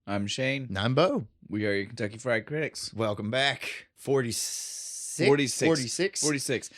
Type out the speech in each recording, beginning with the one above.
I'm Shane. And I'm Bo. We are your Kentucky Fried Critics. Welcome back. 46? 46. 46.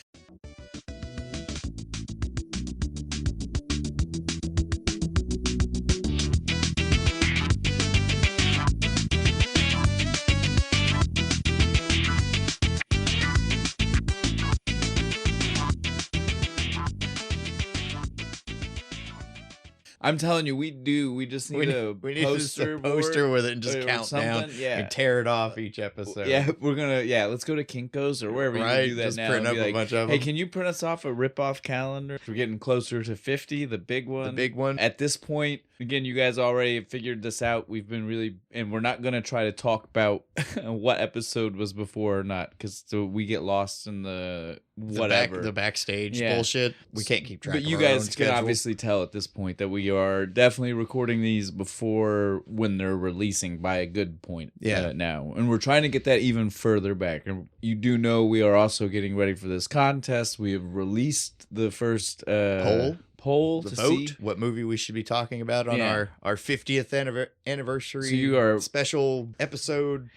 I'm telling you, we do. We just need a poster with it and just count down and tear it off each episode. Yeah, let's go to Kinko's or wherever you can do that just now. Print up a bunch of them. Hey, can you print us off a rip-off calendar? We're getting closer to 50, the big one. The big one. At this point, again, you guys already figured this out. We've been and we're not going to try to talk about what episode was before or not, because we get lost in the backstage bullshit. We can't keep track. But you guys can obviously tell at this point that we are definitely recording these before when they're releasing by a good point now. And we're trying to get that even further back. And you do know we are also getting ready for this contest. We have released the first poll to vote see what movie we should be talking about on our 50th anniversary special episode.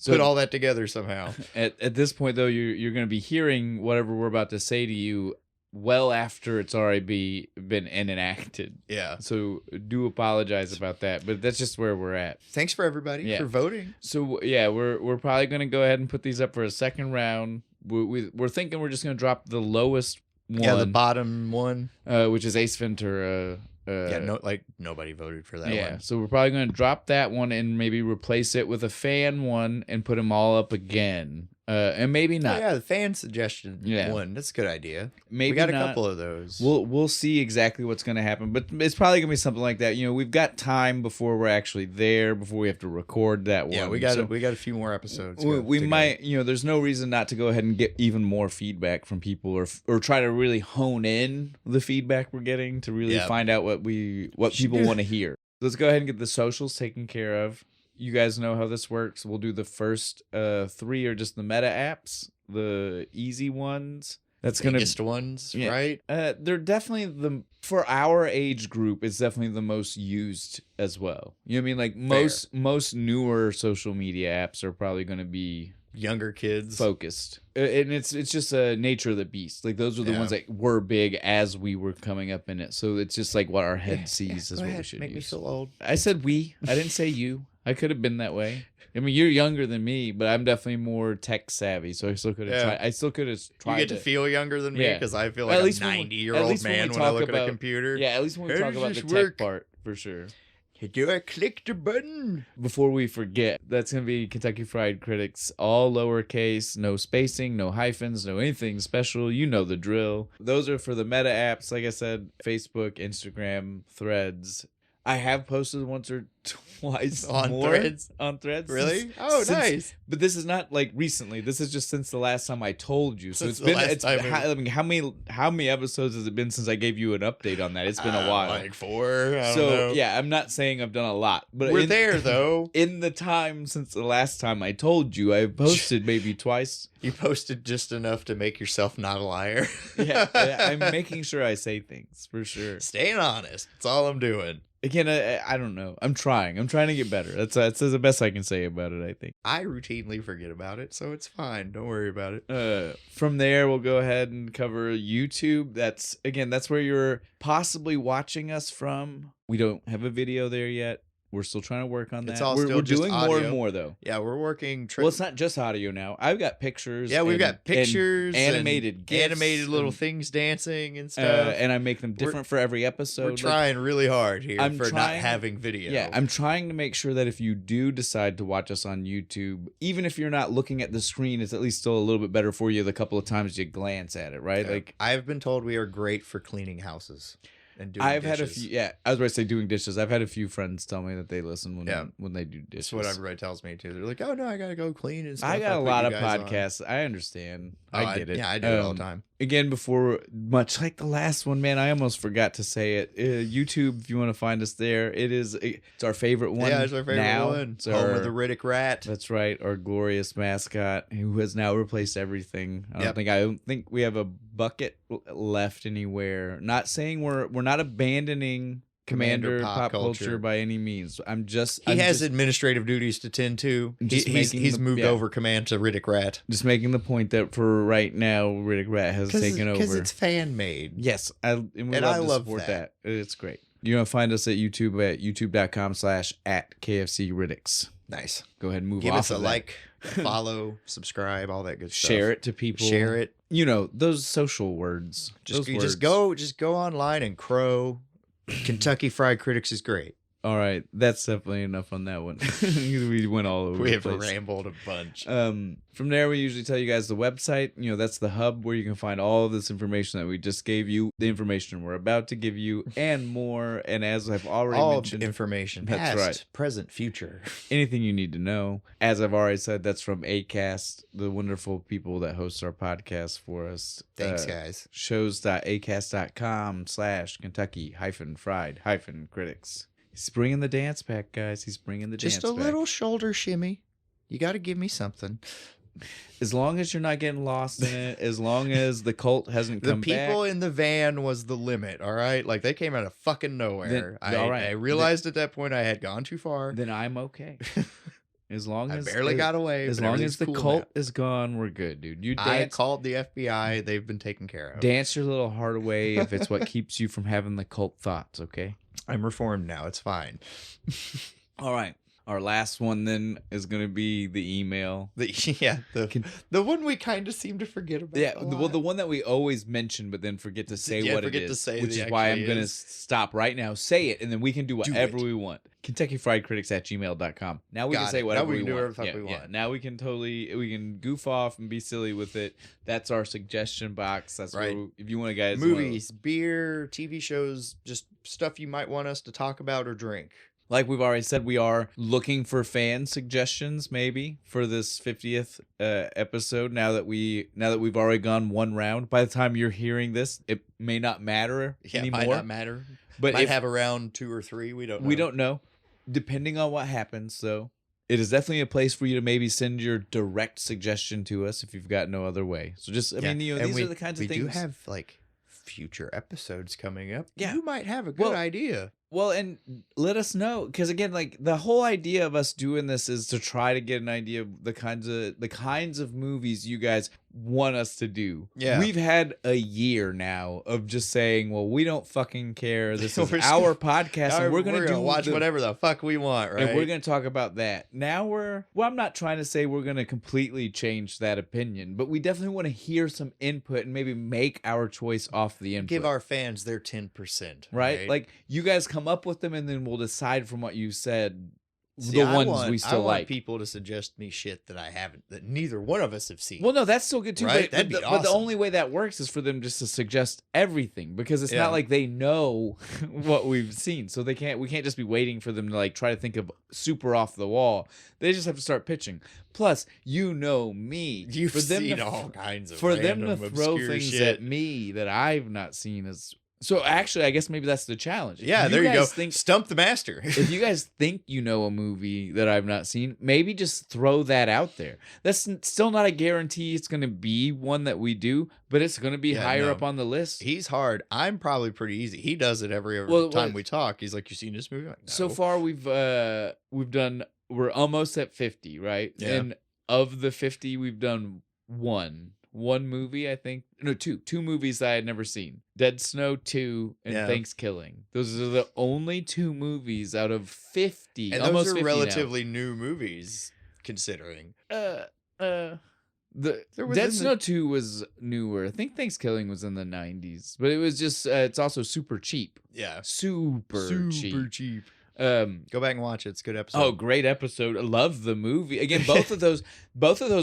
Put all that together somehow. At this point, though, you're going to be hearing whatever we're about to say to you well after it's already been enacted. Yeah. So do apologize about that, but that's just where we're at. Thanks for everybody for voting. So yeah, we're probably going to go ahead and put these up for a second round. We're thinking we're just going to drop the lowest one. Yeah, the bottom one, which is Ace Ventura. Nobody voted for that one. Yeah, so we're probably going to drop that one and maybe replace it with a fan one and put them all up again. And maybe not. Yeah, the fan suggestion one. That's a good idea. Maybe we got not. A couple of those. We'll see exactly what's going to happen, but it's probably going to be something like that. You know, we've got time before we're actually there, before we have to record that one. Yeah, we got a few more episodes. We might, there's no reason not to go ahead and get even more feedback from people, or try to really hone in the feedback we're getting to really find out what people want to hear. Let's go ahead and get the socials taken care of. You guys know how this works. We'll do the first 3 are just the meta apps, the easy ones. That's going to biggest ones, right? They're definitely for our age group, it's definitely the most used as well. You know what I mean? Like most newer social media apps are probably going to be younger kids focused, and it's just a nature of the beast. Like those are the ones that were big as we were coming up in it. So it's just like what our head sees is what we should make use. Me feel old. I said we. I didn't say you. I could have been that way. I mean, you're younger than me, but I'm definitely more tech savvy, so I still could have tried. I still could have tried. You get to feel younger than me because I feel like a 90-year-old man when I look at a computer. Yeah, at least when we talk about the tech part, for sure. Do I click the button? Before we forget, that's going to be Kentucky Fried Critics, all lowercase, no spacing, no hyphens, no anything special. You know the drill. Those are for the meta apps, like I said, Facebook, Instagram, Threads. I have posted once or twice on Threads. Really? Nice. But this is not like recently. This is just since the last time I told you. So how many episodes has it been since I gave you an update on that? It's been a while. Like 4. I don't know. Yeah, I'm not saying I've done a lot, but we're there though. In the time since the last time I told you, I've posted maybe twice. You posted just enough to make yourself not a liar. Yeah, I'm making sure I say things for sure. Staying honest. That's all I'm doing. Again, I don't know. I'm trying to get better. That's the best I can say about it, I think. I routinely forget about it, so it's fine. Don't worry about it. From there, we'll go ahead and cover YouTube. That's where you're possibly watching us from. We don't have a video there yet. We're still trying to work on that. It's all we're doing audio. More and more, though. Yeah, we're working. Well, it's not just audio now. I've got pictures. Yeah, we've got pictures, and animated GIFs, animated little things dancing and stuff. And I make them different for every episode. We're trying really hard here not having video. Yeah, I'm trying to make sure that if you do decide to watch us on YouTube, even if you're not looking at the screen, it's at least still a little bit better for you the couple of times you glance at it, right? Yeah. Like I've been told we are great for cleaning houses. And I've had a few. Yeah, I was about to say doing dishes. I've had a few friends tell me that they listen when they do dishes. That's what everybody tells me too. They're like, "Oh no, I gotta go clean and stuff." I got a lot of podcasts. I understand. I get it. Yeah, I do it all the time. Again, before much like the last one, man, I almost forgot to say it. YouTube, if you want to find us there, it's our favorite one. Yeah, it's our favorite one. It's home of the Riddick Rat. That's right, our glorious mascot who has now replaced everything. I don't think we have a bucket left anywhere. Not saying we're not abandoning Commander Pop Culture by any means. He has administrative duties to tend to. He's moved over command to Riddick Rat. Just making the point that for right now, Riddick Rat has taken over. Because it's fan made. Yes, I love that. It's great. You're going to find us at YouTube at youtube.com/@KFCRiddicks. Nice. Go ahead and move Give off us a of like, follow, subscribe, all that good stuff. Share it to people. Share it. You know, those social words. Just go online and crow. Kentucky Fried Critics is great. All right, that's definitely enough on that one. We went all over. We have rambled a bunch. From there, we usually tell you guys the website. You know, that's the hub where you can find all of this information that we just gave you, the information we're about to give you, and more. And as I've already mentioned, information. That's past, right. Present, future. Anything you need to know. As I've already said, that's from Acast, the wonderful people that host our podcast for us. Thanks, guys. Shows.acast.com/Kentucky-Fried-Critics. He's bringing the dance back, guys. He's bringing the dance back. Just a little shoulder shimmy. You got to give me something. As long as you're not getting lost in it, as long as the cult hasn't come back. The people in the van was the limit, all right? Like, they came out of fucking nowhere. I realized at that point I had gone too far. Then I'm okay. As long as I barely got away. As long as the cult is gone, we're good, dude. I called the FBI. They've been taken care of. Dance your little heart away if it's what keeps you from having the cult thoughts, okay? I'm reformed now. It's fine. All right. Our last one then is going to be the email. The one we kind of seem to forget about. Yeah, the one that we always mention but then forget to say what it is. Which is why I'm going to stop right now. Say it, and then we can do whatever we want. KentuckyFriedCritics@gmail.com. Now we can say whatever we want. Now we can do whatever the fuck we want. Now we can goof off and be silly with it. That's our suggestion box. That's right. If you want to, guys, movies, beer, TV shows, just stuff you might want us to talk about or drink. Like we've already said, we are looking for fan suggestions, maybe for this 50th episode. Now that we've already gone one round, by the time you're hearing this, it may not matter anymore. It might not matter. But might have around 2 or 3. We don't know. We don't know, depending on what happens. So it is definitely a place for you to maybe send your direct suggestion to us if you've got no other way. So just, these are the kinds of things. We do have like future episodes coming up. Yeah. You might have a good idea. Well, and let us know, because again, like the whole idea of us doing this is to try to get an idea of the kinds of movies you guys want us to do. Yeah, we've had a year now of just saying, well, we don't fucking care. This is our podcast, and we're gonna watch whatever the fuck we want, right? And we're gonna talk about that. Now I'm not trying to say we're gonna completely change that opinion, but we definitely want to hear some input and maybe make our choice off the input. Give our fans their 10%, right? Like you guys come up with them, and then we'll decide from what you said the ones we still like. People to suggest me shit that neither one of us have seen. Well, no, that's still good too. Right? That'd be awesome. But the only way that works is for them just to suggest everything, because it's not like they know what we've seen, so we can't just be waiting for them to like try to think of super off the wall. They just have to start pitching. Plus, you know me. You've seen all kinds of for them to throw things shit at me that I've not seen is. So actually, I guess maybe that's the challenge. Yeah, there you go. Stump the master. If you guys think you know a movie that I've not seen, maybe just throw that out there. That's still not a guarantee it's going to be one that we do, but it's going to be higher up on the list. He's hard. I'm probably pretty easy. He does it every time we talk. He's like, "You seen this movie?" Like, no. So far, we're almost at 50, right? Yeah. And of the 50, we've done one movie, I think. No, two movies that I had never seen. Dead Snow 2 and Thanksgiving. Those are the only 2 movies out of 50. And those are relatively new movies, considering. Dead Snow 2 was newer. I think Thanksgiving was in the 90s. But it was just, it's also super cheap. Yeah. Super cheap. Go back and watch it. It's a good episode. Oh, great episode. I love the movie. Again, both of those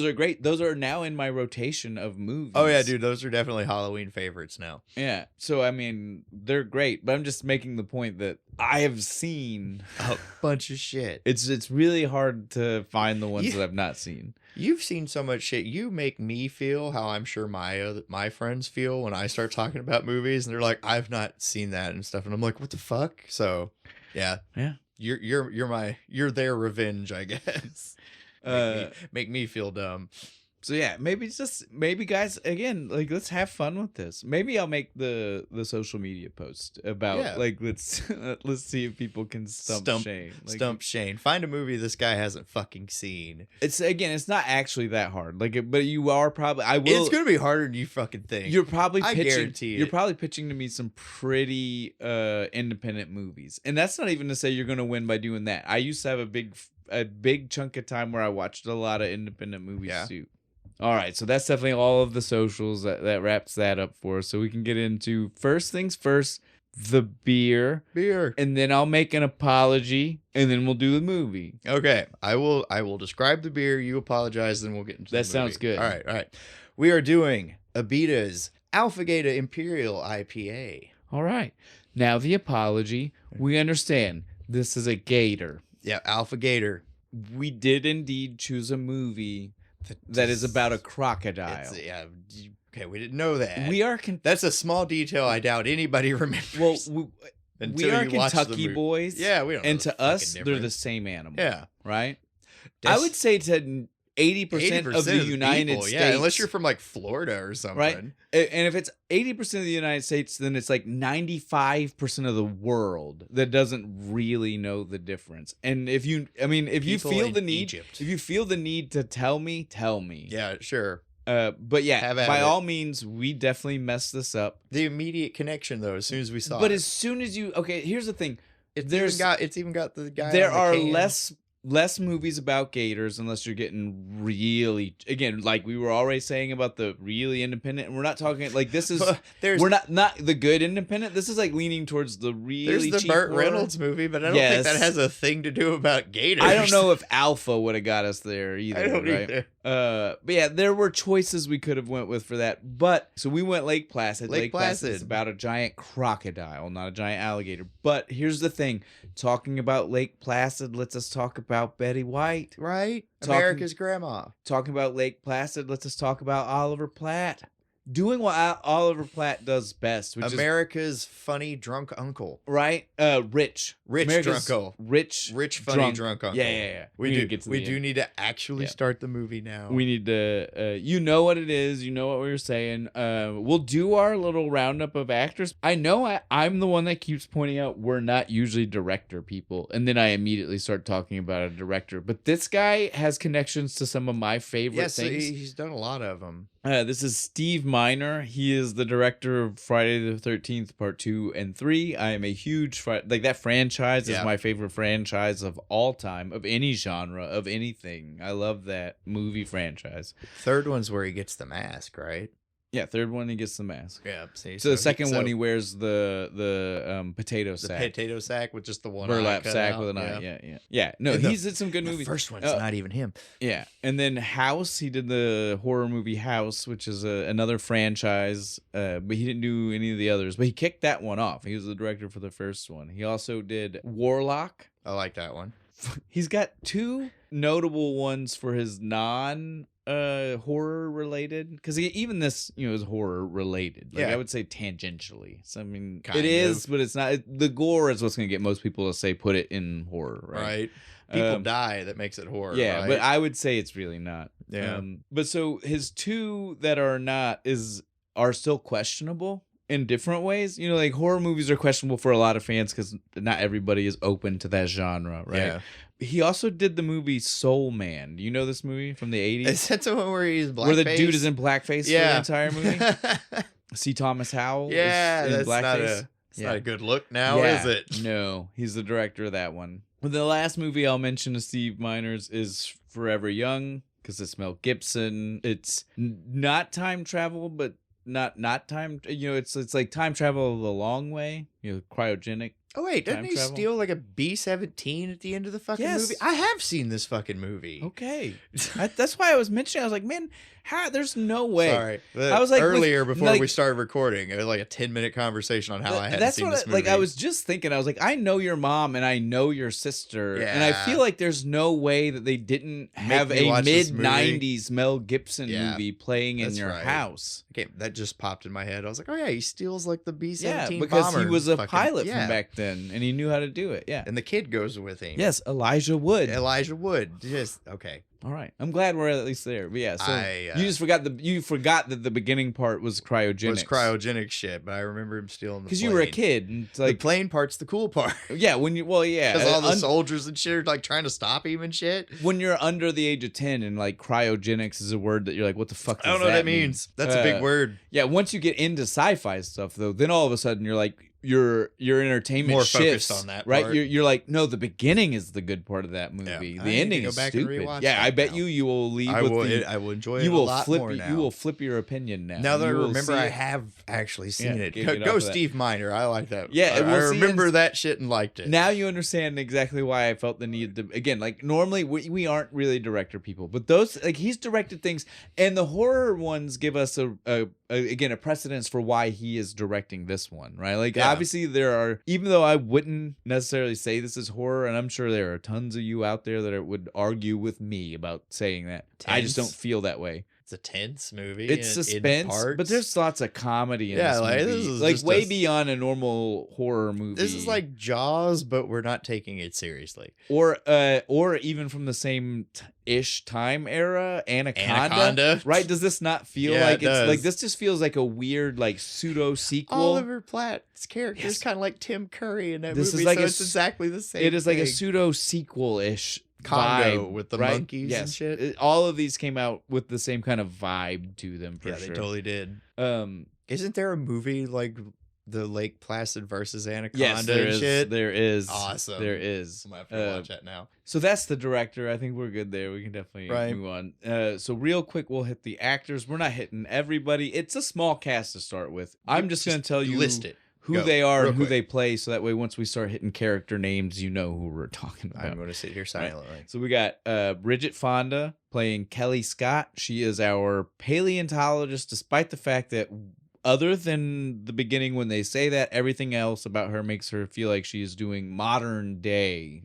are great. Those are now in my rotation of movies. Oh yeah, dude, those are definitely Halloween favorites now. Yeah. So I mean, they're great, but I'm just making the point that I have seen a bunch of shit. It's really hard to find the ones that I've not seen. You've seen so much shit. You make me feel how I'm sure my friends feel when I start talking about movies, and they're like, "I've not seen that" and stuff, and I'm like, "What the fuck?" So. Yeah. You're their revenge, I guess. Make me feel dumb. So yeah, maybe guys, again, like let's have fun with this. Maybe I'll make the social media post about like let's see if people can stump Shane. Like, stump Shane. Find a movie this guy hasn't fucking seen. It's not actually that hard. Like, but you are probably It's gonna be harder than you fucking think. You're probably I pitching. guarantee it. You're probably pitching to me some pretty independent movies, and that's not even to say you're gonna win by doing that. I used to have a big chunk of time where I watched a lot of independent movies too. All right, so that's definitely all of the socials. That wraps that up for us. So we can get into first things first, the beer, and then I'll make an apology, and then we'll do the movie. Okay, I will describe the beer. You apologize, then we'll get into that. The sounds movie. good. All right. We are doing Abita's Alpha Gator Imperial IPA. All right, now the apology. We understand this is a gator. Yeah, Alpha Gator. We did indeed choose a movie that is about a crocodile. Okay, we didn't know that. We are. That's a small detail I doubt anybody remembers. Well, we are Kentucky boys. Yeah, we don't. And to us, they're the same animal. Yeah, right. I would say to 80% of the United States. Yeah, unless you're from like Florida or something. Right. And if it's 80% of the United States, then it's like 95% of the world that doesn't really know the difference. And if you feel the need to tell me. Yeah, sure. But yeah, by all means, we definitely messed this up. The immediate connection though, as soon as we saw it. But as soon as here's the thing. It's even got the guy. There are less movies about gators unless you're getting really, again, like we were already saying about the really independent, and we're not talking like this is we're not the good independent. This is like leaning towards the really there's the cheap Burt Reynolds movie, but I don't think that has a thing to do about gators. I don't know if Alpha would have got us there either. I don't either. But yeah, there were choices we could have went with for that. But so we went Lake Placid. Lake Placid is about a giant crocodile, not a giant alligator. But here's the thing: talking about Lake Placid lets us talk about Betty White, right? America's grandma. Talking about Lake Placid lets us talk about Oliver Platt. Doing what Oliver Platt does best, which America's funny drunk uncle, right? Rich drunk uncle, rich funny drunk uncle. Yeah. We do need to actually start the movie now. We need to, you know what it is, you know what we were saying. We'll do our little roundup of actors. I know I'm the one that keeps pointing out we're not usually director people, and then I immediately start talking about a director. But this guy has connections to some of my favorite things. He's done a lot of them. This is Steve Miner. He is the director of Friday the 13th, Part 2 and 3. I am a huge that franchise is my favorite franchise of all time, of any genre, of anything. I love that movie franchise. Third one's where he gets the mask, right? Yeah, third one he gets the mask. Yeah, see, so the second one he wears the potato sack. The potato sack with just the one burlap sack with an eye. Yeah. No, he's did some good movies. The first one's not even him. Yeah, and then House, he did the horror movie House, which is another franchise, but he didn't do any of the others. But he kicked that one off. He was the director for the first one. He also did Warlock. I like that one. He's got two notable ones for his horror related, because even this is horror related. I would say tangentially. So I mean, it is, but it's not. The gore is what's going to get most people to say put it in horror, right? People die, that makes it horror. Yeah, right? but I would say it's really not. Yeah. But so his two that are not are still questionable in different ways. Like horror movies are questionable for a lot of fans because not everybody is open to that genre, right? Yeah. He also did the movie Soul Man. Do you know this movie from the 80s? Is that the one where he's blackface? Where the dude is in blackface for the entire movie? C. Thomas Howell is in blackface. Not a good look now, is it? No, he's the director of that one. Well, the last movie I'll mention of Steve Miner's is Forever Young, because it's Mel Gibson. It's not time travel, but not time. It's like time travel the long way. Cryogenic. Oh wait, doesn't he steal like a B-17 at the end of the fucking movie? I have seen this fucking movie. Okay, that's why I was mentioning. I was like, man, there's no way. Sorry, I was like earlier before we started recording, it was like a 10-minute conversation on how I hadn't seen this movie. Like I was just thinking, I was like, I know your mom and I know your sister, and I feel like there's no way that they didn't have a mid-90s Mel Gibson movie playing in your house. Okay, that just popped in my head. I was like, oh yeah, he steals like the B-17 because bomber he was a pilot from back then. then, and he knew how to do it. Yeah. And the kid goes with him. Yes, Elijah Wood. Elijah Wood. Just okay. All right. I'm glad we're at least there. But yeah, so you just forgot that the beginning part was cryogenics. Was cryogenic shit, but I remember him stealing the plane. Because you were a kid. And the plane part's the cool part. Yeah, because all the soldiers and shit are like trying to stop him and shit. When you're under the age of 10 and like cryogenics is a word that you're like, what the fuck does that mean? I don't know what that means. That's a big word. Yeah, once you get into sci-fi stuff though, then all of a sudden you're like, your entertainment more shifts, focused on that right? part. You're like, no, the beginning is the good part of that movie. Yeah. The ending is stupid. Yeah, I bet you will leave. I will enjoy it a lot more now. You will flip your opinion now. Now that I remember, I have actually seen it. Go Steve Miner. I like that. Yeah, I remember that shit and liked it. Now you understand exactly why I felt the need to. Again, like normally we aren't really director people, but those like he's directed things, and the horror ones give us again a precedence for why he is directing this one, right? Like obviously there are, even though I wouldn't necessarily say this is horror, and I'm sure there are tons of you out there that would argue with me about saying that. Tense. I just don't feel that way. It's a tense movie. It's suspense, but there's lots of comedy in this movie. This is like way beyond a normal horror movie. This is like Jaws, but we're not taking it seriously. Or even from the same ish time era, Anaconda. Right? Does this not feel like it's like this? Just feels like a weird like pseudo sequel. Oliver Platt's character is kind of like Tim Curry in that movie. Is like so it's exactly the same. It is like a pseudo sequel ish. Congo vibe, with the monkeys and shit. All of these came out with the same kind of vibe to them. For sure. They totally did. Isn't there a movie like the Lake Placid versus Anaconda? Yes, there is. Awesome. There is. I'm gonna have to watch that now. So that's the director. I think we're good there. We can definitely move on. So real quick, we'll hit the actors. We're not hitting everybody. It's a small cast to start with. I'm just going to tell you. List it. Who they are and who they play, so that way once we start hitting character names, you know who we're talking about. I'm going to sit here silently. Right. So we got Bridget Fonda playing Kelly Scott. She is our paleontologist, despite the fact that other than the beginning when they say that, everything else about her makes her feel like she is doing modern day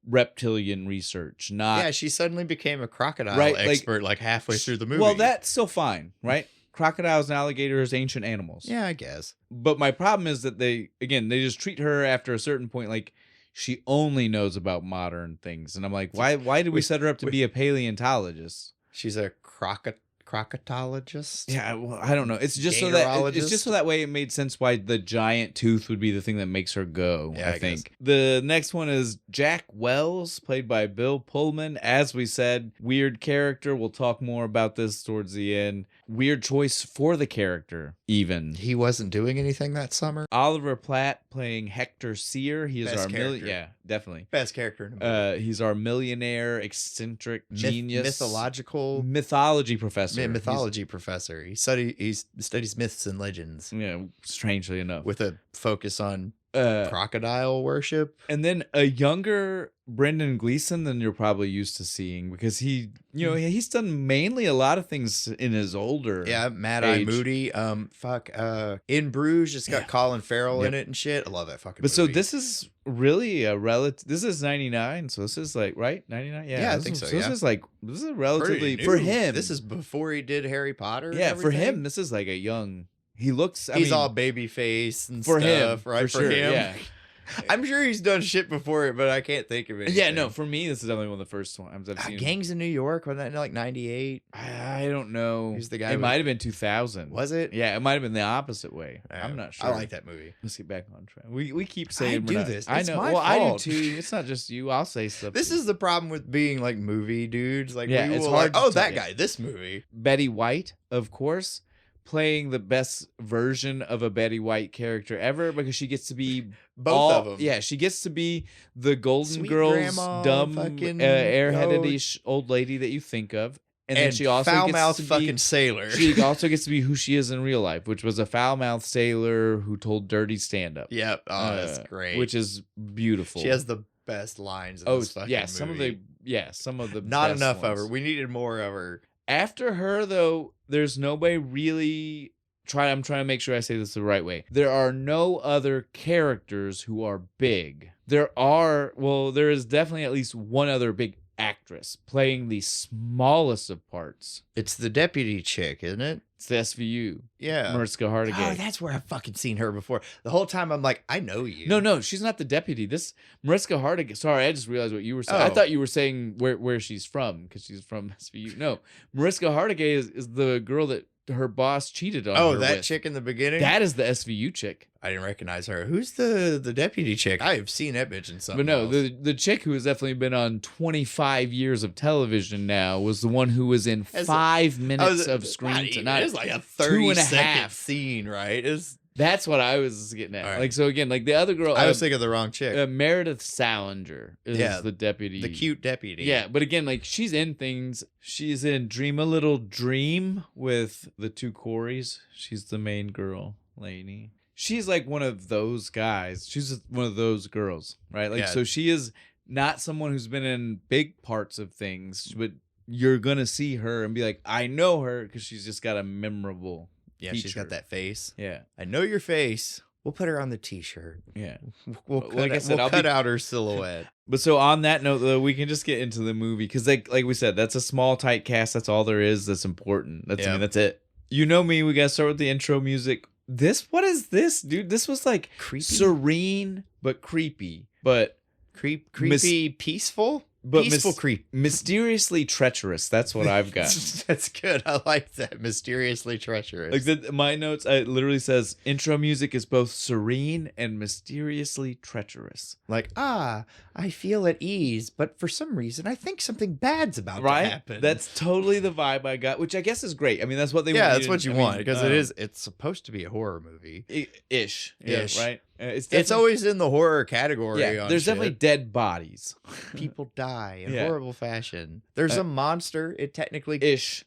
reptilian research. She suddenly became a crocodile expert like halfway through the movie. Well, that's still fine, right? Crocodiles and alligators, ancient animals. Yeah, I guess. But my problem is that they just treat her after a certain point like she only knows about modern things. And I'm like, why did we set her up to be a paleontologist? She's a crocotologist. Yeah, well, I don't know. It's just so that way it made sense why the giant tooth would be the thing that makes her go. Yeah, I think. The next one is Jack Wells, played by Bill Pullman. As we said, weird character. We'll talk more about this towards the end. Weird choice for the character, even. He wasn't doing anything that summer. Oliver Platt playing Hector Sear. He is our definitely best character in the movie. He's our millionaire, eccentric genius, mythology professor. Professor. He studies myths and legends. Yeah, strangely enough, with a focus on crocodile worship. And then a younger Brendan Gleeson than you're probably used to seeing, because he's done mainly a lot of things in his older Mad Eye Moody. In Bruges, it's got Colin Farrell in it and shit. I love that fucking movie. So this is really this is 99, so this is like 99. Yeah, I think so. This is relatively for him. This is before he did Harry Potter. Yeah, for him, this is like a young. He looks. He's all baby face and for stuff, him, right? For him, yeah. I'm sure he's done shit before it, but I can't think of it. Yeah, no. For me, this is definitely one of the first times I've seen. Gangs in New York, was that like 98? I don't know. He's the guy. It might have been 2000. Was it? Yeah, it might have been the opposite way. I'm not sure. I like that movie. Let's get back on track. We keep saying this. I know. My fault. I do too. It's not just you. I'll say stuff. This is the problem with being like movie dudes. Like, it's hard. That guy. This movie. Betty White, of course, playing the best version of a Betty White character ever, because she gets to be both of them. Yeah, she gets to be the Golden Sweet Girls, grandma, dumb, airheaded old lady that you think of. And then she also foul-mouthed fucking sailor. She also gets to be who she is in real life, which was a foul-mouthed sailor who told dirty stand-up. Yep. Oh, that's great. Which is beautiful. She has the best lines in this fucking movie. Some of the Not best enough ones. of her. We needed more of her. After her, though, there's nobody really... I'm trying to make sure I say this the right way. There are no other characters who are big. There is definitely at least one other big actress actress playing the smallest of parts. It's the deputy chick, isn't it? It's the SVU. Yeah. Mariska Hargitay. Oh, that's where I've fucking seen her before. The whole time I'm like, I know you. No, she's not the deputy. This Mariska Hargitay. Sorry, I just realized what you were saying. Oh. I thought you were saying where she's from because she's from SVU. No, Mariska Hargitay is the girl that her boss cheated on. Oh, her that with. chick in the beginning? That is the SVU chick. I didn't recognize her. Who's the deputy chick? I have seen that bitch in something. But no, else. the chick who has definitely been on 25 years of television now was the one who was in 5 minutes of screen time. It's like a 30-second scene, right? That's what I was getting at. Right. Like, so again, like the other girl, I was thinking of the wrong chick. Meredith Salinger is the deputy. The cute deputy. Yeah, but again, like she's in things. She's in Dream a Little Dream with the two Coreys. She's the main girl, Lainey. She's like one of those guys. She's one of those girls, right? Like, so she is not someone who's been in big parts of things, but you're going to see her and be like, I know her because she's just got a memorable feature. She's got that face. Yeah. I know your face. We'll put her on the t-shirt. Yeah. We'll cut out her silhouette. But so on that note, though, we can just get into the movie because, like we said, that's a small, tight cast. That's all there is. That's important. I mean, that's it. You know me. We gotta start with the intro music. What is this, dude? This was like creepy, serene but creepy, but creepy, peaceful. But peaceful creep. Mysteriously treacherous. That's what I've got. That's good. I like that. Mysteriously treacherous. Like my notes, it literally says intro music is both serene and mysteriously treacherous. Like, I feel at ease, but for some reason I think something bad's about to happen. That's totally the vibe I got, which I guess is great. I mean, that's what they want. Yeah, that's what you want because it's supposed to be a horror movie. Ish. Right? It's always in the horror category. Yeah, there's definitely dead bodies. People die in horrible fashion. There's a monster. It technically it's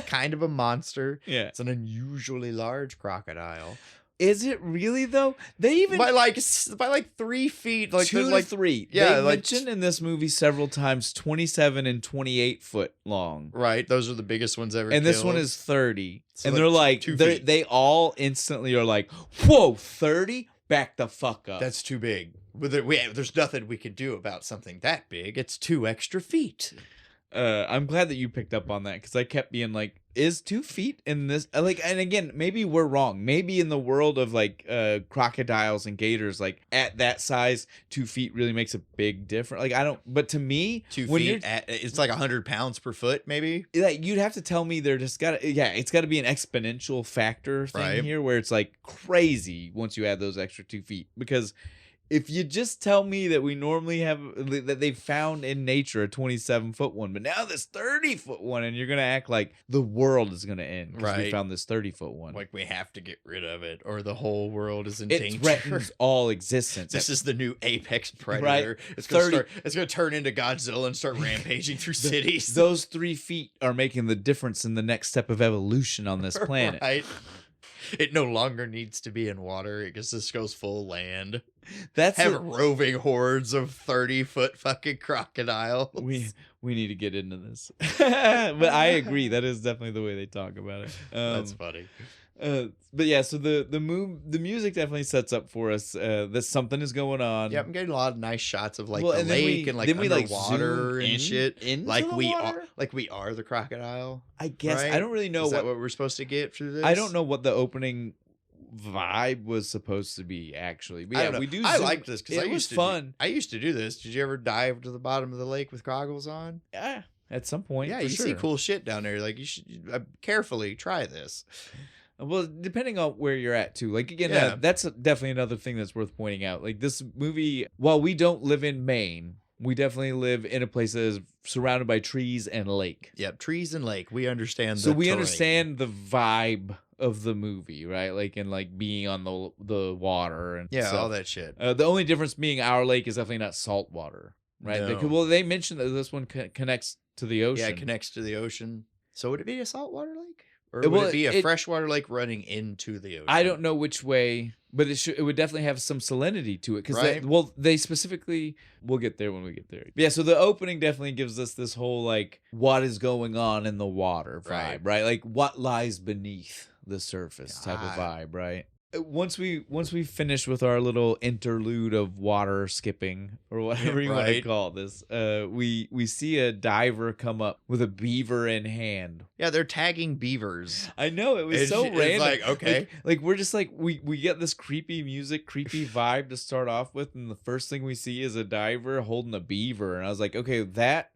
kind of a monster. Yeah, it's an unusually large crocodile. Is it really though? They even by like 3 feet, like 2 to 3. Yeah, they mentioned in this movie several times 27 and 28 foot long. Right, those are the biggest ones ever. And this one is 30. So and they're like, they all instantly are like, "Whoa, 30? Back the fuck up. That's too big. There's nothing we can do about something that big. It's 2 extra feet." I'm glad that you picked up on that because I kept being like, is 2 feet in this? Like, and again, maybe we're wrong. Maybe in the world of like crocodiles and gators, like at that size, 2 feet really makes a big difference. Like, I don't, but to me, 2 feet, it's like 100 pounds per foot, maybe. Like, you'd have to tell me they're just it's got to be an exponential factor thing here where it's like crazy once you add those extra 2 feet because. If you just tell me that we normally have that they found in nature a 27-foot one, but now this 30-foot one, and you're gonna act like the world is gonna end because we found this 30-foot one. Like we have to get rid of it, or the whole world is in danger. It threatens all existence. This is the new apex predator. Right. It's gonna turn into Godzilla and start rampaging through cities. Those 3 feet are making the difference in the next step of evolution on this planet. Right. It no longer needs to be in water. It just goes full land. Roving hordes of 30-foot fucking crocodiles. We need to get into this. But I agree. That is definitely the way they talk about it. That's funny. But yeah, so the music definitely sets up for us that something is going on. Yeah, I'm getting a lot of nice shots of like the lake and like underwater and shit. Like we are the crocodile. I guess right? I don't really know what we're supposed to get through this. I don't know what the opening vibe was supposed to be actually. But yeah, we do. I liked this because it was fun. I used to do this. Did you ever dive to the bottom of the lake with goggles on? Yeah, at some point. Yeah, you see cool shit down there. Like you should carefully try this. Well, depending on where you're at too. Like again, that's definitely another thing that's worth pointing out. Like this movie, while we don't live in Maine, we definitely live in a place that is surrounded by trees and lake. Yep, trees and lake. We understand. So we understand the vibe of the movie, right? Like and like being on the water and all that shit. The only difference being our lake is definitely not salt water, right? No. They mentioned that this one connects to the ocean. Yeah, it connects to the ocean. So would it be a saltwater lake? Or would it be a freshwater lake running into the ocean? I don't know which way, but it would definitely have some salinity to it. Because they specifically, we'll get there when we get there. Yeah, so the opening definitely gives us this whole like, what is going on in the water vibe, right? Like what lies beneath the surface type of vibe, right? once we finish with our little interlude of water skipping or whatever you want to call this, we see a diver come up with a beaver in hand. Yeah, they're tagging beavers. I know, it was so random. It's like, okay, like we're just like we get this creepy music, creepy vibe to start off with, and the first thing we see is a diver holding a beaver, and I was like, okay, that.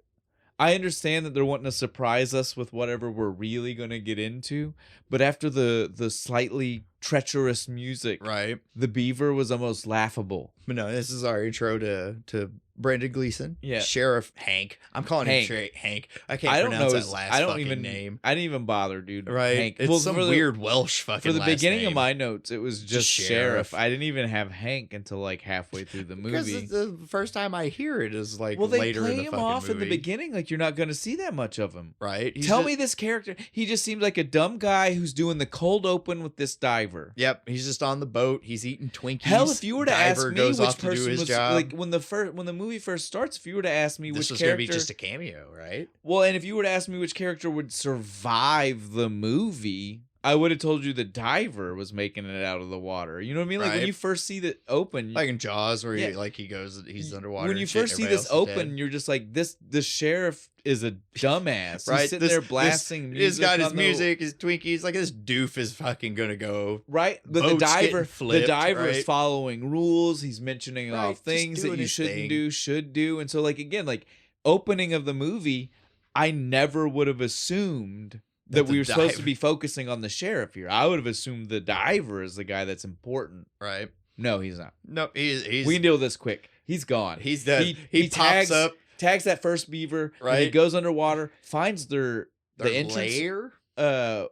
I understand that they're wanting to surprise us with whatever we're really going to get into, but after the slightly treacherous music, right, the beaver was almost laughable. But no, this is our intro to Brendan Gleeson, Sheriff Hank. I'm calling him Hank. I can't pronounce that last fucking name. I didn't even bother, dude. Right, Hank. It's some weird Welsh fucking. For the last beginning name. of my notes, it was just Sheriff. I didn't even have Hank until like halfway through the movie. Because the first time I hear it is like they later play in the him fucking off movie. in the beginning, like you're not going to see that much of him. Right? Tell me this character. He just seems like a dumb guy who's doing the cold open with this diver. Yep, he's just on the boat. He's eating Twinkies. Hell, if you were to ask me goes which off person to do his was job. like when the movie first starts, if you were to ask me This which was character, gonna be just a cameo, right? Well, and if you were to ask me which character would survive the movie, I would have told you the diver was making it out of the water. You know what I mean? Like when you first see the open, like in Jaws, where he goes, he's underwater. When you first see this open, you're just like, the sheriff is a dumbass. Right? He's sitting there blasting music. He's got his music, his Twinkies. Like this doof is fucking gonna go right. But the diver right? is following rules. He's mentioning off things that you should do, and so like again, like opening of the movie, I never would have assumed that we were supposed to be focusing on the sheriff here. I would have assumed the diver is the guy that's important. Right. No, he's not. No, he's we can deal with this quick. He's gone. He's dead. He pops up, tags that first beaver, right? And he goes underwater, finds the entrance lair. The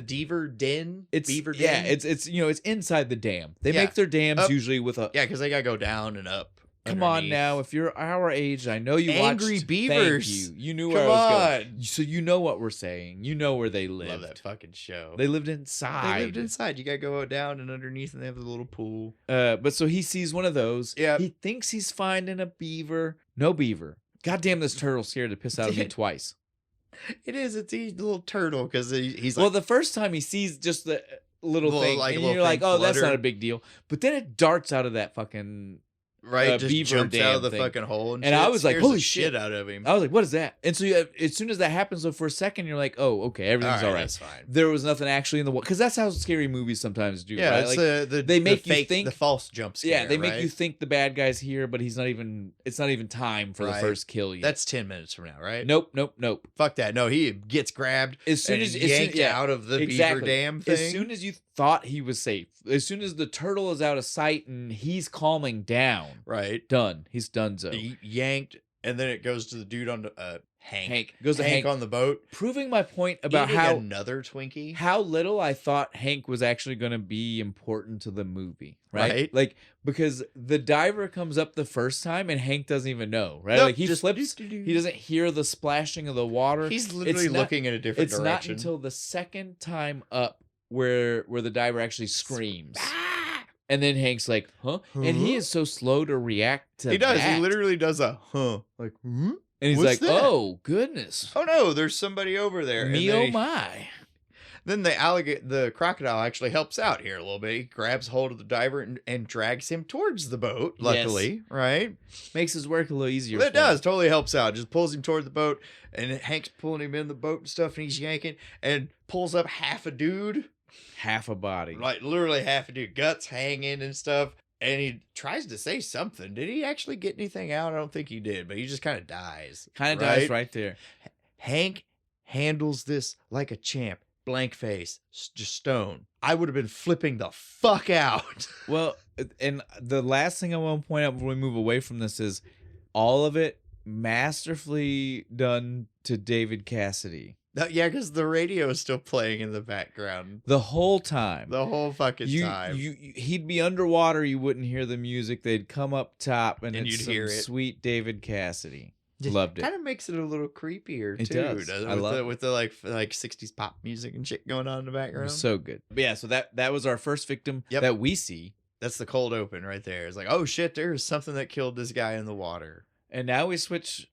beaver den. Beaver den. Yeah, it's it's inside the dam. They make their dams usually with a because they gotta go down and up. Come on now, if you're our age, I know you Angry watched Beavers. Thank you. You knew where I was going. So you know what we're saying. You know where they lived. Love that fucking show. They lived inside. They lived inside. You gotta go down and underneath, and they have a little pool. But so he sees one of those. Yeah. He thinks he's finding a beaver. No beaver. God damn, this turtle scared the piss out of me twice. It is. It's a little turtle because he's like. Well, the first time he sees just the little thing, like, and you're like, oh, that's not a big deal. But then it darts out of that fucking. Right, just beaver jumps out of the thing. fucking hole, and I was like, "Holy shit!" out of him. I was like, "What is that?" And so, as soon as that happens, so for a second, you're like, "Oh, okay, everything's all right." That's fine. There was nothing actually in the water because that's how scary movies sometimes do. Yeah, right? It's like, they make you think the false jump scare. Yeah, they make you think the bad guy's here, but he's not even. It's not even time for the first kill yet. That's 10 minutes from now, right? Nope. Fuck that. No, he gets grabbed as soon as yanked out of the beaver dam thing. As soon as you thought he was safe, as soon as the turtle is out of sight and he's calming down, right? Done. He's donezo. He yanked, and then it goes to the dude on the Hank. Goes to Hank on the boat, proving my point about another Twinkie. How little I thought Hank was actually going to be important to the movie, right? Like because the diver comes up the first time and Hank doesn't even know, right? Nope, like he flips, he doesn't hear the splashing of the water. He's literally looking in a different direction. It's not until the second time up where the diver actually screams. And then Hank's like, huh? And he is so slow to react to He does. that. He literally does a huh. Like, And he's what's like, that? oh, goodness. Oh, no, there's somebody over there. Me, oh, my. Then the crocodile actually helps out here a little bit. He grabs hold of the diver and drags him towards the boat, luckily, right? Makes his work a little easier. Well, it does. Totally helps out. Just pulls him toward the boat, and Hank's pulling him in the boat and stuff, and he's yanking, and pulls up half a dude. Half a body. Like, literally half a dude. Guts hanging and stuff. And he tries to say something. Did he actually get anything out? I don't think he did, but he just kind of dies. Dies right there. Hank handles this like a champ. Blank face, just stone. I would have been flipping the fuck out. Well, and the last thing I want to point out before we move away from this is all of it masterfully done to David Cassidy. Yeah, because the radio is still playing in the background. The whole time. The whole fucking time. He'd be underwater, you wouldn't hear the music. They'd come up top, and it's you'd hear it. Sweet David Cassidy. Loved it. Kind of makes it a little creepier, too. It does. I love it. With the like 60s pop music and shit going on in the background. It was so good. But yeah, so that was our first victim that we see. That's the cold open right there. It's like, oh shit, there's something that killed this guy in the water. And now we switch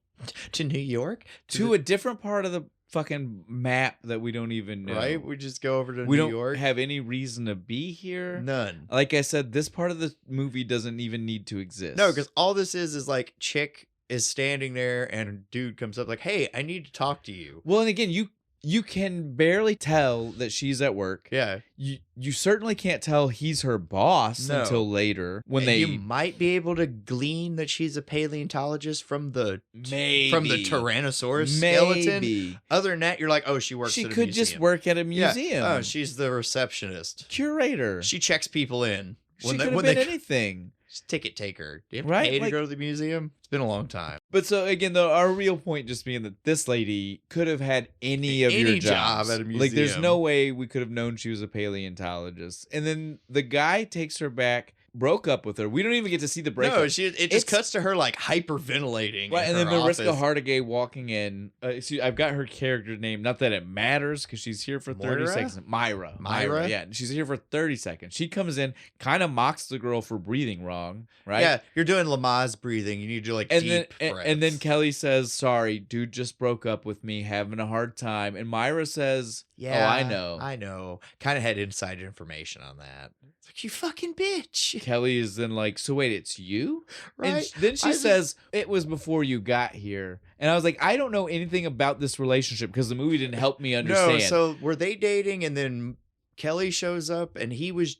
to New York? to a different part of fucking map that we don't even know. Right? We just go over to we New don't York. have any reason to be here. None. Like I said, this part of the movie doesn't even need to exist. No, because all this is like chick is standing there and a dude comes up like, hey, I need to talk to you. Well, and again, you can barely tell that she's at work. Yeah. You certainly can't tell he's her boss until later when you might be able to glean that she's a paleontologist from the Tyrannosaurus skeleton. Other than that, you're like, oh, she works at a museum. She could just work at a museum. Yeah. Oh, she's the receptionist. Curator. She checks people in. She could have been anything. Ticket taker. Do you have to pay to go to the museum? It's been a long time. But so again, though, our real point just being that this lady could have had any of your jobs. Job at a museum. Like, there's no way we could have known she was a paleontologist. And then the guy takes her back, broke up with her. We don't even get to see the breakup. No, it just cuts to her like hyperventilating. Right, and then Mariska Hargitay walking in. See, I've got her character name. Not that it matters because she's here for 30 seconds. Myra. Yeah, she's here for 30 seconds. She comes in, kind of mocks the girl for breathing wrong. Right. Yeah, you're doing Lamaze breathing. You need to like deep breaths. And then Kelly says, "Sorry, dude, just broke up with me, having a hard time." And Myra says, "Yeah, oh, I know. Kind of had inside information on that." It's like, you fucking bitch. Kelly is then like, "So wait, it's you?" Right. And then she says, "It was before you got here." And I was like, I don't know anything about this relationship because the movie didn't help me understand. No, so were they dating and then Kelly shows up and he was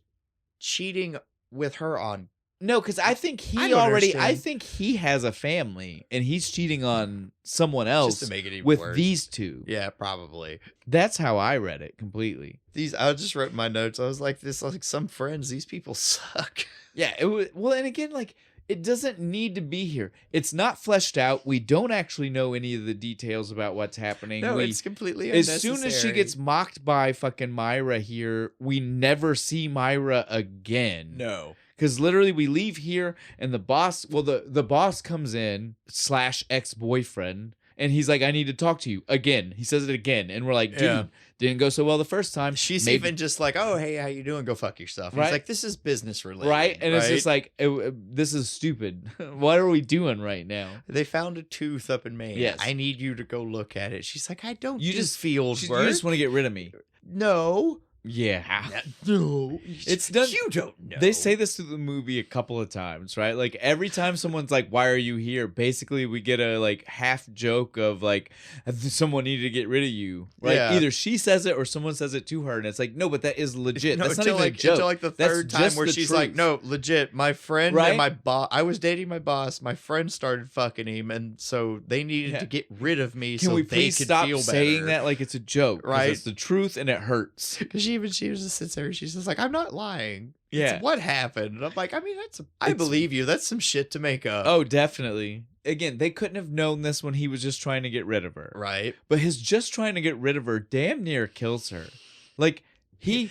cheating with her on... No, because I think I think he has a family and he's cheating on someone else just to make it even with worse. These two. Yeah, probably. That's how I read it completely. I just wrote my notes. I was like, some friends, these people suck. Yeah, it was, well, and again, like, it doesn't need to be here. It's not fleshed out. We don't actually know any of the details about what's happening. No, it's completely unnecessary. As soon as she gets mocked by fucking Myra here, we never see Myra again. No. Because literally we leave here and the boss, the boss comes in / ex-boyfriend and he's like, I need to talk to you again. He says it again. And we're like, dude, didn't go so well the first time. She's even just like, oh, hey, how you doing? Go fuck yourself. And he's like, this is business related. Right. And it's just like, this is stupid. What are we doing right now? They found a tooth up in Maine. Yes. I need you to go look at it. She's like, I don't you do just field work. You just want to get rid of me. No. Yeah. No. It's done. You don't know. They say this through the movie a couple of times, right? Like every time someone's like, why are you here? Basically, we get a like half joke of like, someone needed to get rid of you. Right? Yeah. Either she says it or someone says it to her. And it's like, no, but that is legit. That's not even a joke. Until like the third time where she's like, no, legit. My friend and my boss, I was dating my boss. My friend started fucking him. And so they needed to get rid of me. Can so we they please could stop feel saying better. that like it's a joke? Right. It's the truth and it hurts. Because she was just sits there. She's just like, I'm not lying. Yeah. It's what happened? And I'm like, I mean, I believe you. That's some shit to make up. Oh, definitely. Again, they couldn't have known this when he was just trying to get rid of her. Right. But his just trying to get rid of her damn near kills her. Like, I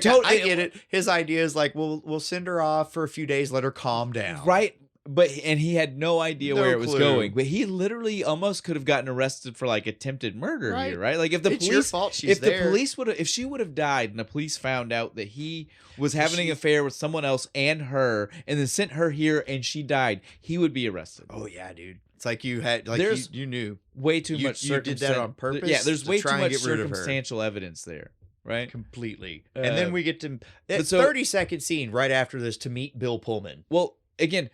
get it. His idea is like, we'll send her off for a few days, let her calm down. Right. And he had no idea where it was going. But he literally almost could have gotten arrested for like attempted murder here, right? Like if the it's your fault if she would have died and the police found out that he was having an affair with someone else and her and then sent her here and she died, he would be arrested. Oh yeah, dude. It's like you had like you knew way too much. You did that on purpose. Yeah, there's way too much circumstantial evidence there. Right? Completely. And then we get to 30-second scene right after this to meet Bill Pullman. Well, again,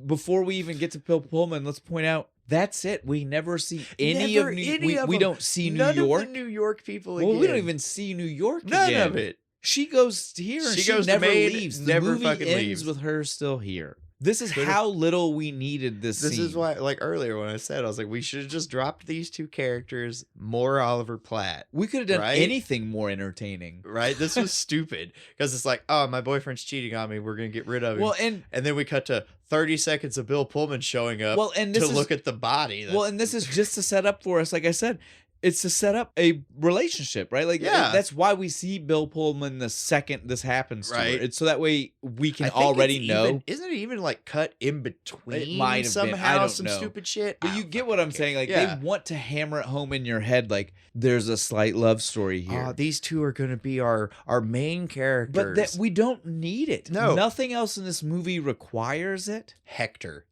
before we even get to Bill Pullman, let's point out that's it. We never see any of New York. We don't see New York. None of the New York people again. Well, we don't even see New York None again. of it. She goes here and she goes never to Maine, leaves. Never the movie fucking ends leaves. with her still here. This is how little we needed this scene. This is why, like earlier when I said, I was like, we should have just dropped these two characters, more Oliver Platt. We could have done anything more entertaining. Right? This was stupid. Because it's like, oh, my boyfriend's cheating on me. We're going to get rid of him. Well, and then we cut to 30 seconds of Bill Pullman showing up to look at the body. And this is just to set up for us, like I said, it's to set up a relationship, right? Like, that's why we see Bill Pullman the second this happens to her. It's so that way we can already know. Isn't it even like cut in between? It might have somehow, been. I don't some know. Stupid shit. But you get what I'm saying. Like they want to hammer it home in your head. Like there's a slight love story here. These two are going to be our main characters. But we don't need it. No. Nothing else in this movie requires it. Hector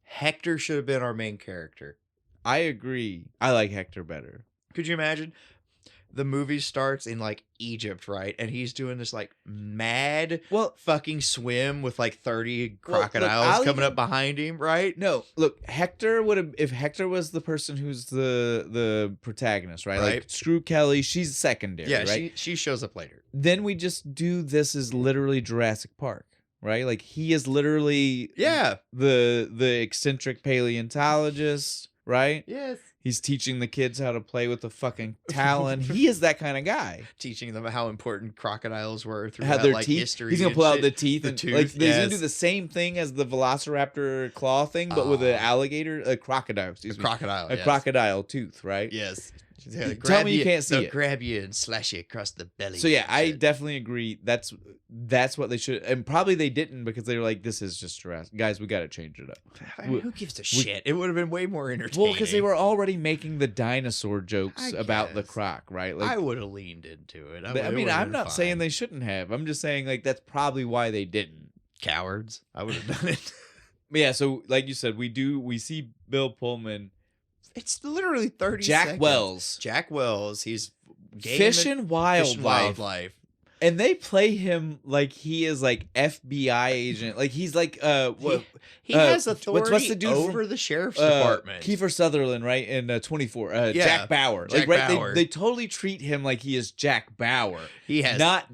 should have been our main character. I agree. I like Hector better. Could you imagine? The movie starts in like Egypt, right? And he's doing this like mad fucking swim with like 30 crocodiles coming up behind him, right? No, look, Hector would have, if Hector was the person who's the protagonist, right? Like screw Kelly, she's secondary, right? she shows up later. Then we just do this as literally Jurassic Park, right? Like he is literally the eccentric paleontologist, right? Yes. He's teaching the kids how to play with the fucking talon. He is that kind of guy. Teaching them how important crocodiles were through their like teeth. history. He's gonna pull out the teeth, the and tooth, like he's gonna do the same thing as the Velociraptor claw thing, but with an alligator, a crocodile. Crocodile, a crocodile tooth, right? Yes. Tell me you can't see it. Grab you and slash you across the belly. So yeah, I definitely agree. That's what they should, and probably they didn't because they were like, "This is just Jurassic, guys. We got to change it up." I mean, who gives a shit? It would have been way more entertaining. Well, because they were already making the dinosaur jokes about the croc, right? Like, I would have leaned into it. I mean, I'm not saying they shouldn't have. I'm just saying like that's probably why they didn't. Cowards. I would have done it. Yeah. So like you said, we see Bill Pullman. It's literally 30 seconds. Jack Wells. He's fishing wildlife. And they play him like he is like FBI agent. Like he's like he has authority what's the dude over the sheriff's department. Kiefer Sutherland, right? In 24. Jack Bauer. They totally treat him like he is Jack Bauer. He has not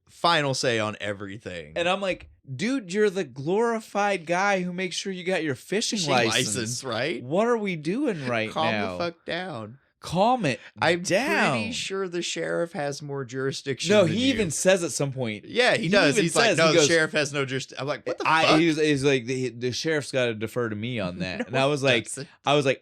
final say on everything. And I'm like, dude, you're the glorified guy who makes sure you got your fishing license, right? What are we doing right now? Calm the fuck down. Calm it down. I'm pretty sure the sheriff has more jurisdiction. No, he even says at some point. Yeah, he does. He's like, no, the sheriff has no jurisdiction. I'm like, what the fuck? He's like, the sheriff's got to defer to me on that. And I was like,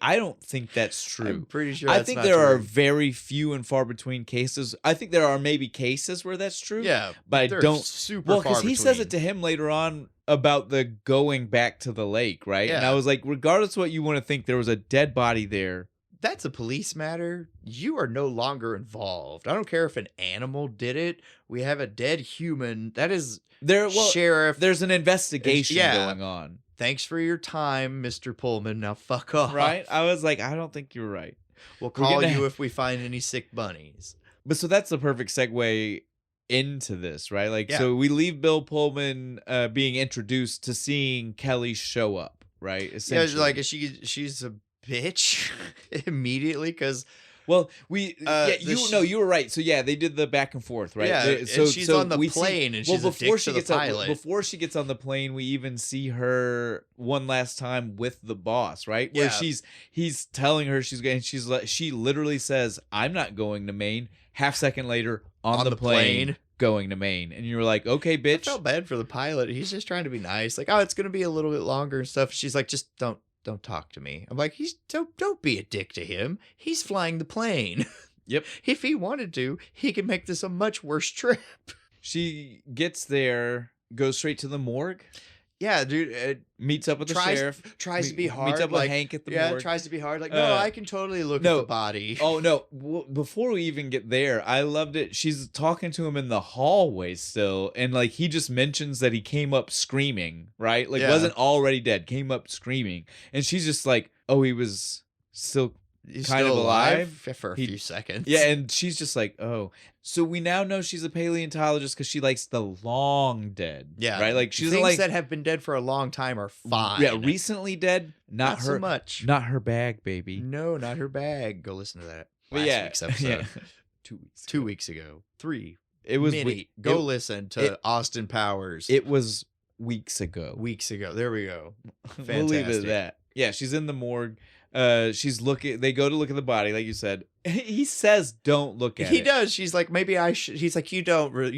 I don't think that's true. I'm pretty sure. I think there are very few and far between cases. I think there are maybe cases where that's true. Yeah, but I don't. Super well, because he says it to him later on about the going back to the lake, right? Yeah. And I was like, regardless of what you want to think, there was a dead body there. That's a police matter. You are no longer involved. I don't care if an animal did it. We have a dead human. That is sheriff. There's an investigation going on. Thanks for your time, Mr. Pullman. Now fuck off. Right? I was like, I don't think you're right. We'll call you if we find any sick bunnies. But so that's the perfect segue into this, right? Like, so we leave Bill Pullman being introduced to seeing Kelly show up, right? Yeah, like she's a bitch immediately because you were right. So yeah, they did the back and forth, right? Yeah, so she's on the plane and she's before she gets before she gets on the plane, we even see her one last time with the boss, right? Where he's telling her she's going. She literally says, "I'm not going to Maine." Half second later, on the plane. Going to Maine, and you were like, okay, bitch. I felt bad for the pilot. He's just trying to be nice, like, oh, it's gonna be a little bit longer and stuff. She's like, just don't talk to me. I'm like, don't be a dick to him. He's flying the plane. Yep. If he wanted to, he could make this a much worse trip. She gets there, goes straight to the morgue. Yeah, dude. Meets up with the sheriff. Tries to be hard. Meets up with Hank at the morgue. Yeah, tries to be hard. Like, no, I can totally look at the body. Oh, no. Before we even get there, I loved it. She's talking to him in the hallway still. And, like, he just mentions that he came up screaming, right? Like, wasn't already dead. Came up screaming. And she's just like, oh, he was still kind of alive for a few seconds. Yeah, and she's just like, oh. So we now know she's a paleontologist because she likes the long dead. Yeah, right. Like she's things that have been dead for a long time are fine. Yeah, recently dead, not her so much. Not her bag, baby. No, not her bag. Go listen to that last week's episode. Yeah. 2 weeks ago. 3. It was Go listen to Austin Powers. It was weeks ago. There we go. Fantastic. We'll leave it at that. Yeah, she's in the morgue. She's looking. They go to look at the body, like you said. He says, "Don't look at it." He does. She's like, "Maybe I should." He's like, "You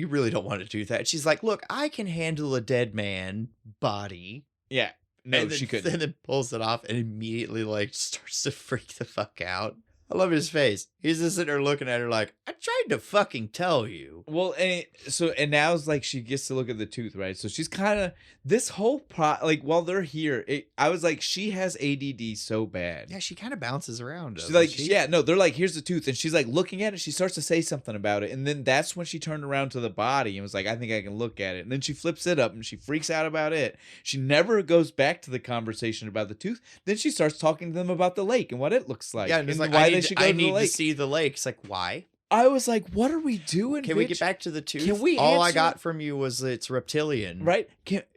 really don't want to do that." She's like, "Look, I can handle a dead man body." Yeah, no, she couldn't. And then pulls it off and immediately like starts to freak the fuck out. I love his face. He's just sitting there looking at her like, I tried to fucking tell you. Well, and now it's like she gets to look at the tooth, right? So she's kind of this whole like while they're here, I was like, she has ADD so bad. Yeah, she kind of bounces around. She's like, yeah, no, they're like, here's the tooth, and she's like looking at it. She starts to say something about it, and then that's when she turned around to the body and was like, I think I can look at it. And then she flips it up and she freaks out about it. She never goes back to the conversation about the tooth. Then she starts talking to them about the lake and what it looks like. Yeah, and it's like, why they should go to the lake. to see the lake. It's like, why? I was like, what are we doing? Can bitch? we get back to the tooth? Can we All I answer- got from you was it's reptilian. Right?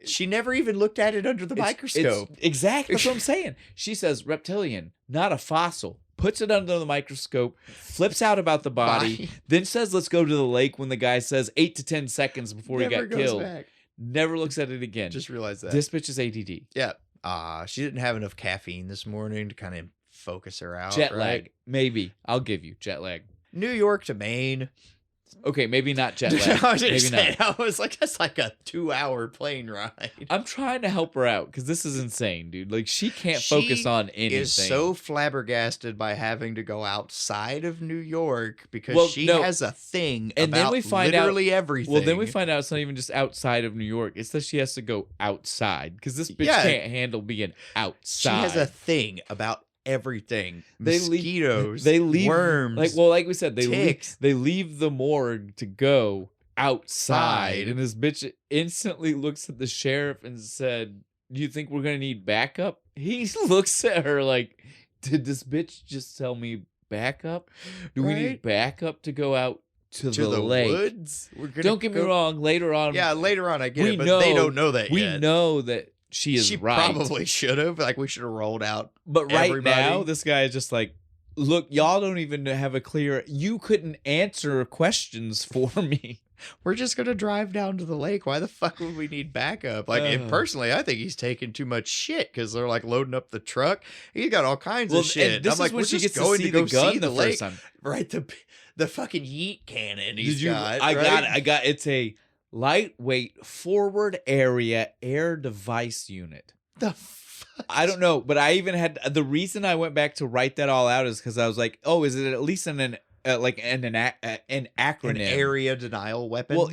She never even looked at it under the microscope. Exactly. That's what I'm saying. She says reptilian, not a fossil. Puts it under the microscope, flips out about the body, then says, let's go to the lake when the guy says 8 to 10 seconds before he got killed. Back. Never looks at it again. Just realized that. This bitch is ADD. Yeah. She didn't have enough caffeine this morning to kind of focus her out. Jet right? lag. Maybe. I'll give you jet lag. New York to Maine. Okay, maybe not jet lag. Maybe not. I was like, that's like a 2-hour plane ride. I'm trying to help her out because this is insane, dude. Like, she can't focus on anything. Is so flabbergasted by having to go outside of New York because she has a thing and about then we find literally everything. Well, then we find out it's not even just outside of New York. It's that she has to go outside because this bitch can't handle being outside. She has a thing about everything. They Mosquitoes, leave worms, like we said, ticks. They leave the morgue to go outside, and this bitch instantly looks at the sheriff and said, "Do you think we're gonna need backup?" He looks at her like, "Did this bitch just tell me backup? Do we need backup to go out to the lake? Woods? Don't get me wrong. Later on, later on, I get it, but they don't know that yet. We know that." She right. Probably should have. Like, we should have rolled out. But right now, this guy is just like, look, y'all don't even have a clear. You couldn't answer questions for me. We're just gonna drive down to the lake. Why the fuck would we need backup? Like, and personally, I think he's taking too much shit because they're like loading up the truck. He's got all kinds of shit. And this I'm like, when she gets going to go see the lake. first time. Right, the fucking yeet cannon. I got. It's a lightweight forward area air device unit. The fuck? I don't know, but I even had the reason I went back to write that all out is because I was like, oh, is it at least an acronym? An area denial weapon? Well,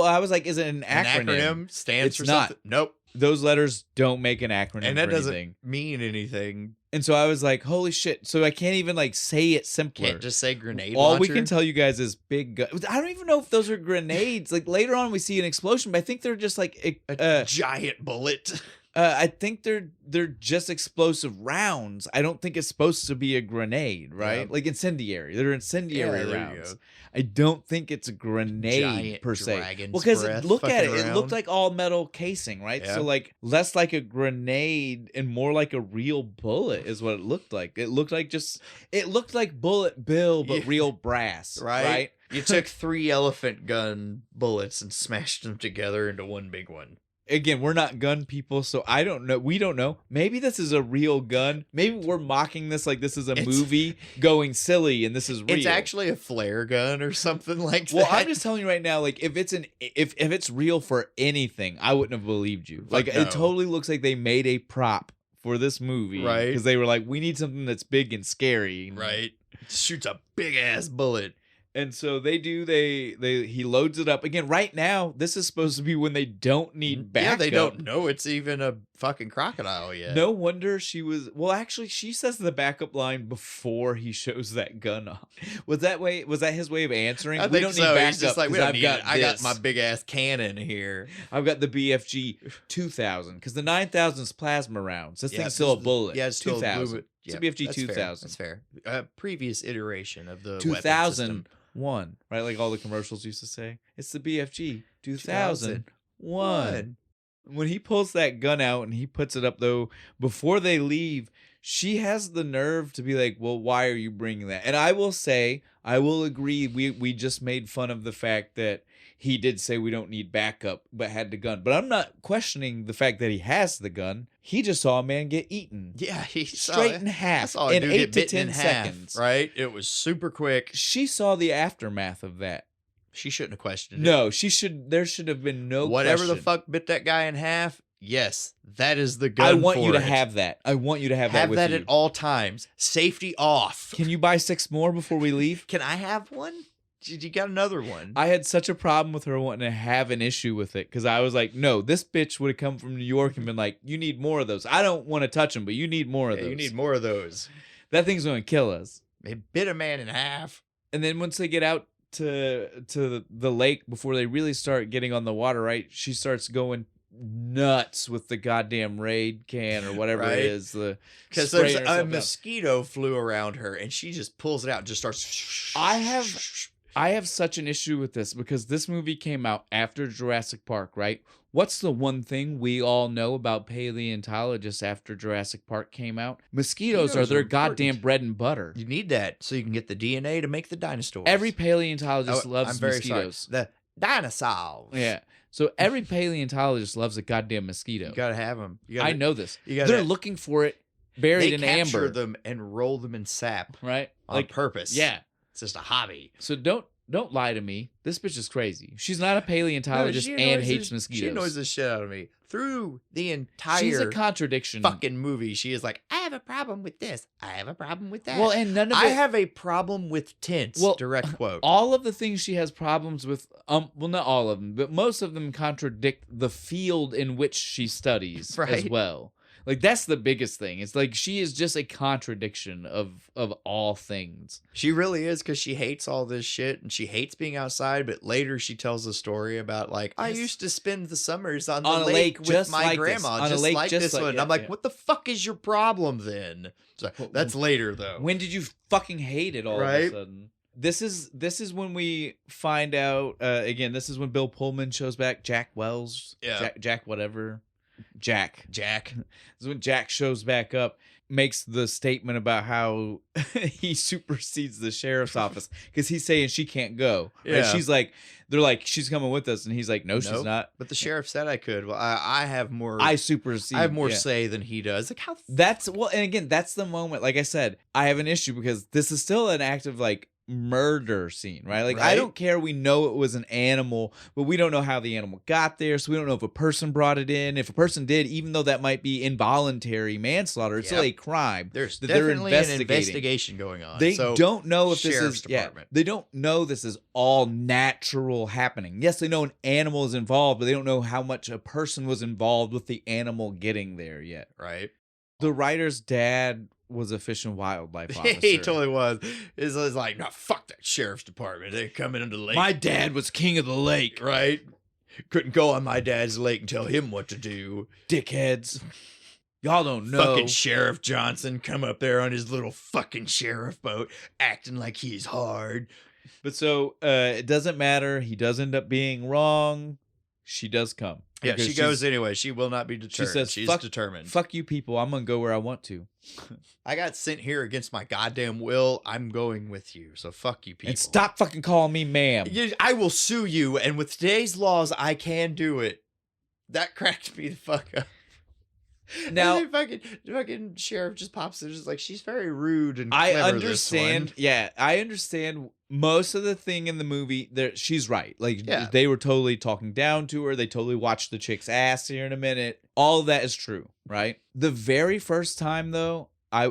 I was like, is it an acronym? An acronym stands for not. something. Nope. Those letters don't make an acronym, and that for doesn't anything. mean anything. And so I was like, holy shit. So I can't even like say it simpler. Can't just say grenade All launcher? we can tell you guys is big gun. I don't even know if those are grenades. Like later on we see an explosion, but I think they're just like a giant bullet. I think they're just explosive rounds. I don't think it's supposed to be a grenade, right? Yeah. Like incendiary. They're incendiary there rounds. I don't think it's a grenade Giant per se. dragon's Well, because breath look at it. fucking It looked around. like all metal casing, right? Yeah. So like less like a grenade and more like a real bullet is what it looked like. It looked like Bullet Bill, but Yeah. real brass, right? You took 3 elephant gun bullets and smashed them together into one big one. Again, we're not gun people, so I don't know. We don't know. Maybe this is a real gun. Maybe we're mocking this like this is a movie going silly and this is real. It's actually a flare gun or something like that. Well, I'm just telling you right now, like if it's real for anything, I wouldn't have believed you. Like no. it totally looks like they made a prop for this movie, Right. Because they were like, we need something that's big and scary, right. Shoots a big ass bullet. And so he loads it up. Again, right now, this is supposed to be when they don't need backup. Yeah, they don't know it's even a fucking crocodile yet. No wonder she was. Well, actually, she says the backup line before he shows that gun off. Was that his way of answering? I think we don't so. need backup. He's just like, we don't need it. I got this. my big ass cannon here. I've got the BFG 2000 because the 9000 is plasma rounds. This thing's still a bullet. Yeah, it's still 2000. It's a BFG that's 2000. Fair. That's fair. Previous iteration of the 2001, right? Like all the commercials used to say. It's the BFG 2001. When he pulls that gun out and he puts it up, though, before they leave, she has the nerve to be like, well, why are you bringing that? And I will say, I will agree, we just made fun of the fact that he did say we don't need backup, but had the gun. But I'm not questioning the fact that he has the gun. He just saw a man get eaten. Yeah, he straight in half. I saw a in dude 8 get to bitten 10 in seconds. half, right? It was super quick. She saw the aftermath of that. She shouldn't have questioned it. No, there should have been no Whatever question. the fuck bit that guy in half, yes, that is the gun. I want for you to it. have that. I want you to have that Have with that you. at all times. Safety off. Can you buy 6 more before we leave? Can I have one? You got another one. I had such a problem with her wanting to have an issue with it because I was like, no, this bitch would have come from New York and been like, you need more of those. I don't want to touch them, but you need more of those. You need more of those. That thing's going to kill us. They bit a man in half. And then once they get out to the lake before they really start getting on the water, right? She starts going nuts with the goddamn Raid can or whatever it is. Because there's a mosquito flew around her, and she just pulls it out and just starts. I have such an issue with this because this movie came out after Jurassic Park, right? What's the one thing we all know about paleontologists after Jurassic Park came out? Mosquitoes are their goddamn bread and butter. You need that so you can get the DNA to make the dinosaurs. Every paleontologist loves mosquitoes. Sorry. The dinosaurs. Yeah. So every paleontologist loves a goddamn mosquito. You gotta have them. I know this. They're looking for it buried in amber. They capture them and roll them in sap. Right? On purpose. Yeah. It's just a hobby. So don't lie to me. This bitch is crazy. She's not a paleontologist and hates mosquitoes. She annoys the shit out of me. Through the entire She's a contradiction. Fucking movie, she is like, I have a problem with this. I have a problem with that. Well, and none of I have a problem with tints. Well, direct quote. All of the things she has problems with, well, not all of them, but most of them contradict the field in which she studies as well. Like, that's the biggest thing. It's like she is just a contradiction of all things. She really is, because she hates all this shit and she hates being outside. But later she tells a story about, like, I used to spend the summers on the lake with my grandma, just like this one. I'm like, what the fuck is your problem then? So, that's later, though. When did you fucking hate it all of a sudden? This is when we find out, again, this is when Bill Pullman shows back, Jack Wells, Jack whatever. Jack. This is when Jack shows back up, makes the statement about how he supersedes the sheriff's office because he's saying she can't go. Right? Yeah. She's like, they're like, she's coming with us, and he's like, no, she's not. But the sheriff said I could. Well, I have more. I supersede. I have more say than he does. Like how? And again, that's the moment. Like I said, I have an issue because this is still an act of like murder scene, right? Like, I don't care. We know it was an animal, but we don't know how the animal got there. So we don't know if a person brought it in. If a person did, even though that might be involuntary manslaughter, it's still a crime. There's definitely an investigation going on. They don't know if this is they don't know this is all natural happening. Yes, they know an animal is involved, but they don't know how much a person was involved with the animal getting there yet. Right. The writer's dad was a fish and wildlife officer. He totally was. It was like, no, fuck that sheriff's department. They come into the lake. My dad was king of the lake. Right? Couldn't go on my dad's lake and tell him what to do. Dickheads. Y'all don't know. Fucking Sheriff Johnson come up there on his little fucking sheriff boat acting like he's hard. But so it doesn't matter. He does end up being wrong. She does come. Yeah, she goes anyway. She will not be deterred. She says, she's determined. Fuck you people. I'm going to go where I want to. I got sent here against my goddamn will. I'm going with you. So fuck you people. And stop fucking calling me ma'am. I will sue you. And with today's laws, I can do it. That cracked me the fuck up. Now, fucking sheriff just pops in, just like, she's very rude and clever. I understand. Yeah, I understand most of the thing in the movie. She's right. Like, they were totally talking down to her. They totally watched the chick's ass here in a minute. All of that is true, right? The very first time, though, I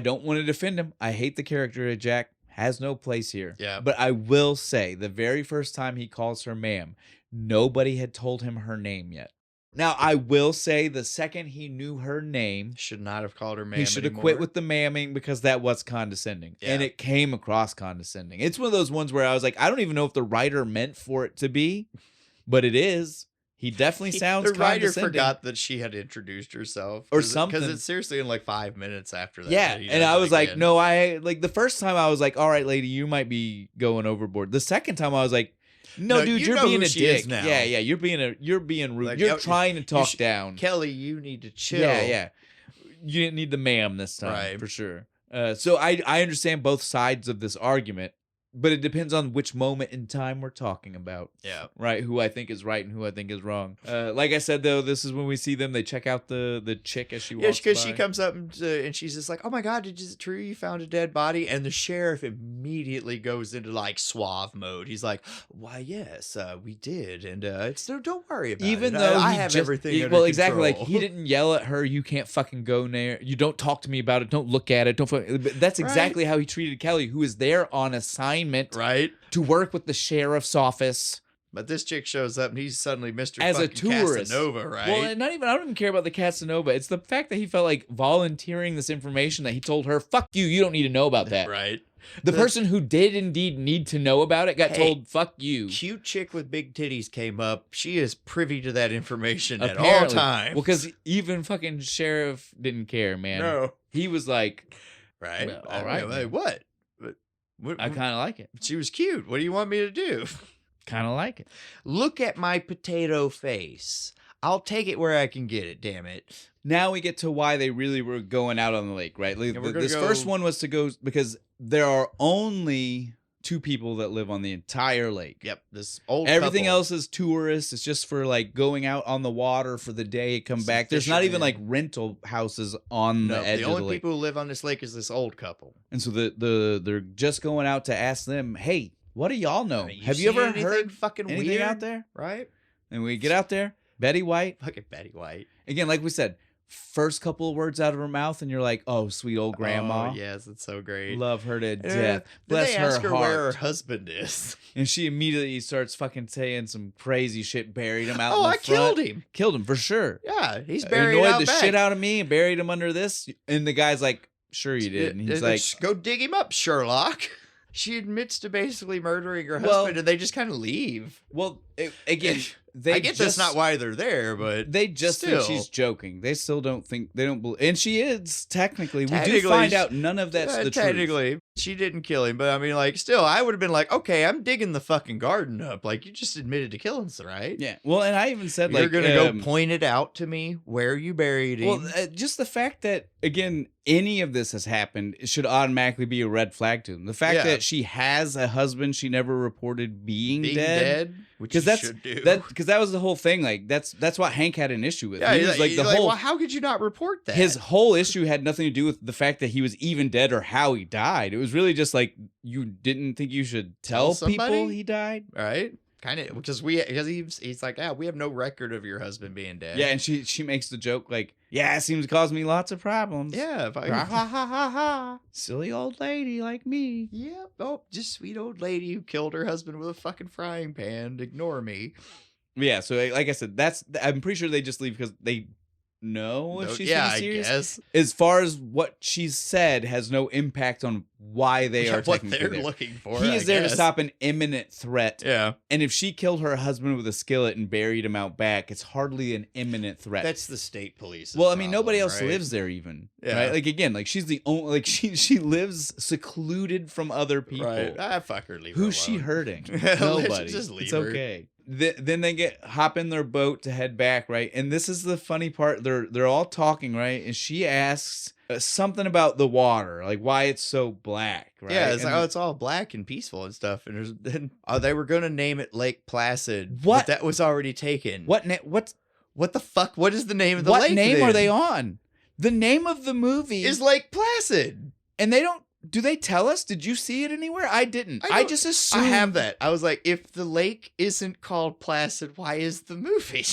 don't want to defend him. I hate the character of Jack. Has no place here. Yeah. But I will say, the very first time he calls her ma'am, nobody had told him her name yet. Now, I will say the second he knew her name, should not have called her ma'am. He should have quit with the mamming because that was condescending. Yeah. And it came across condescending. It's one of those ones where I was like, I don't even know if the writer meant for it to be, but it is. He definitely sounds condescending. The writer forgot that she had introduced herself. Or something. Because it's seriously in like 5 minutes after that. Yeah, and I was like, no, the first time I was like, all right, lady, you might be going overboard. The second time I was like, no, dude, you're being a dick. Now. Yeah, you're being rude. Like, you're trying to talk down. Kelly, you need to chill. Yeah. You didn't need the ma'am this time, for sure. So I understand both sides of this argument, but it depends on which moment in time we're talking about. Yeah. Right, who I think is right and who I think is wrong. Like I said, though, this is when we see them. They check out the chick as she walks by. Yeah, because she comes up and she's just like, oh my God, is it true you found a dead body? And the sheriff immediately goes into like suave mode. He's like, why, yes, we did. And so don't worry about it. Even though I have everything under exactly. control. Like, he didn't yell at her, you can't fucking go there. You don't talk to me about it. Don't look at it. That's exactly how he treated Kelly, who is there on assignment. Right. To work with the sheriff's office. But this chick shows up and he's suddenly Mr. As a tourist. Casanova, right? Well, I don't even care about the Casanova. It's the fact that he felt like volunteering this information that he told her, fuck you, you don't need to know about that. Right. The person who did indeed need to know about it got told, fuck you. Cute chick with big titties came up. She is privy to that information at all times. Well, because even fucking sheriff didn't care, man. No. He was like, right. Well, all right. Like, what? I kind of like it. She was cute. What do you want me to do? Kind of like it. Look at my potato face. I'll take it where I can get it, damn it. Now we get to why they really were going out on the lake, right? Like, this first one was to go because there are only 2 people that live on the entire lake. Yep, this old Everything couple. else is tourists. It's just for like going out on the water for the day, come back. There's not even like rental houses on the edge of the lake. The only people who live on this lake is this old couple. And so they're just going out to ask them, hey, what do y'all know? Have you ever heard fucking anything weird out there? Right? And we get out there, Betty White. Fucking Betty White. Again, like we said, first couple of words out of her mouth, and you're like, "Oh, sweet old grandma." Oh, yes, it's so great. Love her to death. Bless her ask her heart. where her husband is, and she immediately starts fucking saying some crazy shit. Buried him out. Oh, in the I front. killed him. Killed him for sure. Yeah, he's buried annoyed out the back. shit out of me and buried him under this. And the guy's like, "Sure you did." And he's like, "Go dig him up, Sherlock." She admits to basically murdering her husband, and they just kind of leave. Well, again, I guess that's not why they're there, but they just still. think she's joking. They still don't think they don't believe, and she is technically. We do find out none of that's the technically, truth. She didn't kill him, but I mean, like, still, I would have been like, okay, I'm digging the fucking garden up. Like, you just admitted to killing us, right? Yeah. Well, and I even said, you're like, gonna go point it out to me where you buried him. Well, just the fact that again, any of this has happened, it should automatically be a red flag to them. The fact that she has a husband she never reported being dead. Because that was the whole thing. Like that's what Hank had an issue with. Yeah, he was like the whole. Well, how could you not report that? His whole issue had nothing to do with the fact that he was even dead or how he died. It was really just like you didn't think you should tell people he died, right? Kind of, because he's like, yeah, we have no record of your husband being dead. Yeah, and she makes the joke like, yeah, it seems to cause me lots of problems. Yeah, ha ha ha ha, silly old lady like me. Yep. Oh, just sweet old lady who killed her husband with a fucking frying pan. Ignore me. Yeah, so like I said, I'm pretty sure they just leave because they know if she's being serious. I guess. As far as what she's said has no impact on why they are what technically they're there. looking for. He is there to stop an imminent threat. Yeah. And if she killed her husband with a skillet and buried him out back, it's hardly an imminent threat. That's the state police. Well, I mean, nobody else right? lives there even. Yeah. Right? Like again, like she's the only like she lives secluded from other people. Right. Fuck her, leave her Who's alone. she hurting? Nobody. Just leave it's her. okay. Then they hop in their boat to head back, right? And this is the funny part. They're all talking, right? And she asks something about the water, like why it's so black, right? Yeah, it's like, oh, it's all black and peaceful and stuff. And they were gonna name it Lake Placid. But that was already taken. What the fuck? What is the name of the lake? What name are they on? The name of the movie is Lake Placid, and they don't. Do they tell us? Did you see it anywhere? I didn't. I just assumed. I have that. I was like, if the lake isn't called Placid, why is the movie?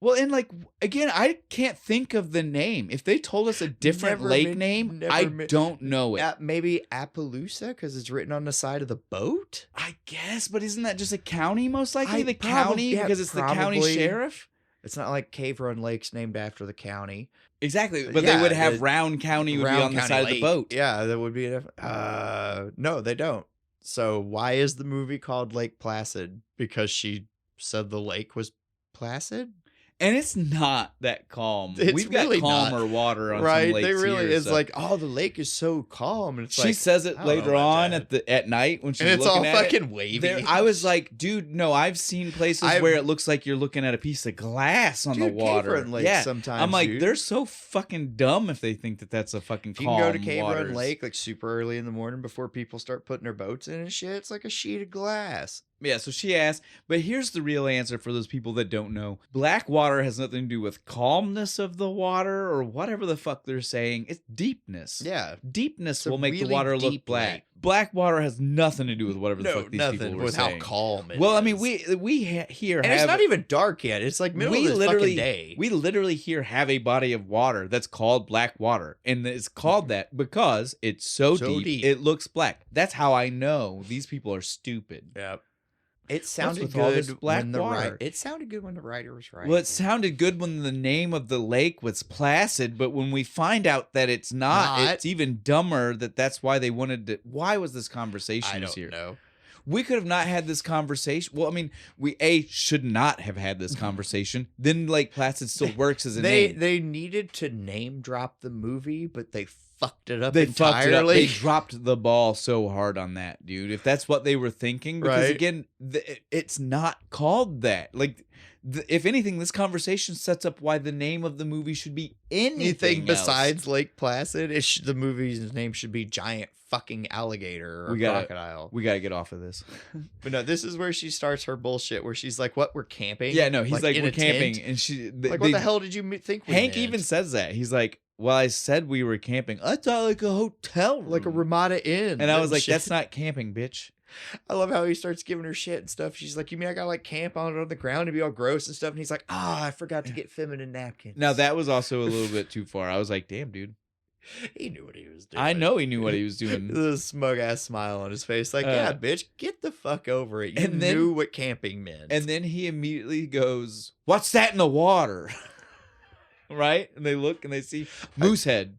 Well, and like, again, I can't think of the name. If they told us a different lake name, I don't know it. Maybe Appaloosa, because it's written on the side of the boat? I guess, but isn't that just a county most likely? The county, because it's the county sheriff? It's not like Cave Run Lake's named after the county. Exactly, but they would have Round County would be on the side of the boat. Yeah, that would be. No, they don't. So why is the movie called Lake Placid? Because she said the lake was placid? And it's not that calm. We've got really calmer water on some lakes They really here, is like, oh, the lake is so calm. And it's she says it later on at night when she's and it's looking all at fucking wavy. I was like, dude, no, I've seen places where it looks like you're looking at a piece of glass on the water. Yeah, sometimes I'm like, they're so fucking dumb if they think that that's a fucking calm water. You can go to Cave Run Lake like super early in the morning before people start putting their boats in and shit. It's like a sheet of glass. Yeah, so she asked, but here's the real answer for those people that don't know. Black water has nothing to do with calmness of the water or whatever the fuck they're saying. It's deepness. Yeah. Deepness will make the water look black. Lake. Black water has nothing to do with whatever the fuck these people were saying. How calm it is. I mean, we here and have... it's not even dark yet. It's like middle of the fucking day. We literally here have a body of water that's called black water. And it's called that because it's so deep, it looks black. That's how I know these people are stupid. Yep. It sounded good when the writer. It sounded good when the writer was writing. Well, it sounded good when the name of the lake was Placid, but when we find out that it's not. It's even dumber that's why they wanted to. Why was this conversation here? I don't know. We could have not had this conversation. Well, I mean, we should not have had this conversation. Then Lake Placid still works as a name. They needed to name drop the movie, but they fucked it up entirely. They dropped the ball so hard on that, dude. If that's what they were thinking, because again, it's not called that. Like, if anything, this conversation sets up why the name of the movie should be anything besides Lake Placid. The movie's name should be Giant Fucking Alligator or Crocodile. We gotta get off of this. But no, this is where she starts her bullshit, where she's like, "What? We're camping?" Yeah, no, he's like we're camping, tent? And she what the hell did you think? Hank even says that. He's like, "Well, I said we were camping. I thought like a hotel room. Like a Ramada Inn." And I was like, "That's not camping, bitch." I love how he starts giving her shit and stuff. She's like, "You mean I gotta like camp on the ground and be all gross and stuff?" And he's like, I forgot to get feminine napkins." Now that was also a little bit too far. I was like, "Damn, dude." He knew what he was doing. I know he knew what he was doing. The smug ass smile on his face, like, "Yeah, bitch, get the fuck over it. You knew what camping meant." And then he immediately goes, "What's that in the water?" Right? And they look and they see moose head.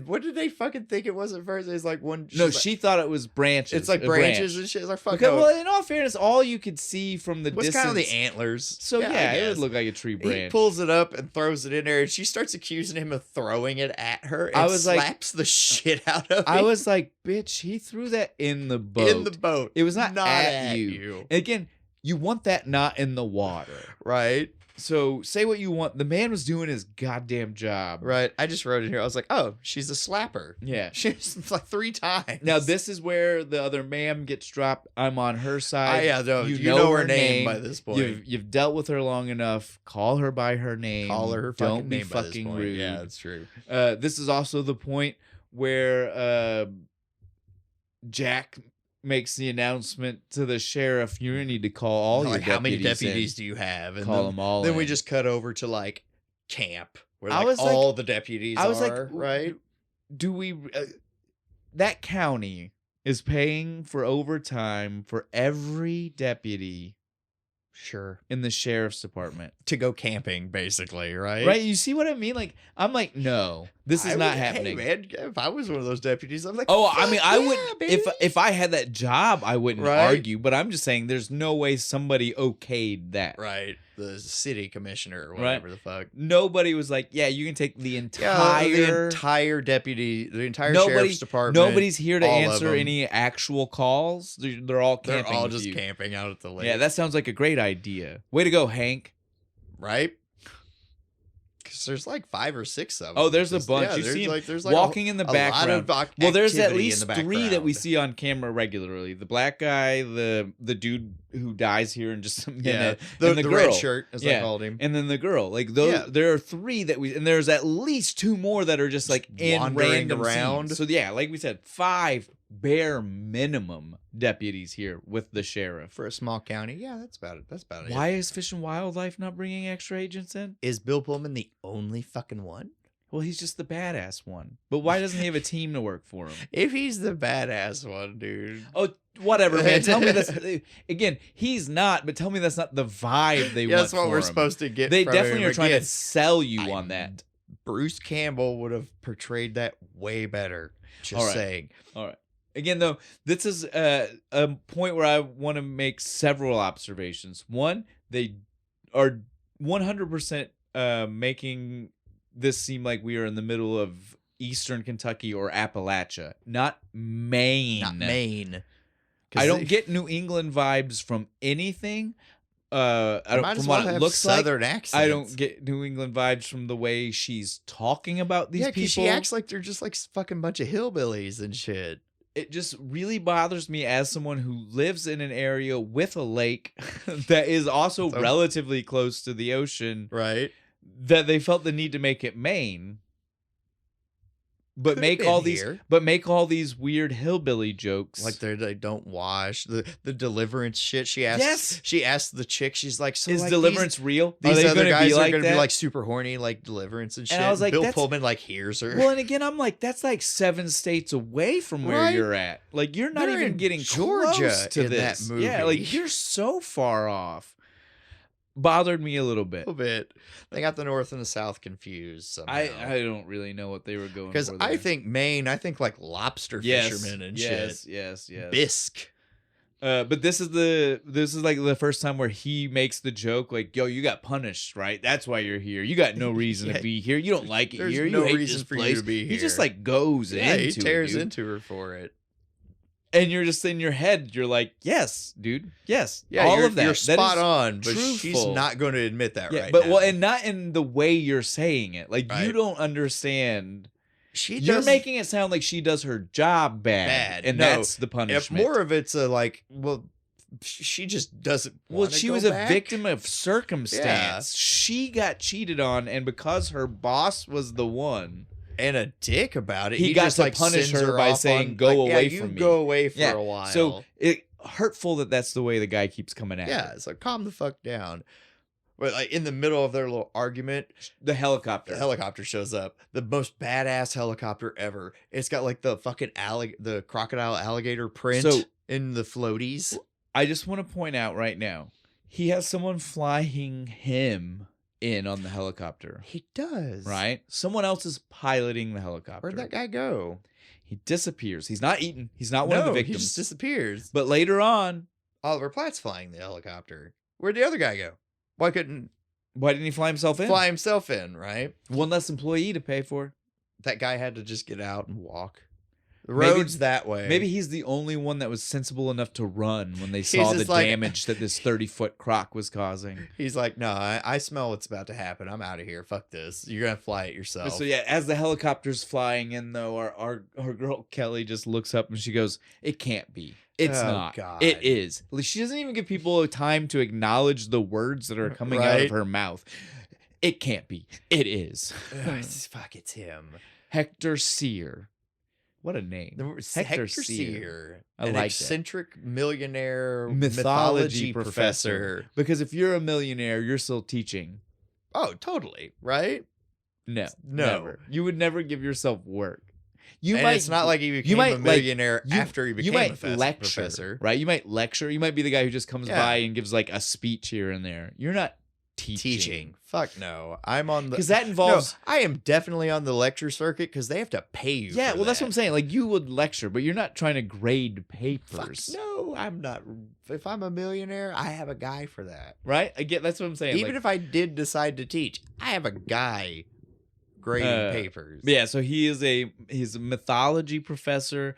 What did they fucking think it was at first? It's like one. No, she thought it was branches. It's like branches and shit. It's like fuck. Okay, well, in all fairness, all you could see from the distance, kind of the antlers. So yeah, it would look like a tree branch. He pulls it up and throws it in there, and she starts accusing him of throwing it at her. And slaps the shit out of it. I was like, bitch, he threw that in the boat. In the boat. It was not at you. And again, you want that not in the water, right? So say what you want. The man was doing his goddamn job. Right. I just wrote it here. I was like, oh, she's a slapper. Yeah. She's like 3 times. Now, this is where the other ma'am gets dropped. I'm on her side. You know her name by this point. You've dealt with her long enough. Call her by her name. Call her Don't be name fucking by this rude. Yeah, that's true. This is also the point where Jack makes the announcement to the sheriff, "You need to call all your deputies. How many deputies do you have?" And call them all. Then we just cut over to like camp, where all the deputies are. Right? Do we? That county is paying for overtime for every deputy. Sure. In the sheriff's department. To go camping, basically, right? Right. You see what I mean? Like, I'm like, no, this is not happening. Hey, man, if I was one of those deputies, I'm like, I mean, I would, if I had that job, I wouldn't argue, but I'm just saying there's no way somebody okayed that. Right. The city commissioner or whatever the fuck. Nobody was like, yeah, you can take the entire deputy, the entire sheriff's department. Nobody's here to answer any actual calls. They're all camping. They're all just camping out at the lake. Yeah, that sounds like a great idea. Way to go, Hank. Right? Because there's like 5 or 6 of them. Oh, there's a bunch. Yeah, you see there's like walking in the background. Well, there's at least 3 that we see on camera regularly. The black guy, the dude who dies here in just a minute, and the girl. Red shirt, as I called him, and then the girl. Like those, there are 3 that and there's at least 2 more that are just like in random around. Scenes. So yeah, like we said, 5 bare minimum deputies here with the sheriff for a small county. Yeah, that's about it. Why is Fish and Wildlife not bringing extra agents in? Is Bill Pullman the only fucking one? Well, he's just the badass one. But why doesn't he have a team to work for him? If he's the badass one, dude. Oh, whatever, man. Tell me that's again. He's not, but tell me that's not the vibe they want. That's what we're supposed to get. They definitely are trying to sell you on that. Bruce Campbell would have portrayed that way better. Just saying. All right. Again, though, this is a point where I want to make several observations. One, they are 100% making this seem like we are in the middle of Eastern Kentucky or Appalachia, not Maine. Not Maine. I don't get New England vibes from anything. I don't from what it looks Southern like. Accents. I don't get New England vibes from the way she's talking about these people. She acts like they're just like fucking bunch of hillbillies and shit. It just really bothers me as someone who lives in an area with a lake that is also relatively close to the ocean. Right. That they felt the need to make it Maine. but make all these weird hillbilly jokes, like they don't wash the deliverance shit. She asked the chick. She's like, so is like deliverance real? These other guys are gonna be like super horny, like deliverance and shit. And I was like, Bill Pullman like hears her. Well, and again, I'm like, that's like 7 states away from where you're at. Like you're not even getting Georgia close to this. That movie. Yeah, like you're so far off. Bothered me a little bit. They got the North and the South confused somehow. I don't really know what they were going for. Because I think Maine, like lobster fishermen and shit. Yes. Bisque. But this is like the first time where he makes the joke like, yo, you got punished, right? That's why you're here. You got no reason to be here. You don't like it There's here. No you hate reason this for place. You to be here. He just like goes into he tears it, into her for it. And you're just in your head, you're like, yes, dude, yes, yeah, all of that. You're spot on, but truthful. She's not going to admit that right but now. Well, and not in the way you're saying it. Like you don't understand. You're making it sound like she does her job bad, and that's the punishment. If more of it's she just doesn't. She was a victim of circumstance. Yeah. She got cheated on, and because her boss was the one. And a dick about it. He got to punish her by saying, "Go away from me." Go away for a while. So it hurtful that's the way the guy keeps coming at her. Yeah, it's like calm the fuck down. But like in the middle of their little argument, the helicopter shows up. The most badass helicopter ever. It's got like the fucking the crocodile alligator print in the floaties. I just want to point out right now, he has someone flying him in on the helicopter. He does. Right? Someone else is piloting the helicopter. Where'd that guy go? He disappears. He's not eaten. He's not one of the victims. He just disappears. But later on, Oliver Platt's flying the helicopter. Where'd the other guy go? Why didn't he fly himself in? Fly himself in, right? One less employee to pay for. That guy had to just get out and walk. The road's that way. Maybe he's the only one that was sensible enough to run when they saw the damage that this 30-foot croc was causing. He's like, no, I smell what's about to happen. I'm out of here. Fuck this. You're going to fly it yourself. So yeah, as the helicopter's flying in, though, our girl Kelly just looks up and she goes, it can't be. It's not. God. It is. She doesn't even give people time to acknowledge the words that are coming out of her mouth. It can't be. It is. Fuck, it's him. Hector Sear. What a name. Hector Sear. An eccentric millionaire mythology professor. Because if you're a millionaire, you're still teaching. Oh, totally. Right? No. Never. You would never give yourself work. It's not like he became a millionaire after he became a professor. Right? You might lecture. You might be the guy who just comes by and gives like a speech here and there. You're not teaching. Fuck no. I'm on the because that involves. No, I am definitely on the lecture circuit because they have to pay you. Yeah, well, that's what I'm saying. Like you would lecture, but you're not trying to grade papers. Fuck no, I'm not. If I'm a millionaire, I have a guy for that. Right? I get. That's what I'm saying. Even if I did decide to teach, I have a guy grading papers. Yeah. So he's a mythology professor.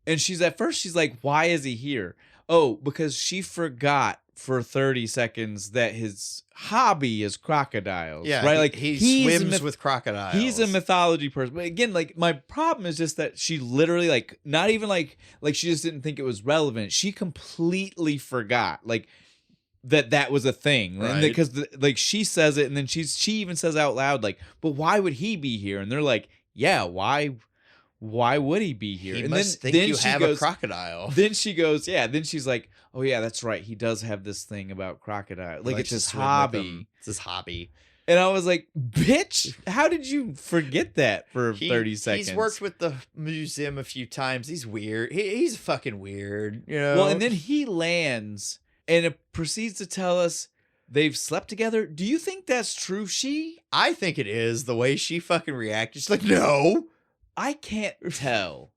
And she's like, why is he here? Oh, because she forgot for 30 seconds that his hobby is crocodiles. Yeah, right. Like he swims with crocodiles. He's a mythology person. But again, like my problem is just that she literally like not even like she just didn't think it was relevant. She completely forgot like that was a thing. Right. Because like she says it and then she even says out loud like, but why would he be here? And they're like, yeah, why would he be here? He must think you have a crocodile. Then she goes, yeah. Then she's like, oh yeah, that's right. He does have this thing about crocodile. Like it's his hobby. It's his hobby. And I was like, bitch, how did you forget that for 30 seconds? He's worked with the museum a few times. He's weird. He's fucking weird. You know? Well, and then he lands and it proceeds to tell us they've slept together. Do you think that's true? I think it is. The way she fucking reacted. She's like, no. I can't tell.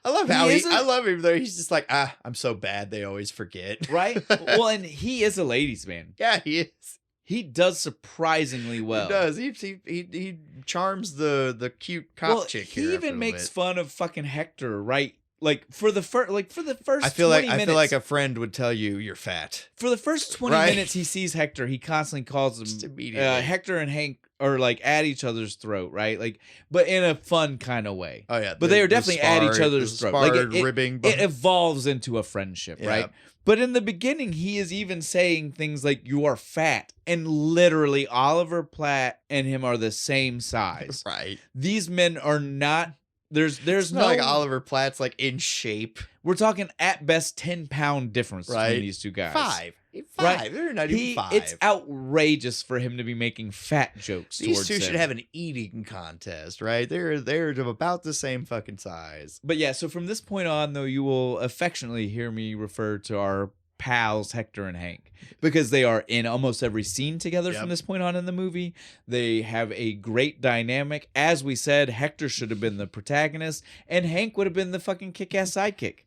I love I love him though. He's just like, I'm so bad. They always forget. Right? Well, and he is a ladies' man. Yeah, he is. He does surprisingly well. He does. He charms the cute cop chick here. He even makes fun of fucking Hector, right? like for the first I feel 20 minutes, I feel like a friend would tell you you're fat. For the first 20 minutes he sees Hector, he constantly calls him Hector and Hank are like at each other's throat, right? Like, but in a fun kind of way. Oh yeah, but they are definitely at each other's throat. Like it evolves into a friendship, right? But in the beginning, he is even saying things like "you are fat," and literally Oliver Platt and him are the same size. Right. These men are not. There's it's no not like Oliver Platt's like in shape. We're talking at best 10-pound difference between these two guys. Five. Right? They're not even 5. It's outrageous for him to be making fat jokes. These two should have an eating contest, right? They're about the same fucking size. But yeah, so from this point on, though, you will affectionately hear me refer to our pals Hector and Hank, because they are in almost every scene together from this point on in the movie. They have a great dynamic. As we said, Hector should have been the protagonist, and Hank would have been the fucking kick-ass sidekick.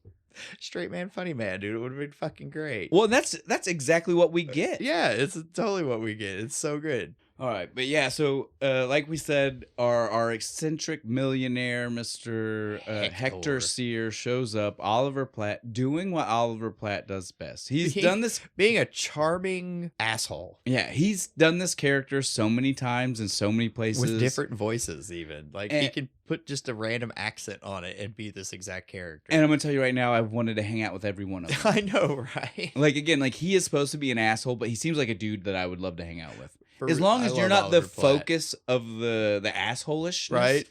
Straight man, funny man, dude. It would have been fucking great. Well, that's exactly what we get. Yeah, it's totally what we get. It's so good. All right, but yeah, so like we said, our eccentric millionaire, Mr. Hector Sear, shows up. Oliver Platt doing what Oliver Platt does best. He's done this, being a charming asshole. Yeah, he's done this character so many times in so many places with different voices. Even like he can put just a random accent on it and be this exact character. And I'm gonna tell you right now, I've wanted to hang out with every one of them. I know, right? Like again, like he is supposed to be an asshole, but he seems like a dude that I would love to hang out with. As long as you're not the focus of the assholishness, right?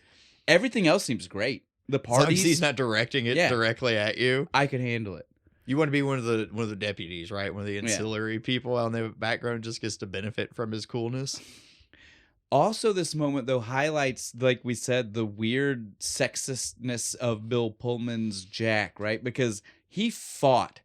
Everything else seems great. The parties, he's not directing it directly at you. I could handle it. You want to be one of the deputies, right? One of the ancillary people out in the background just gets to benefit from his coolness. Also, this moment though highlights, like we said, the weird sexistness of Bill Pullman's Jack, right? Because he fought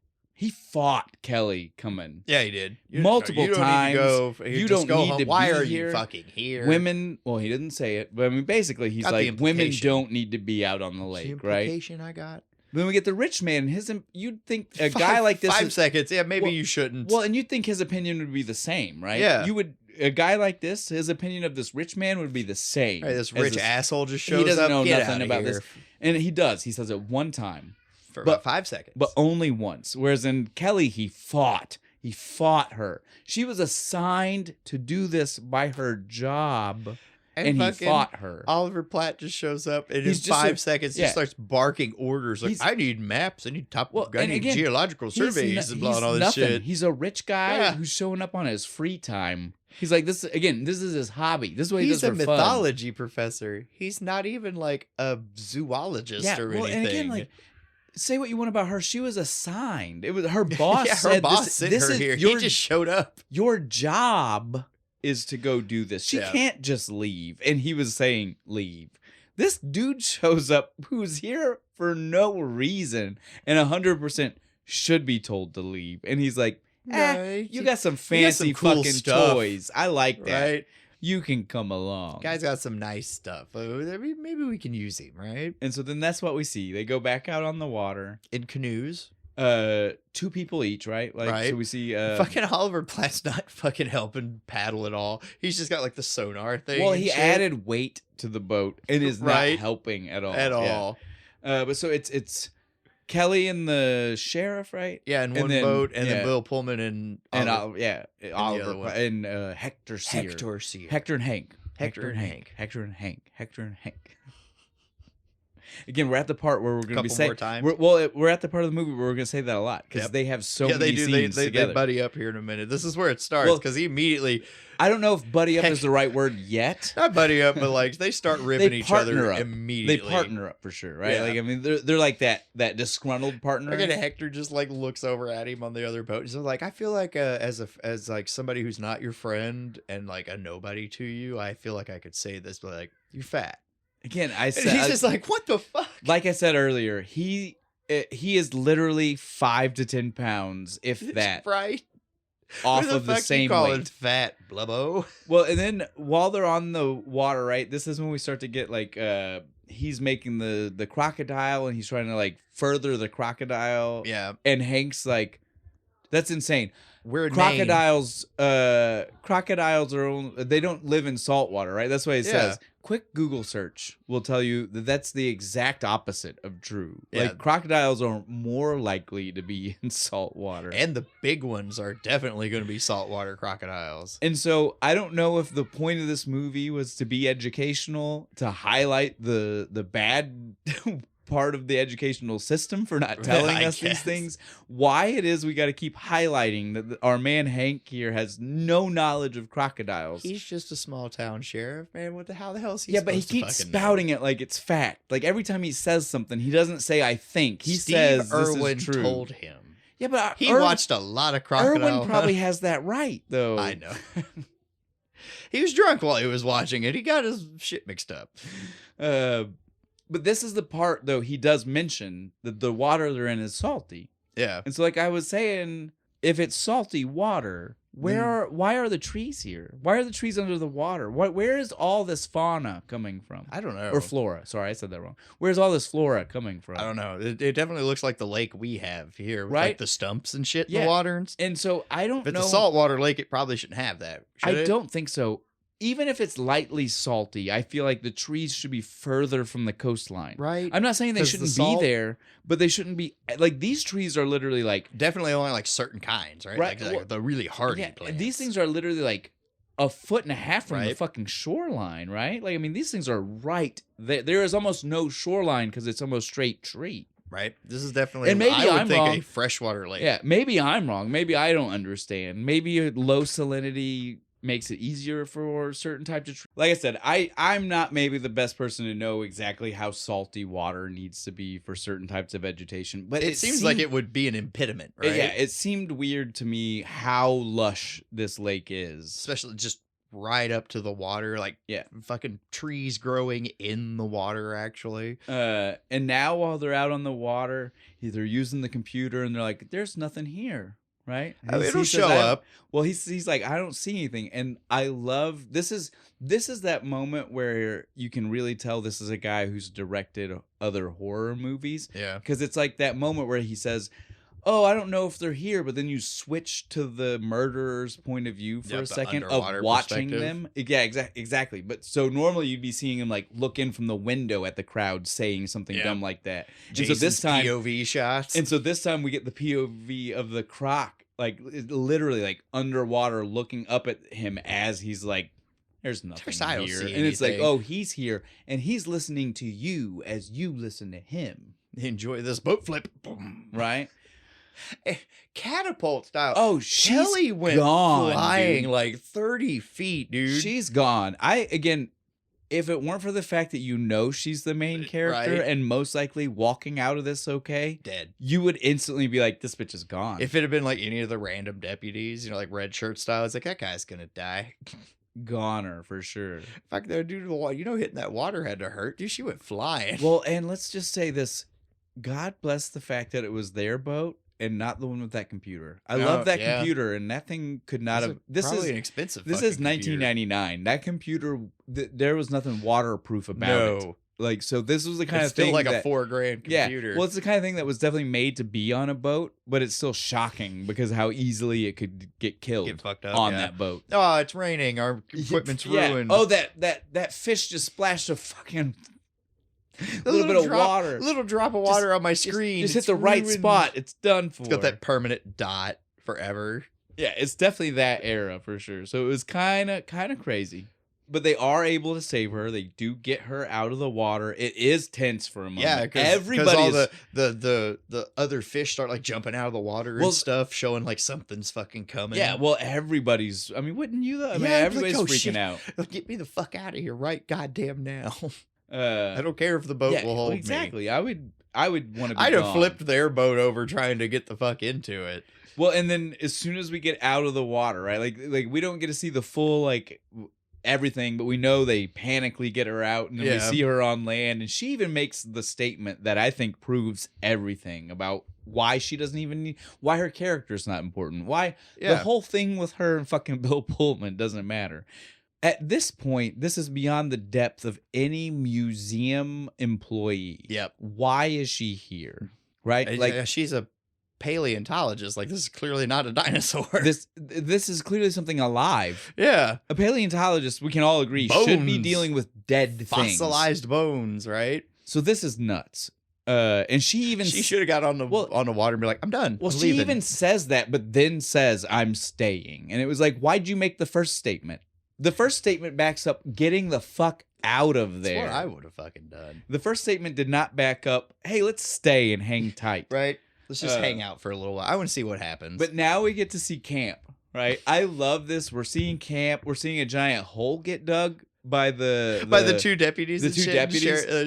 Kelly coming. Yeah, he did. Multiple times. You don't need to Why be are here. you fucking here? Women, well, he didn't say it, but I mean, basically, he's like, women don't need to be out on the lake, right? I got. Then we get the rich man. You'd think a guy like this. 5 seconds. Yeah, maybe you shouldn't. Well, and you'd think his opinion would be the same, right? Yeah. A guy like this, his opinion of this rich man would be the same. Right, this rich asshole just shows up. He doesn't know nothing about this. And he does. He says it one time. For about 5 seconds. But only once. Whereas in Kelly, he fought. He fought her. She was assigned to do this by her job. And he fought her. Oliver Platt just shows up and in 5 seconds he starts barking orders like, I need maps, I need geological surveys and blah and all this shit. He's a rich guy who's showing up on his free time. He's like, this is his hobby. This is what he does for fun. He's a mythology professor. He's not even like a zoologist or anything. And again, like, say what you want about her. She was assigned. It was her boss. Her boss sent her here. He just showed up. Your job is to go do this. She can't just leave. And he was saying, leave. This dude shows up who's here for no reason and 100% should be told to leave. And he's like, you got some fancy cool fucking toys. I like that. Right? You can come along. Guy's got some nice stuff. Maybe we can use him, right? And so then that's what we see. They go back out on the water. In canoes. 2 people each, right? Like, so we see fucking Oliver Platt's not fucking helping paddle at all. He's just got like the sonar thing. Well, he added weight to the boat and is not helping at all. But so it's Kelly and the sheriff, right? Yeah, in one boat, and then Bill Pullman and Oliver and Hector Sear. Hector and Hank. Again, we're at the part where we're going to be saying we're at the part of the movie where we're going to say that a lot because they have so many scenes together. They buddy up here in a minute. This is where it starts because he immediately. I don't know if buddy up is the right word yet. Not buddy up, but like they start ripping each other immediately. They partner up for sure, right? Yeah. Like I mean, they're like that disgruntled partner. Again, Hector just like looks over at him on the other boat. So like, I feel like as like somebody who's not your friend and like a nobody to you, I feel like I could say this, but like you're fat. Again, I said he's just like, what the fuck? Like I said earlier, he is literally 5 to 10 pounds, if that, right? Off of the same weight. It's fat, blubbo. Well, and then while they're on the water, right? This is when we start to get like he's making the crocodile, and he's trying to like further the crocodile. Yeah. And Hank's like, That's insane. We're crocodiles. Crocodiles are only, they don't live in salt water, right? That's what it says. Quick Google search will tell you that that's the exact opposite of true. Yeah. Like crocodiles are more likely to be in salt water, and the big ones are definitely going to be saltwater crocodiles. And so I don't know if the point of this movie was to be educational, to highlight the bad part of the educational system for not telling us these things. Why it is we got to keep highlighting that our man Hank here has no knowledge of crocodiles. He's just a small town sheriff, man. How the hell is he? Yeah, but he keeps spouting it like it's fact. Like every time he says something, he doesn't say "I think." He says Irwin this is true. Told him. Yeah, but he watched a lot of crocodile. Irwin probably has that right, though. I know. He was drunk while he was watching it. He got his shit mixed up. But this is the part, though, he does mention that the water they're in is salty. Yeah. And so, like I was saying, if it's salty water, why are the trees here? Why are the trees under the water? Where is all this fauna coming from? I don't know. Or flora. Sorry, I said that wrong. Where's all this flora coming from? I don't know. It definitely looks like the lake we have here. With like the stumps and shit in the water. And so, I don't know. If it's a saltwater lake, it probably shouldn't have that. I don't think so. Even if it's lightly salty, I feel like the trees should be further from the coastline. Right. I'm not saying they shouldn't be there, but they shouldn't be like these trees are literally like definitely only like certain kinds, right? Like the really hardy plants. These things are literally like a foot and a half from the fucking shoreline, right? Like I mean, these things are right there is almost no shoreline because it's almost straight tree. Right. This is definitely, and maybe I would think wrong. A freshwater lake. Yeah, maybe I'm wrong. Maybe I don't understand. Maybe a low salinity makes it easier for certain types of trees. Like I said, I'm not maybe the best person to know exactly how salty water needs to be for certain types of vegetation, but it seems like it would be an impediment, right? Yeah, it seemed weird to me how lush this lake is. Especially just right up to the water, like fucking trees growing in the water, actually. And now while they're out on the water, they're using the computer and they're like, there's nothing here. Right? It'll show up. Well, he's like, I don't see anything. And I love this is that moment where you can really tell this is a guy who's directed other horror movies. Yeah. Because it's like that moment where he says, oh, I don't know if they're here, but then you switch to the murderer's point of view for a second of watching them. Yeah, exactly. But so normally you'd be seeing him like look in from the window at the crowd saying something dumb like that. Jason's and so this time POV shots. And so this time we get the POV of the croc, like literally like underwater looking up at him as he's like, there's nothing here. And it's like, oh, he's here and he's listening to you as you listen to him. Enjoy this boat flip. Boom. Right? Catapult style. Oh, Kelly went flying like 30 feet, dude. She's gone. If it weren't for the fact that you know she's the main character and most likely walking out of this dead, you would instantly be like, this bitch is gone. If it had been like any of the random deputies, like red shirt style, it's like, that guy's gonna die. Goner for sure. Fuck that dude, hitting that water had to hurt. Dude, she went flying. Well, and let's just say this. God bless the fact that it was their boat and not the one with that computer. I love that computer, and that thing could not have. This is an expensive. This is 1999. That computer, there was nothing waterproof about it. Like, so this was the kind of thing still like a $4,000 computer. Yeah, well, it's the kind of thing that was definitely made to be on a boat, but it's still shocking because how easily it could get killed, get fucked up on that boat. Oh, it's raining. Our equipment's ruined. Oh, that fish just splashed a fucking. A little bit of water. Little drop of water on my screen. Just hit the right spot. It's done for. It's got that permanent dot forever. Yeah, it's definitely that era for sure. So it was kind of crazy. But they are able to save her. They do get her out of the water. It is tense for a moment. Yeah, because all the other fish start like jumping out of the water and stuff, showing like something's fucking coming. Yeah, well, everybody's. I mean, wouldn't you though? I mean, everybody's like, freaking out. Get me the fuck out of here right goddamn now. I don't care if the boat will hold me. Exactly. I would want to be I'd have flipped their boat over trying to get the fuck into it. Well, and then as soon as we get out of the water, right? Like we don't get to see the full like everything, but we know they panically get her out and then we see her on land, and she even makes the statement that I think proves everything about why she doesn't even need, why her character's not important, why the whole thing with her and fucking Bill Pullman doesn't matter. At this point, this is beyond the depth of any museum employee. Yep. Why is she here? Right? Like she's a paleontologist. Like, this is clearly not a dinosaur. This is clearly something alive. Yeah. A paleontologist, we can all agree, should be dealing with dead fossilized bones, right? So this is nuts. And she should have got on the water and be like, I'm done. Well, I'm she leaving. even says that, but then says, I'm staying. And it was like, why'd you make the first statement? The first statement backs up getting the fuck out of there. That's what I would have fucking done. The first statement did not back up, hey, let's stay and hang tight. Right? Let's just hang out for a little while. I want to see what happens. But now we get to see camp, right? I love this. We're seeing camp. We're seeing a giant hole get dug by the two deputies. The two deputies.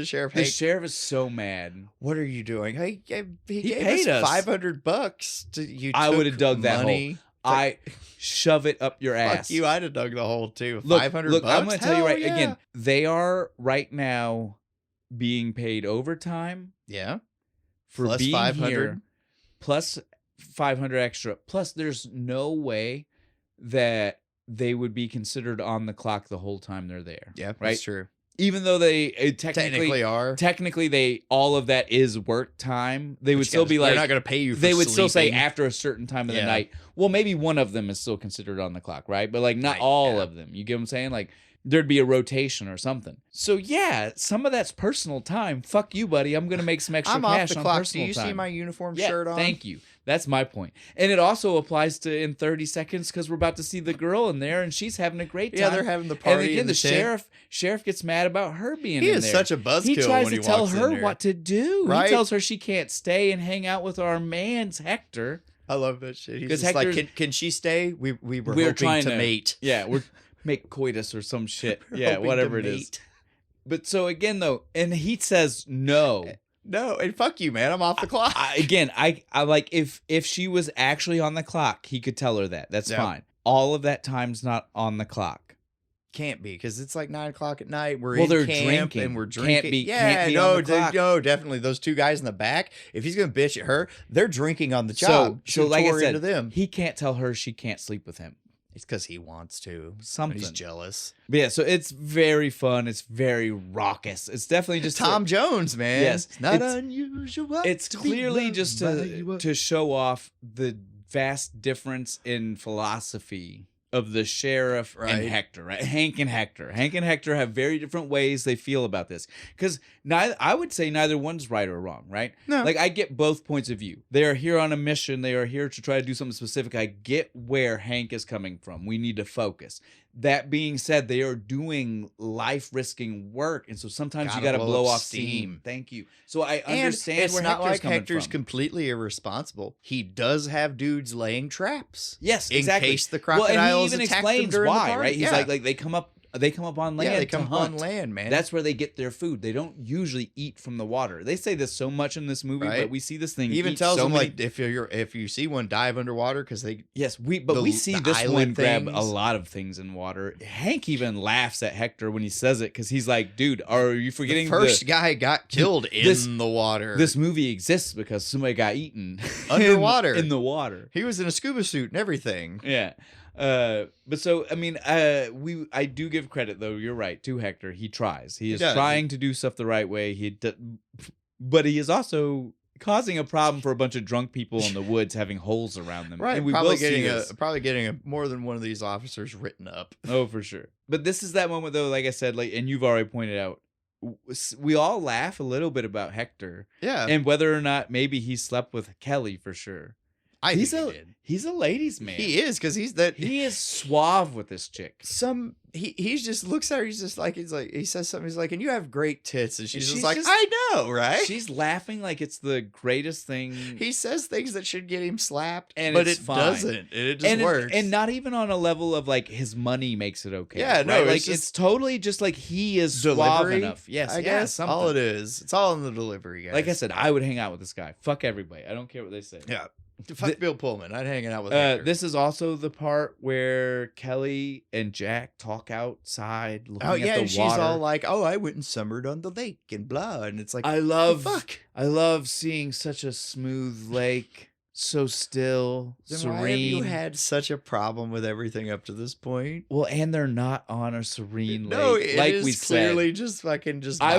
Sheriff The Hank. sheriff is so mad. What are you doing? He gave paid us $500 to you. I would have dug that money. hole. I shove it up your ass. Fuck you, I'd have dug the hole too. Look, $500. I'm going to tell you right yeah. again. They are right now being paid overtime. Yeah. For plus being 500 here, plus 500 extra. Plus, there's no way that they would be considered on the clock the whole time they're there. Yeah, right. That's true. Even though they technically are. Technically, they all of that is work time. They would still be like, they're not going to pay you for they would sleeping. still say after a certain time of the night. Well, maybe one of them is still considered on the clock, right? But like not all of them. You get what I'm saying? Like there'd be a rotation or something. So yeah, some of that's personal time. Fuck you, buddy. I'm going to make some extra cash on personal time. Do you see my uniform shirt on? Thank you. That's my point. And it also applies to in 30 seconds because we're about to see the girl in there and she's having a great time. Yeah, they're having the party. And again, in the sheriff gets mad about her being in there. He is such a buzzkill. He tries to tell her in there. what to do. Right? He tells her she can't stay and hang out with our man's Hector. I love that shit. He's just like, can she stay? We're hoping trying to mate. Yeah, we're make coitus or some shit. Yeah, whatever it is. But so again though, and he says no. No, and fuck you, man. I'm off the clock. I like if she was actually on the clock, he could tell her that. That's fine. All of that time's not on the clock. Can't be because it's like 9 o'clock at night. We're they're camp drinking and we're drinking. Can't be on the clock. No, definitely. Those two guys in the back. If he's gonna bitch at her, they're drinking on the job. So like I said, into them. He can't tell her she can't sleep with him. It's because he wants to. Something. He's jealous. But yeah, so it's very fun. It's very raucous. It's definitely just Tom Jones, man. Yes, it's not unusual. It's clearly just to show off the vast difference in philosophy of the sheriff and Hector, right? Hank and Hector. Hank and Hector have very different ways they feel about this. Because I would say neither one's right or wrong, right? No. Like, I get both points of view. They are here on a mission. They are here to try to do something specific. I get where Hank is coming from. We need to focus. That being said, they are doing life-risking work, and so sometimes you got to blow off steam. Thank you. So I understand it's where not Hector's like coming Hector's from. completely irresponsible. He does have dudes laying traps. Yes, in exactly. case the crocodiles and he even attack explains them during why, the party. right? He's like they come up on land. Yeah, they come to up hunt. on land, man. That's where they get their food. They don't usually eat from the water. They say this so much in this movie, but we see this thing. He even eat tells so them many... like if you see one dive underwater because they we see this one grab a things. lot of things in water. Hank even laughs at Hector when he says it because he's like, "Dude, are you forgetting the first guy got killed in the water? This movie exists because somebody got eaten underwater in the water. He was in a scuba suit and everything. Yeah." But so I mean, I do give credit though. You're right to Hector. He tries. He is trying to do stuff the right way. But he is also causing a problem for a bunch of drunk people in the woods having holes around them. Right. And we probably will getting more than one of these officers written up. Oh, for sure. But this is that moment though. Like I said, and you've already pointed out, we all laugh a little bit about Hector. Yeah. And whether or not maybe he slept with Kelly for sure. He's a ladies' man. He is because he is suave with this chick. He just looks at her. He says something. He's like, and you have great tits, and she's just like, just, I know, right? She's laughing like it's the greatest thing. He says things that should get him slapped, but it fine. doesn't. It just works, and not even on a level of like his money makes it okay. Yeah, right? no, like it's totally just like he is suave enough. Yes, I guess something. all it is. It's all in the delivery, guys. Like I said, I would hang out with this guy. Fuck everybody. I don't care what they say. Yeah. Fuck Bill Pullman. I'd hanging out with Hector. This is also the part where Kelly and Jack talk outside looking at the water. She's all like, "Oh, I went and summered on the lake and blah," and it's like, I love seeing such a smooth lake, so still, then serene. Why have you had such a problem with everything up to this point? Well, and they're not on a serene lake. No, it like is we clearly said. just fucking just I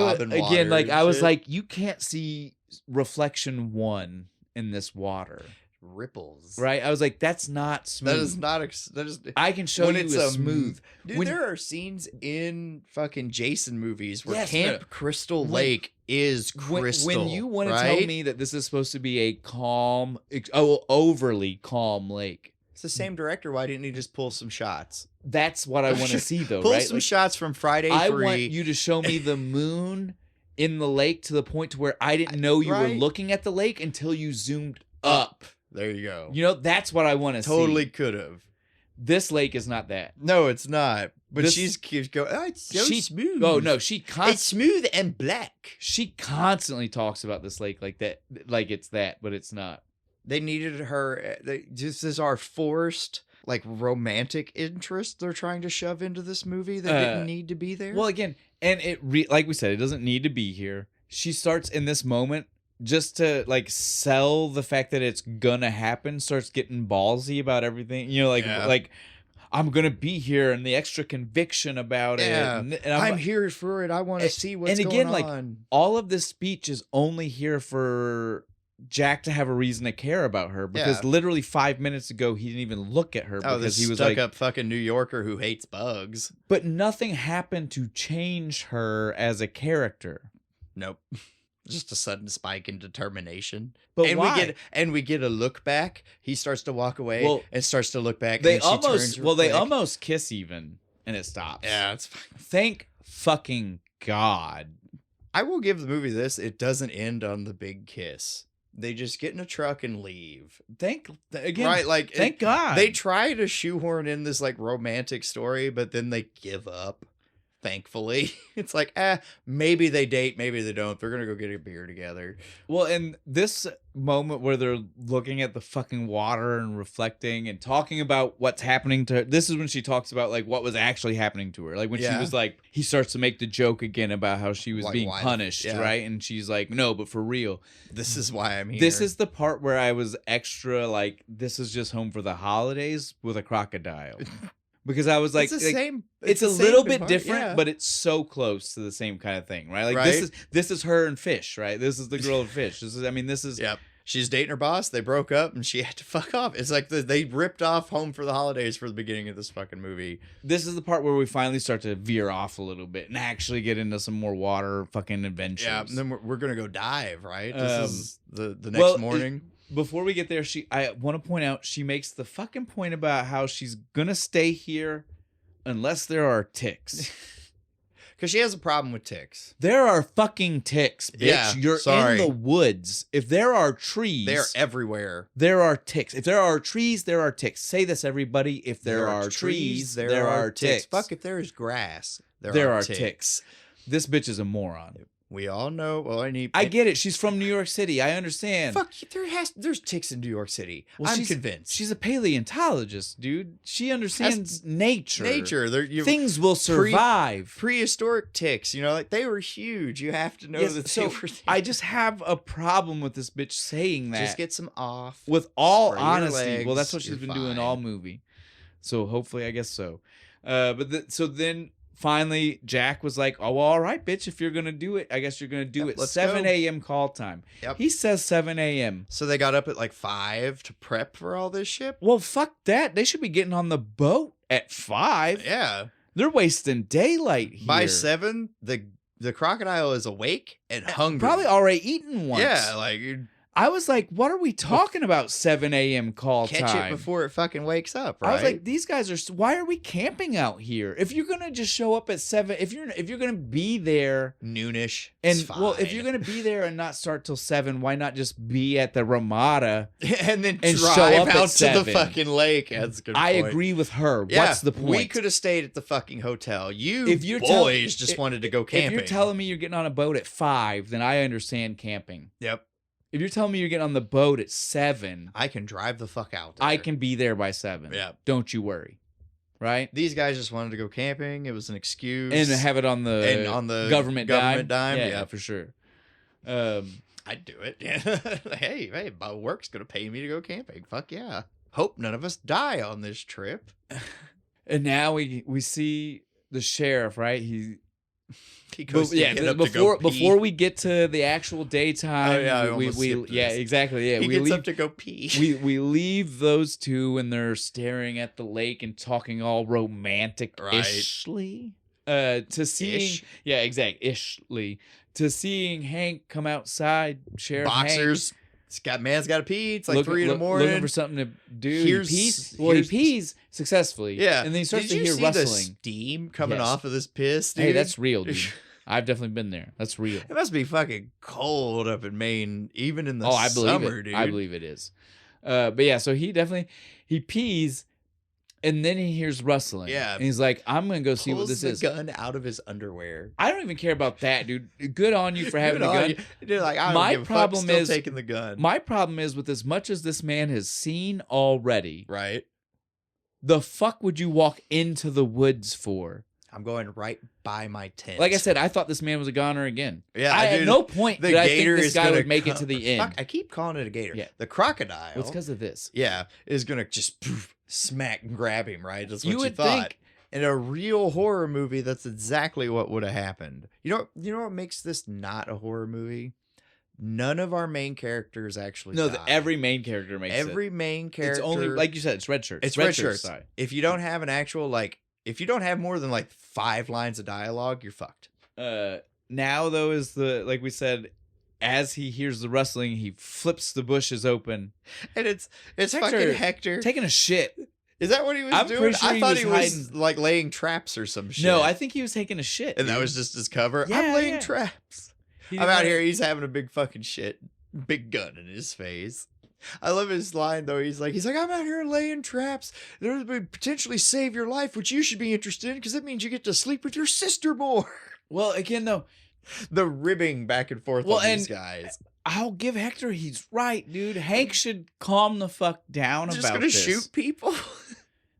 was like, you can't see reflection 1 in this water. ripples. Right? I was like, that's not smooth. That is not. That is. I can show you a smooth. Dude, there are scenes in fucking Jason movies where Camp Crystal Lake is crystal. When you want to tell me that this is supposed to be a calm, overly calm lake. It's the same director. Why didn't he just pull some shots? That's what I want to see, though. Pull right? some shots from Friday 3. I want you to show me the moon in the lake to the point to where I didn't know you were looking at the lake until you zoomed up. There you go. You know, that's what I want to see. Totally could have. This lake is not that. No, it's not. But she keeps going, it's so smooth. Oh, no, it's smooth and black. She constantly talks about this lake like that, like it's that, but it's not. They needed her. This is our forced, like, romantic interest they're trying to shove into this movie that didn't need to be there. Well, again, and like we said, it doesn't need to be here. She starts in this moment just to, like, sell the fact that it's gonna happen, starts getting ballsy about everything. You know, like I'm gonna be here, and the extra conviction about it. And I'm here for it. I want to see what's going on. And again, like, all of this speech is only here for Jack to have a reason to care about her, because literally 5 minutes ago he didn't even look at her because he was stuck up fucking New Yorker who hates bugs. But nothing happened to change her as a character. Nope. Just a sudden spike in determination. But why? We get a look back. He starts to walk away and starts to look back. They almost kiss even, and it stops. Yeah, it's fine. Thank fucking God. I will give the movie this. It doesn't end on the big kiss. They just get in a truck and leave. Thank God. They try to shoehorn in this, like, romantic story, but then they give up. Thankfully, it's like, maybe they date, maybe they don't. They're gonna go get a beer together. Well, and this moment where they're looking at the fucking water and reflecting and talking about what's happening to her. This is when she talks about, like, what was actually happening to her. Like, when she was like, he starts to make the joke again about how she was, like, being punished, right? And she's like, no, but for real. This is why I'm here. This is the part where I was extra like, this is just home for the holidays with a crocodile. Because I was like, it's the same. It's a little bit different, but it's so close to the same kind of thing, right? Like, this is her and Fish, right? This is the girl and Fish. This is. Yep. She's dating her boss. They broke up, and she had to fuck off. It's like they ripped off Home for the Holidays for the beginning of this fucking movie. This is the part where we finally start to veer off a little bit and actually get into some more water fucking adventures. Yeah, and then we're gonna go dive, right? This is the next morning. Before we get there, I want to point out, she makes the fucking point about how she's gonna stay here unless there are ticks. Because she has a problem with ticks. There are fucking ticks, bitch. Yeah, You're in the woods. If there are trees, they're everywhere. There are ticks. If there are trees, there are ticks. Say this, everybody. If there are trees, there are ticks. Fuck, if there is grass, there are ticks. This bitch is a moron. We all know. Well, I get it. She's from New York City. I understand. Fuck, there's ticks in New York City. Well, I'm convinced. She's a paleontologist, dude. She understands nature. Things will survive. Prehistoric ticks, like, they were huge. You have to know that they were there. I just have a problem with this bitch saying that. Just get some off. With all honesty. Well, that's what she's been doing all movie. So hopefully, I guess so. So then finally, Jack was like, oh, well, all right, bitch, if you're going to do it, I guess you're going to do it. 7 a.m. call time. Yep. He says 7 a.m. So they got up at like 5 to prep for all this shit? Well, fuck that. They should be getting on the boat at 5. Yeah. They're wasting daylight here. By 7, the crocodile is awake and hungry. Probably already eaten once. Yeah, like... I was like, what are we talking about 7 a.m. call time? Catch it before it fucking wakes up, right? I was like, these guys are... Why are we camping out here? If you're going to just show up at 7... If you're going to be there... Noonish. And, well, if you're going to be there and not start till 7, why not just be at the Ramada and then drive out to the fucking lake? That's a good point. I agree with her. Yeah, what's the point? We could have stayed at the fucking hotel. Boys just wanted to go camping. If you're telling me you're getting on a boat at 5, then I understand camping. Yep. If you're telling me you're getting on the boat at 7, I can drive the fuck out there. I can be there by 7. Yeah. Don't you worry. Right? These guys just wanted to go camping. It was an excuse. And have it on the government dime. Yeah, for sure. I'd do it. hey, my work's going to pay me to go camping. Fuck yeah. Hope none of us die on this trip. And now we see the sheriff, right? He goes before we get to the actual daytime. Exactly. Yeah, he gets up to go pee. We leave those two and they're staring at the lake and talking all romantic-ishly. To seeing ishly. To seeing Hank come outside, Sheriff Boxers. Hank, man's got to pee. It's like 3 in the morning. Looking for something to do. He pees successfully. Yeah. And then he starts to hear rustling. The steam coming off of this piss, dude? Hey, that's real, dude. I've definitely been there. That's real. It must be fucking cold up in Maine, even in the summer, dude. I believe it is. But yeah, so he pees, and then he hears rustling. Yeah. And he's like, I'm going to go see what this is. Pulls the gun out of his underwear. I don't even care about that, dude. Good on you for having a gun. Dude, like, I don't give a fuck, still taking the gun. My problem is with as much as this man has seen already. Right. The fuck would you walk into the woods for? I'm going right by my tent. Like I said, I thought this man was a goner again. Yeah, at no point did I think this guy would make it to the end. Fuck, I keep calling it a gator. Yeah. The crocodile. Well, it's because of this. Yeah, is going to just smack and grab him, right? That's what you thought. In a real horror movie, that's exactly what would have happened. You know what makes this not a horror movie? None of our main characters actually die. Every main character makes it. Every main character. It's only, like you said, it's red shirts. It's red shirts. If you don't have an actual, if you don't have more than 5 lines of dialogue, you're fucked. Now though is like we said, as he hears the rustling, he flips the bushes open, and it's fucking Hector taking a shit. Is that what he was doing? Sure I thought he was laying traps or some shit. No, I think he was taking a shit, and that was just his cover. Yeah, I'm laying traps. I'm out here. He's having a big fucking shit, big gun in his face. I love his line though. He's like, I'm out here laying traps. There would potentially save your life, which you should be interested in because it means you get to sleep with your sister more. Well, again though, the ribbing back and forth on these guys. I'll give Hector, he's right, dude. Hank should calm the fuck down about this. Just gonna shoot people.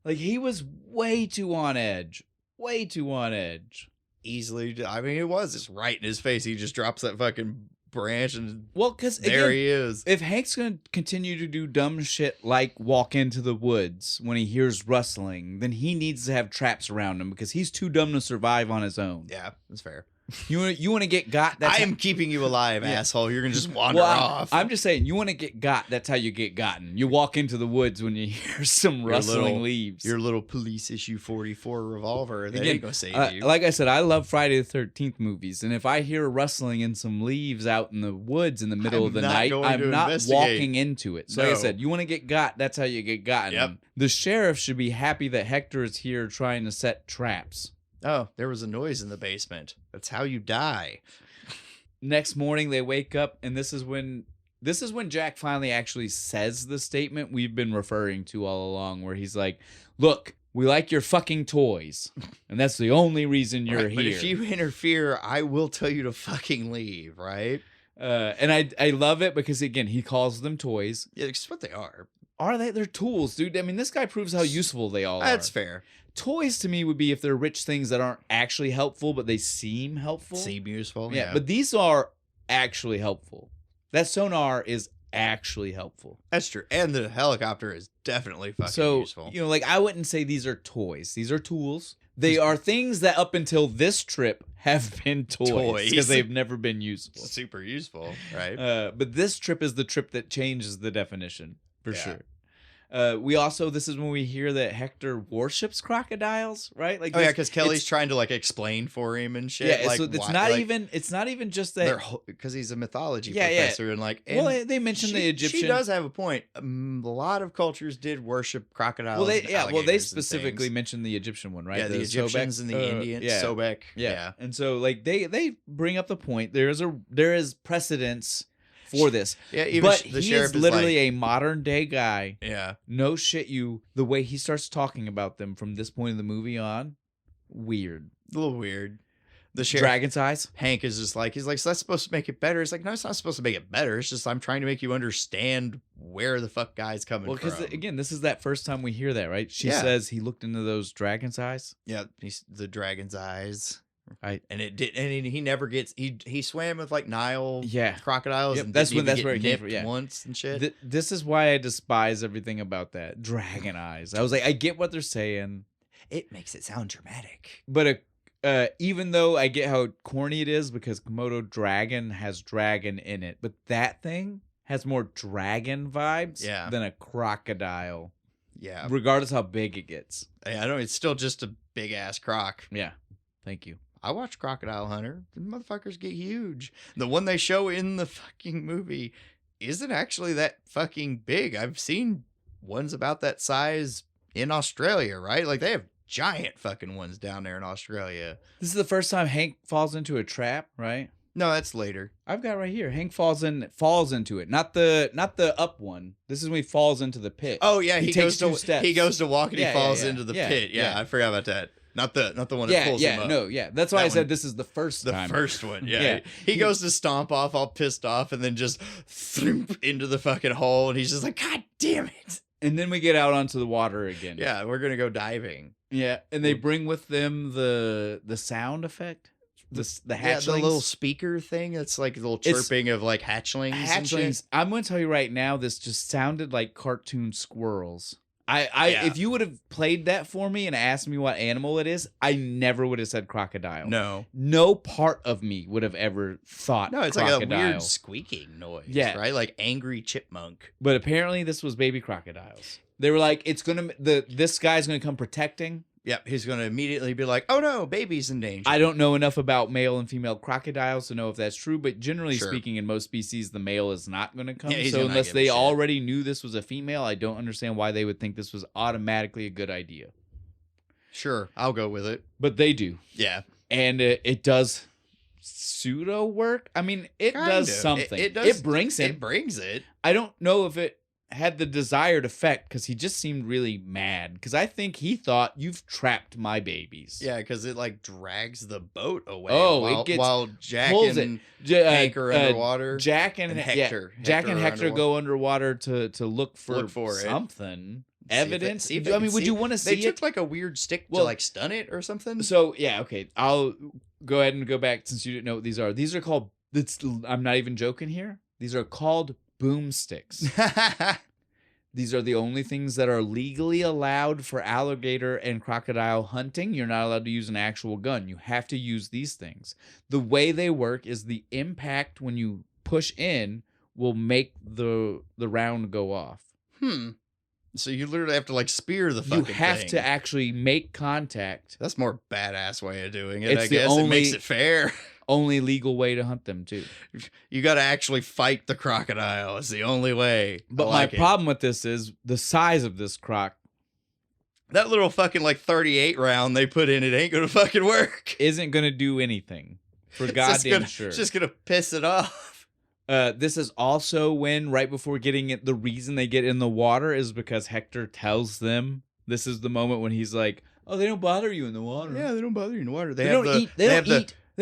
He was way too on edge. Way too on edge. Easily, I mean, it was just right in his face. He just drops that fucking branch and because there he is. If Hank's gonna continue to do dumb shit like walk into the woods when he hears rustling, then he needs to have traps around him because he's too dumb to survive on his own. Yeah, that's fair. You want to get got? I am keeping you alive, asshole. You're gonna just wander off. I'm just saying, you want to get got. That's how you get gotten. You walk into the woods when you hear some rustling leaves. Your little police issue 44 revolver. That ain't gonna save you. Like I said, I love Friday the 13th movies, and if I hear rustling and some leaves out in the woods in the middle of the night, I'm not walking into it. So like I said, you want to get got. That's how you get gotten. Yep. The sheriff should be happy that Hector is here trying to set traps. Oh, there was a noise in the basement. That's how you die. Next morning, they wake up, and this is when Jack finally actually says the statement we've been referring to all along, where he's like, "Look, we like your fucking toys, and that's the only reason you're here. But if you interfere, I will tell you to fucking leave." Right? And I love it because again, he calls them toys. Yeah, it's what they are. Are they? They're tools, dude. I mean, this guy proves how useful they all are. That's fair. Toys to me would be if they're rich things that aren't actually helpful, but they seem helpful. Seem useful. Yeah, but these are actually helpful. That sonar is actually helpful. That's true. And the helicopter is definitely fucking useful. I wouldn't say these are toys. These are tools. They are things that up until this trip have been toys because they've never been useful. Super useful, right? But this trip is the trip that changes the definition for sure. This is when we hear that Hector worships crocodiles, right? Because Kelly's trying to explain for him and shit. Yeah, so it's not even just that because he's a mythology professor and they mentioned the Egyptian. She does have a point. A lot of cultures did worship crocodiles. They specifically mentioned the Egyptian one, right? Yeah, the Egyptians and the Indians. Sobek. Yeah, and so they bring up the point. There is precedence for this. Yeah, even but the he sheriff is literally a modern day guy. Yeah. No shit you. The way he starts talking about them from this point of the movie on, weird. A little weird. The sheriff, Dragon's eyes. Hank is just he's like, so that's supposed to make it better. It's like, no, it's not supposed to make it better. It's just I'm trying to make you understand where the fuck guy's coming from. Well, because again, this is that first time we hear that, right? She says he looked into those dragon's eyes. Yeah, the dragon's eyes. Right, and it did, and he never gets. He swam with Nile crocodiles. Yep, and that's where it came from. Yeah, once and shit. This is why I despise everything about that dragon eyes. I was like, I get what they're saying. It makes it sound dramatic. But even though I get how corny it is because Komodo dragon has dragon in it, but that thing has more dragon vibes than a crocodile. Yeah. Regardless how big it gets. Yeah, I know it's still just a big ass croc. Yeah. Thank you. I watched Crocodile Hunter. The motherfuckers get huge. The one they show in the fucking movie isn't actually that fucking big. I've seen ones about that size in Australia, right? Like they have giant fucking ones down there in Australia. This is the first time Hank falls into a trap, right? No, that's later. I've got right here. Hank falls into it. Not the up one. This is when he falls into the pit. Oh yeah, he takes 2 steps. He goes to walk and he falls into the pit. Yeah, I forgot about that. Not the one that pulls him up. That's why I said this is the first time. The first one, yeah. He goes to stomp off all pissed off and then just throop into the fucking hole and he's just like, God damn it. And then we get out onto the water again. Yeah, we're gonna go diving. Yeah, and they bring with them the sound effect. The hatchlings. Yeah, the little speaker thing. It's like a little chirping of like hatchlings. Hatchlings. I'm going to tell you right now, this just sounded like cartoon squirrels. If you would have played that for me and asked me what animal it is, I never would have said crocodile. No part of me would have ever thought. No, it's crocodile. like a weird squeaking noise. Yeah, right, like angry chipmunk. But apparently, this was baby crocodiles. They were like, this guy's gonna come protecting. Yep, he's going to immediately be like, oh no, baby's in danger. I don't know enough about male and female crocodiles to know if that's true, but generally speaking, in most species, the male is not going to come. So unless they already knew this was a female, I don't understand why they would think this was automatically a good idea. Sure, I'll go with it. But they do. Yeah. And it does pseudo work. I mean, it does something. It brings him. It brings it. I don't know if it had the desired effect because he just seemed really mad because I think he thought you've trapped my babies. Yeah, because it like drags the boat away. While Jack and Hank are underwater. Jack and Hector. Jack and Hector go underwater to look for something. Evidence. Would you want to see it? They took like a weird stick to like stun it or something. So yeah, okay. I'll go ahead and go back since you didn't know what these are. These are called. I'm not even joking here. These are called boomsticks. These are the only things that are legally allowed for alligator and crocodile hunting. You're not allowed to use an actual gun. You have to use these things. The way they work is the impact when you push in will make the round go off. So you literally have to like spear the fucking thing. You have to actually make contact. That's more badass way of doing it, I guess. It makes it fair. Only legal way to hunt them too. You got to actually fight the crocodile. It's the only way. But my problem with this is the size of this croc. That little fucking like 38 round they put in it ain't gonna fucking work. Isn't gonna do anything. For goddamn sure. It's just gonna piss it off. This is also when right before getting it, the reason they get in the water is because Hector tells them. This is the moment when he's like, "Oh, they don't bother you in the water." Yeah, they don't bother you in the water. They don't eat. They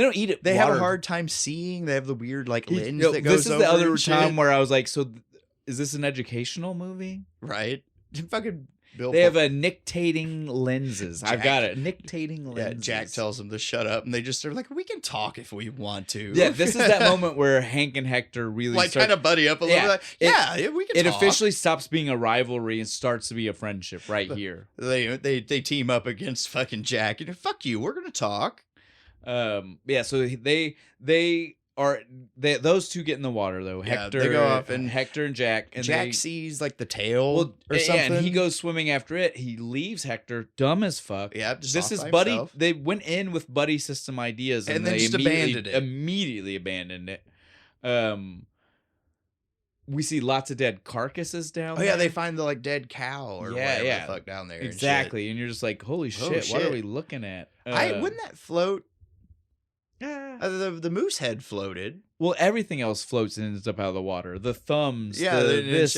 don't eat it. They have a hard time seeing. They have the weird like lens that goes over. This is the other time where I was like, so is this an educational movie? Right. Fucking Bill. They have a nictating lenses. I've got it. Nictating lenses. Yeah, Jack tells them to shut up, and they just are like, we can talk if we want to. Yeah, this is that moment where Hank and Hector really like kind of buddy up a little bit. Like, we can talk. It officially stops being a rivalry and starts to be a friendship right here. They team up against fucking Jack, and fuck you, we're gonna talk. So those two get in the water though. Hector, they go off and Hector and Jack. And Jack sees like the tail or something. And he goes swimming after it. He leaves Hector dumb as fuck. Yeah, this is Buddy. Himself. They went in with buddy system ideas and then they just abandoned it. Immediately abandoned it. We see lots of dead carcasses down there. Oh yeah, they find the like dead cow or whatever the fuck down there. Exactly, and you're just like, holy shit, what are we looking at? Wouldn't that float? The moose head floated. Well, everything else floats and ends up out of the water. The thumbs, the heads.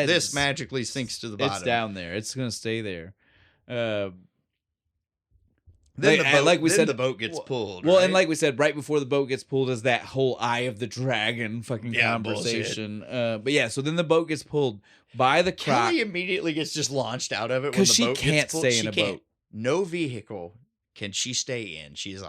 This magically sinks to the bottom. It's down there. It's gonna stay there. Then the boat gets pulled. Well, right? and like we said, right before the boat gets pulled is that whole eye of the dragon fucking conversation. But yeah, so then the boat gets pulled by the croc. Kelly immediately gets just launched out of it when the boat gets pulled. Because she can't stay in a boat. No vehicle can she stay in. She's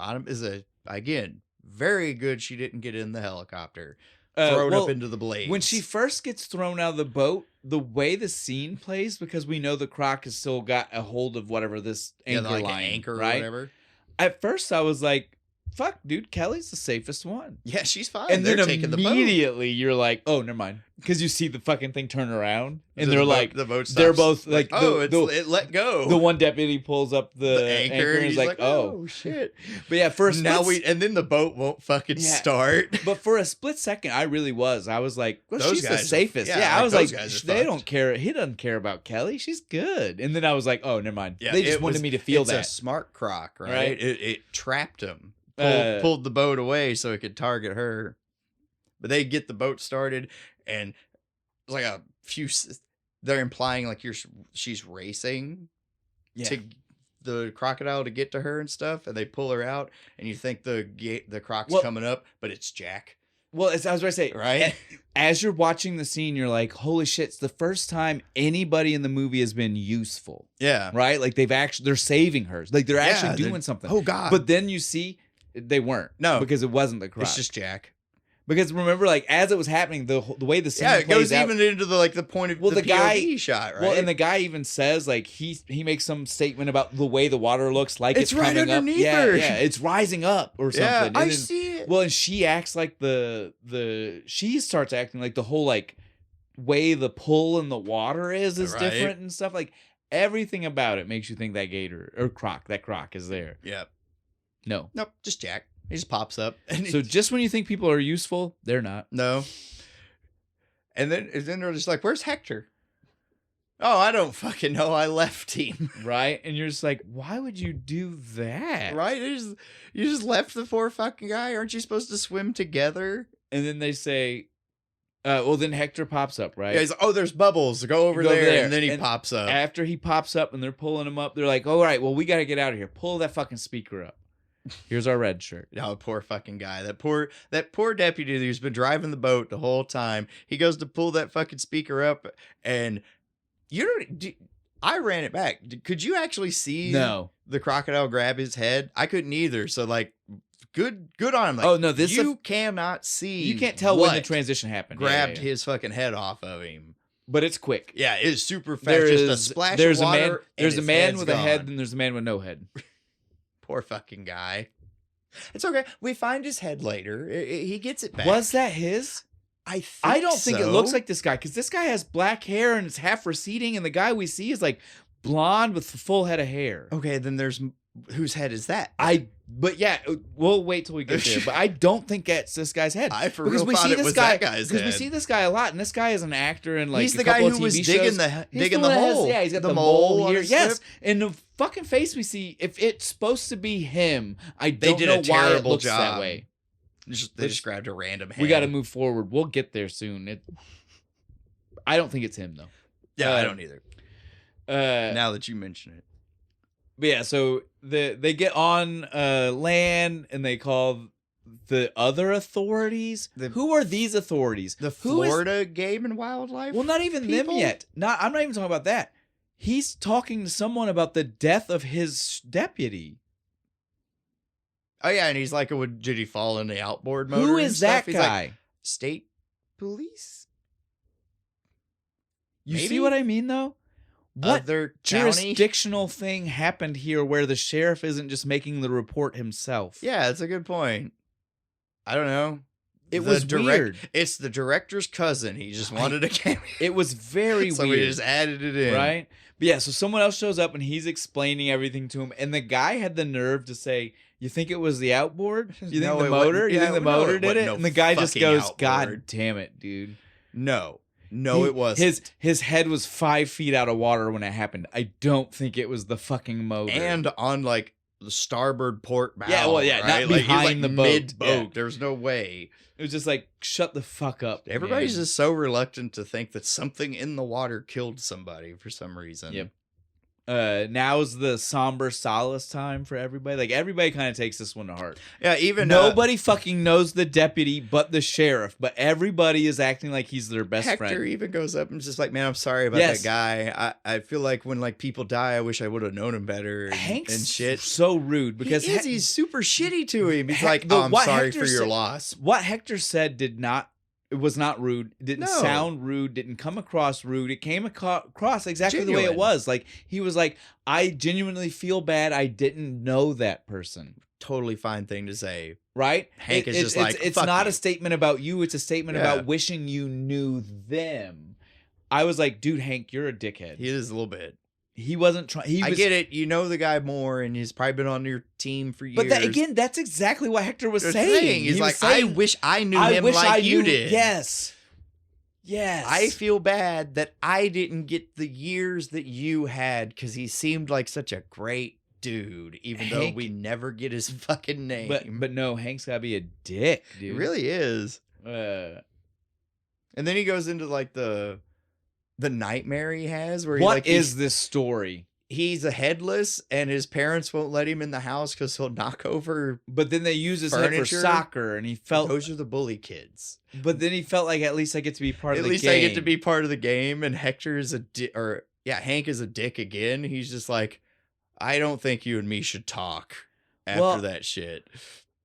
again, very good she didn't get in the helicopter. Thrown up into the blades. When she first gets thrown out of the boat, the way the scene plays, because we know the croc has still got a hold of whatever this anchor line, anchor right? Or whatever. at first I was like, fuck, dude, Kelly's the safest one. Yeah, she's fine. And then immediately you're like, oh, never mind. Because you see the fucking thing turn around, and they're like, the boat stops. They're both like, it let go. The one deputy pulls up the anchor and he's like, oh shit. But yeah, first and then the boat won't fucking start. But for a split second, I was like, well, she's the safest. Yeah, I was like, they don't care. He doesn't care about Kelly. She's good. And then I was like, oh, never mind. Yeah, they just wanted me to feel that. It's a smart croc, right? It trapped him. Pulled the boat away so it could target her. But they get the boat started, and it's like a few. They're implying like she's racing to the crocodile to get to her and stuff, and they pull her out, and you think the croc's coming up, but it's Jack. Well, as I was going to say, right? As you're watching the scene, you're like, holy shit, it's the first time anybody in the movie has been useful. Yeah. Right? Like they're saving her. Like they're actually doing something. Oh, God. But then you see they weren't. No. Because it wasn't the croc. It's just Jack. Because remember, like as it was happening, the way the scene it goes even into the point of the POV shot, right? Well, and the guy even says like he makes some statement about the way the water looks, like it's right coming underneath up. her. Yeah, it's rising up or something. Yeah, I see it. Well, and she acts like she starts acting like the whole like way the pull in the water is different and stuff. Like everything about it makes you think that Gator or that croc is there. Yep. No. Nope. Just Jack. He just pops up. So just when you think people are useful, they're not. No. And then they're just like, where's Hector? Oh, I don't fucking know. I left him. Right? And you're just like, why would you do that? Right? You just left the poor fucking guy. Aren't you supposed to swim together? And then they say, well, then Hector pops up, right? Yeah, he's like, oh, there's bubbles. Go over there. And then he pops up. After he pops up and they're pulling him up, they're like, all right, well, we got to get out of here. Pull that fucking speaker up. Here's our red shirt. Oh, poor fucking guy. That poor deputy who's been driving the boat the whole time. He goes to pull that fucking speaker up, and I ran it back. Could you actually see the crocodile grab his head? I couldn't either. So like, good on him. Like, oh no, you cannot see. You can't tell when the transition happened. Grabbed his fucking head off of him. But it's quick. Yeah, it is super fast. Just a splash of water. There's a man with a head, and there's a man with no head. Poor fucking guy. It's okay. We find his head later. He gets it back. Was that his? I don't think it looks like this guy, because this guy has black hair and it's half receding, and the guy we see is like blonde with a full head of hair. Okay, then there's whose head is that? But yeah, we'll wait till we get there. But I don't think that's this guy's head. I for real thought it was that guy's head. Because we see this guy a lot, and this guy is an actor and like he's the guy who was digging the hole. He's got the mole here. Yes, and the fucking face we see. If it's supposed to be him, I don't know why it looks that way. They just grabbed a random head. We got to move forward. We'll get there soon. I don't think it's him though. Yeah, I don't either. Now that you mention it. But yeah, so they get on land and they call the other authorities. Who are these authorities? The Florida Game and Wildlife? Well, not even them yet. I'm not even talking about that. He's talking to someone about the death of his deputy. Oh yeah, and he's like, did he fall in the outboard motor? Who is that guy? Like, state police? You see what I mean, though? What other jurisdictional thing happened here where the sheriff isn't just making the report himself? Yeah, that's a good point. I don't know. It was weird. It's the director's cousin. He just wanted a cameo. It was very weird. So we just added it in. Right? But yeah, so someone else shows up and he's explaining everything to him. And the guy had the nerve to say, you think it was the outboard? You think the motor? You think the motor did it? And the guy just goes, God damn it, dude. No, it wasn't. His head was 5 feet out of water when it happened. I don't think it was the fucking motor. And on like the starboard port bow. Yeah, well, yeah, right? not behind the boat. Mid-boat. Yeah. There's no way. It was just like, shut the fuck up. Everybody's just so reluctant to think that something in the water killed somebody for some reason. Yep. Now's the somber solace time for everybody. Like everybody kind of takes this one to heart. Yeah, even nobody fucking knows the deputy but the sheriff, but everybody is acting like he's their best friend. Hector even goes up and just like, man, I'm sorry about that guy. I feel like when like people die, I wish I would have known him better. And shit. So rude because he's super shitty to him. He's like, oh, I'm sorry for your loss. What Hector said did not It was not rude. It didn't sound rude. Didn't come across rude. It came across exactly the way it was. Like, he was like, I genuinely feel bad. I didn't know that person. Totally fine thing to say. Right? Hank is just like, it's not a statement about you. It's a statement about wishing you knew them. I was like, dude, Hank, you're a dickhead. He is a little bit. He wasn't trying. I get it. You know the guy more, and he's probably been on your team for years. But again, that's exactly what Hector was saying. He's like, I wish I knew him like you did. Yes. I feel bad that I didn't get the years that you had because he seemed like such a great dude, even though we never get his fucking name. But no, Hank's gotta be a dick, dude. It really is. And then he goes into like the nightmare he has where what is this story? He's a headless and his parents won't let him in the house because he'll knock over. But then they use his head for soccer, and he felt those are the bully kids. But then he felt like at least I get to be part of the game. At least I get to be part of the game. And Hector is Hank is a dick again. He's just like, I don't think you and me should talk after that shit.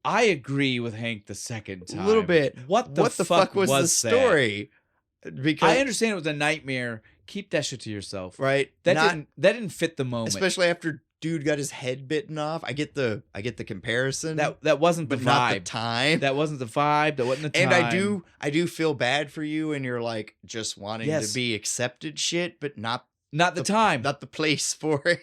I agree with Hank the second time. A little bit. What the fuck was the story? Because I understand it was a nightmare. Keep that shit to yourself. Right. That didn't fit the moment. Especially after dude got his head bitten off. I get the comparison. That wasn't the vibe. Not the time. That wasn't the vibe. That wasn't the time. And I do feel bad for you and you're like just wanting to be accepted shit, but not the time. Not the place for it.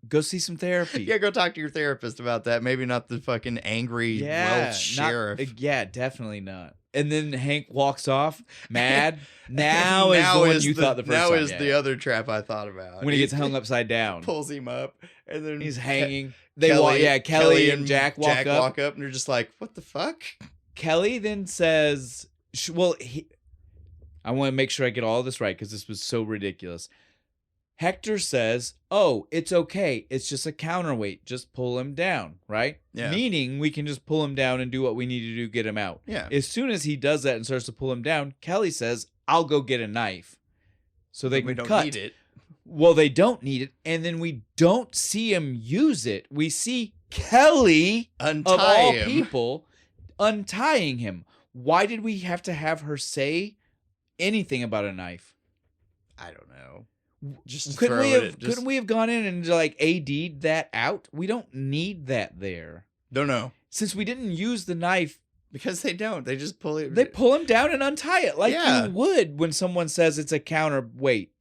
Go see some therapy. Yeah, go talk to your therapist about that. Maybe not the fucking angry Welsh sheriff. Yeah, definitely not. And then Hank walks off, mad. Now is the one you thought the first time. Now is the other trap I thought about. When he gets hung upside down. Pulls him up, and then he's hanging. Kelly and Jack walk up, and they're just like, what the fuck? Kelly then says, I want to make sure I get all this right, because this was so ridiculous. Hector says, oh, it's okay. It's just a counterweight. Just pull him down, right? Yeah. Meaning we can just pull him down and do what we need to do, get him out. Yeah. As soon as he does that and starts to pull him down, Kelly says, I'll go get a knife. So they can cut. We don't need it. Well, they don't need it. And then we don't see him use it. We see Kelly, of all people, untying him. Why did we have to have her say anything about a knife? I don't know. Couldn't we have gone in and like AD'd that out? We don't need that there. Don't know. Since we didn't use the knife. Because they don't. They just pull it. They pull him down and untie it like you would when someone says it's a counterweight.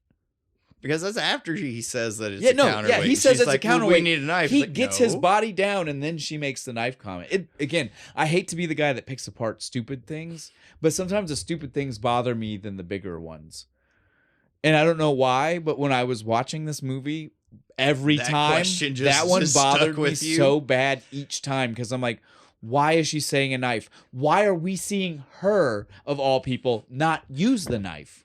Because that's after he says that it's a counterweight. Yeah, he says it's a counterweight. We need a knife. He gets his body down and then she makes the knife comment. Again, I hate to be the guy that picks apart stupid things, but sometimes the stupid things bother me than the bigger ones. And I don't know why, but when I was watching this movie, every time that one bothered me so bad each time because I'm like, why is she saying a knife? Why are we seeing her, of all people, not use the knife?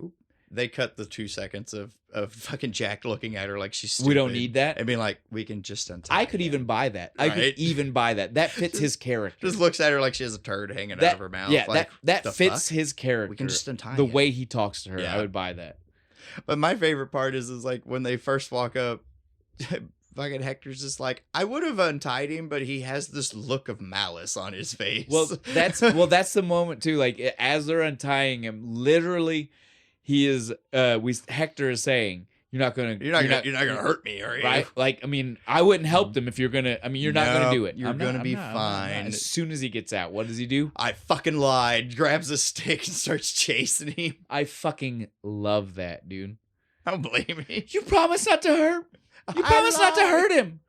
They cut the 2 seconds of fucking Jack looking at her like she's stupid. We don't need that. And being like, we can just untie I could even buy that. Right? I could even buy that. That fits his character. Just looks at her like she has a turd hanging out of her mouth. Yeah, like, that fits his character. We can just untie the way he talks to her. Yeah. I would buy that. But my favorite part is like when they first walk up, fucking Hector's just like, I would have untied him, but he has this look of malice on his face. Well, that's the moment too. Like as they're untying him, literally, he is. Hector is saying, "You're not gonna hurt me, are you?" Right? Like, I mean, I wouldn't help them if you're gonna. I mean, you're not gonna do it. You're gonna be fine. As soon as he gets out, what does he do? I fucking lied. Grabs a stick and starts chasing him. I fucking love that, dude. I don't blame you. You promised not to hurt. You promised not to hurt him.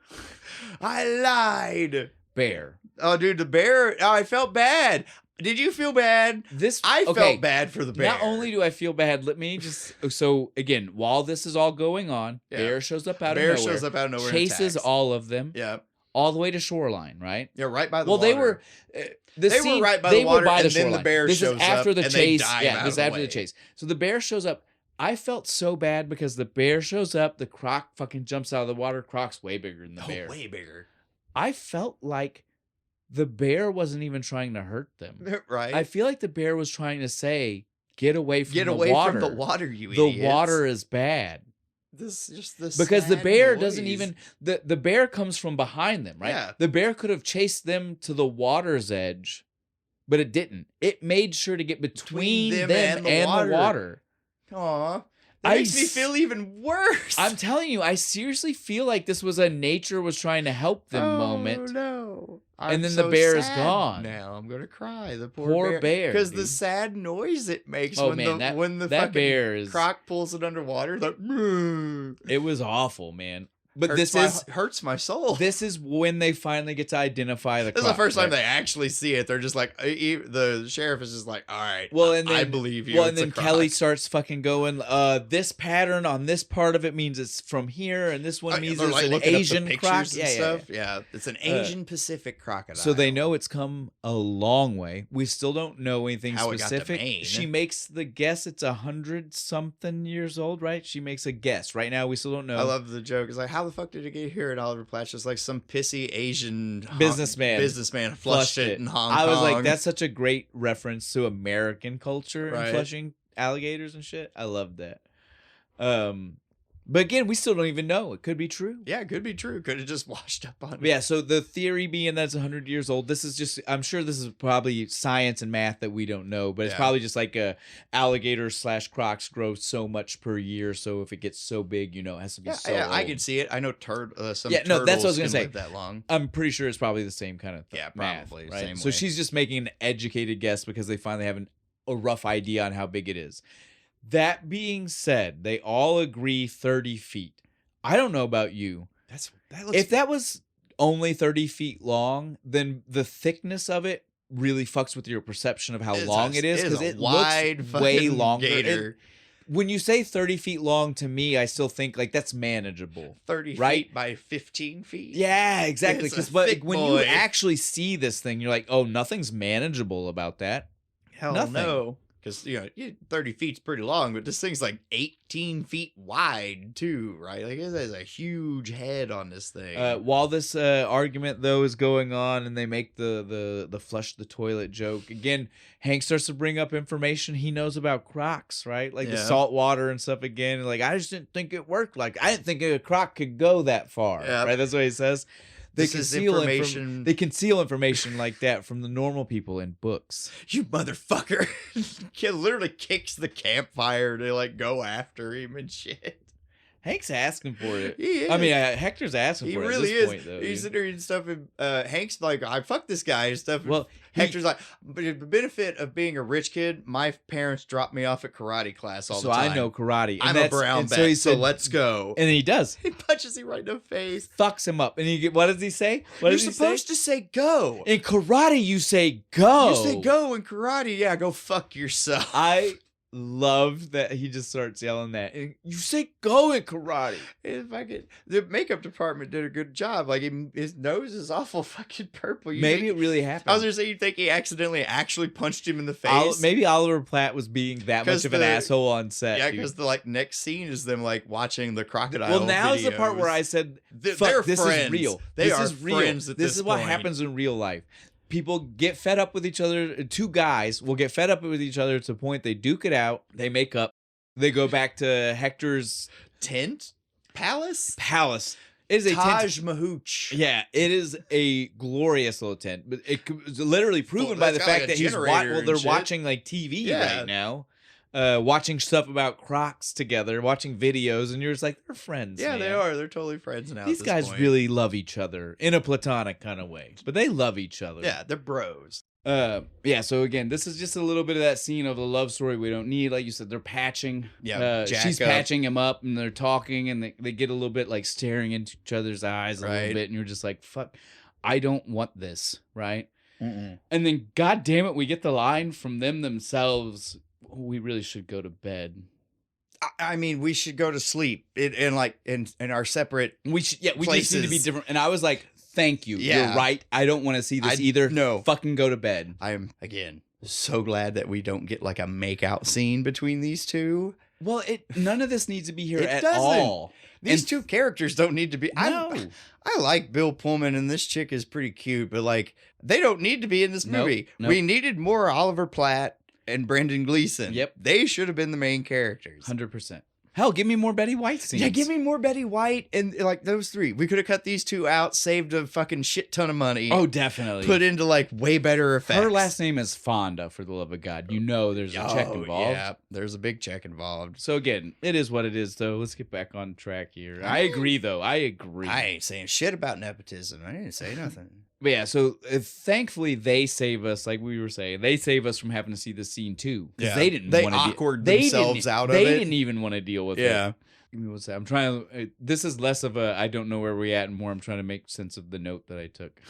I lied. Bear. Oh, dude, the bear. Oh, I felt bad. Did you feel bad? I felt bad for the bear. Not only do I feel bad, let me just... So, again, while this is all going on, Bear shows up out of nowhere. Bear shows up out of nowhere. Chases all of them. Yeah. All the way to shoreline, right? Yeah, right by the water. Well, they were... They were right by the water, and then the bear shows up, this is after the and chase. they dive Yeah, this is after the the chase. So the bear shows up. I felt so bad because the bear shows up, the croc fucking jumps out of the water. Croc's way bigger than the bear. Way bigger. I felt like the bear wasn't even trying to hurt them. Right. I feel like the bear was trying to say, get away from the water. Get away from the water, you idiots. The water is bad. Because the bear doesn't even... The bear comes from behind them, right? Yeah. The bear could have chased them to the water's edge but it didn't. It made sure to get between them and the water. Aw. That makes me feel even worse. I'm telling you, I seriously feel like this was a nature was trying to help them moment. Oh, no. And then the bear is gone. Now I'm going to cry. The poor bear. Because the sad noise it makes when the fucking bear croc pulls it underwater. Like, it was awful, man. But hurts my soul. This is when they finally get to identify the croc. This is the first time they actually see it. They're just like, the sheriff is just like, all right, I believe you. Well, and then Kelly starts fucking going, this pattern on this part of it means it's from here, and this one means it's an Asian croc. Yeah, it's an Asian Pacific crocodile. So they know it's come a long way. We still don't know anything specific. She makes the guess it's 100-something years old, right? She makes a guess. Right now, we still don't know. I love the joke. It's like, how the fuck did it get here? And Oliver Platt's just like some pissy Asian businessman flushed it in Hong Kong. I was like, that's such a great reference to American culture and flushing alligators and shit. I love that. But again, we still don't even know. It could be true. Yeah, it could be true. Could have just washed up on it. Yeah, so the theory being that's 100 years old, this is just, I'm sure this is probably science and math that we don't know, but it's probably just like alligators/crocs grow so much per year, so if it gets so big, it has to be so old. I can see it. I know turtles that's what I was going to say. Live that long. I'm pretty sure it's probably the same kind of probably. Math, right? Same so she's just making an educated guess because they finally have a rough idea on how big it is. That being said, they all agree 30 feet. I don't know about you. If that was only 30 feet long, then the thickness of it really fucks with your perception of how long it is because it looks way longer. Gator. When you say 30 feet long, to me, I still think like that's manageable. 30 feet by 15 feet? Yeah, exactly. Because when you actually see this thing, you're like, oh, nothing's manageable about that. Hell no. Because, 30 feet's pretty long, but this thing's like 18 feet wide, too, right? Like, it has a huge head on this thing. While this argument, though, is going on and they make the flush the toilet joke, again, Hank starts to bring up information he knows about crocs, right? Like the salt water and stuff again. Like, I just didn't think it worked. Like, I didn't think a croc could go that far, right? That's what he says. They conceal information like that from the normal people in books. You motherfucker. Kid literally kicks the campfire to like go after him and shit. Hank's asking for it. He is. I mean, Hector's asking for it. He really is. Point, though, he's sitting there and stuff, and Hank's like, "I fuck this guy" and stuff. Well, Hector's like, "But the benefit of being a rich kid, my parents dropped me off at karate class all the time. So I know karate. I'm a brown belt, so let's go." And he does. He punches him right in the face, fucks him up, and what does he say? You're supposed to say go. In karate, you say go. You say go in karate. Yeah, go fuck yourself. I love that he just starts yelling that. You say go in karate. The makeup department did a good job. Like his nose is awful fucking purple. Maybe it really happened. I was gonna say you think he accidentally actually punched him in the face. Maybe Oliver Platt was being that much of an asshole on set. Yeah, because the next scene is them like watching the crocodile. Well, now is the part where I said, they're this friends. Is real. They are friends at this point. This is what happens in real life. People get fed up with each other. Two guys will get fed up with each other to the point they duke it out. They make up. They go back to Hector's tent? Palace? It is a Taj Mahooch. Yeah, it is a glorious little tent. But it's literally proven by the fact that they're watching like TV right now. Watching stuff about crocs together, watching videos, and you're just like, they're friends. Yeah, man. They are. They're totally friends now. These guys really love each other in a platonic kind of way, but they love each other. Yeah, they're bros. Yeah. So again, this is just a little bit of that scene of the love story we don't need. Like you said, they're patching. Yeah, she's patching him up, and they're talking, and they get a little bit like staring into each other's eyes a little bit, and you're just like, fuck, I don't want this, right? And then, god damn it, we get the line from them themselves. We really should go to bed. I mean, we should go to sleep in our separate. We just need to be different. And I was like, thank you. Yeah. You're right. I don't want to see this either. No, fucking go to bed. I am again so glad that we don't get like a makeout scene between these two. Well, none of this needs to be here at all. These two characters don't need to be. No. I like Bill Pullman, and this chick is pretty cute, but like they don't need to be in this movie. Nope. We needed more Oliver Platt and Brendan Gleeson. Yep. They should have been the main characters. 100%. Hell, give me more Betty White scenes. Yeah, give me more Betty White and like those three. We could have cut these two out, saved a fucking shit ton of money. Oh, definitely. Put into like way better effects. Her last name is Fonda, for the love of God. You know there's a check involved. Yeah, there's a big check involved. So again, it is what it is, though. Let's get back on track here. I agree, though. I agree. I ain't saying shit about nepotism. I didn't say nothing. But yeah, so thankfully they save us, like we were saying. They save us from having to see the scene too, because they didn't. They awkward themselves out of it. They didn't even want to deal with it. Yeah. Give me what's that? I'm trying to. This is less of a I don't know where we're at, and more I'm trying to make sense of the note that I took.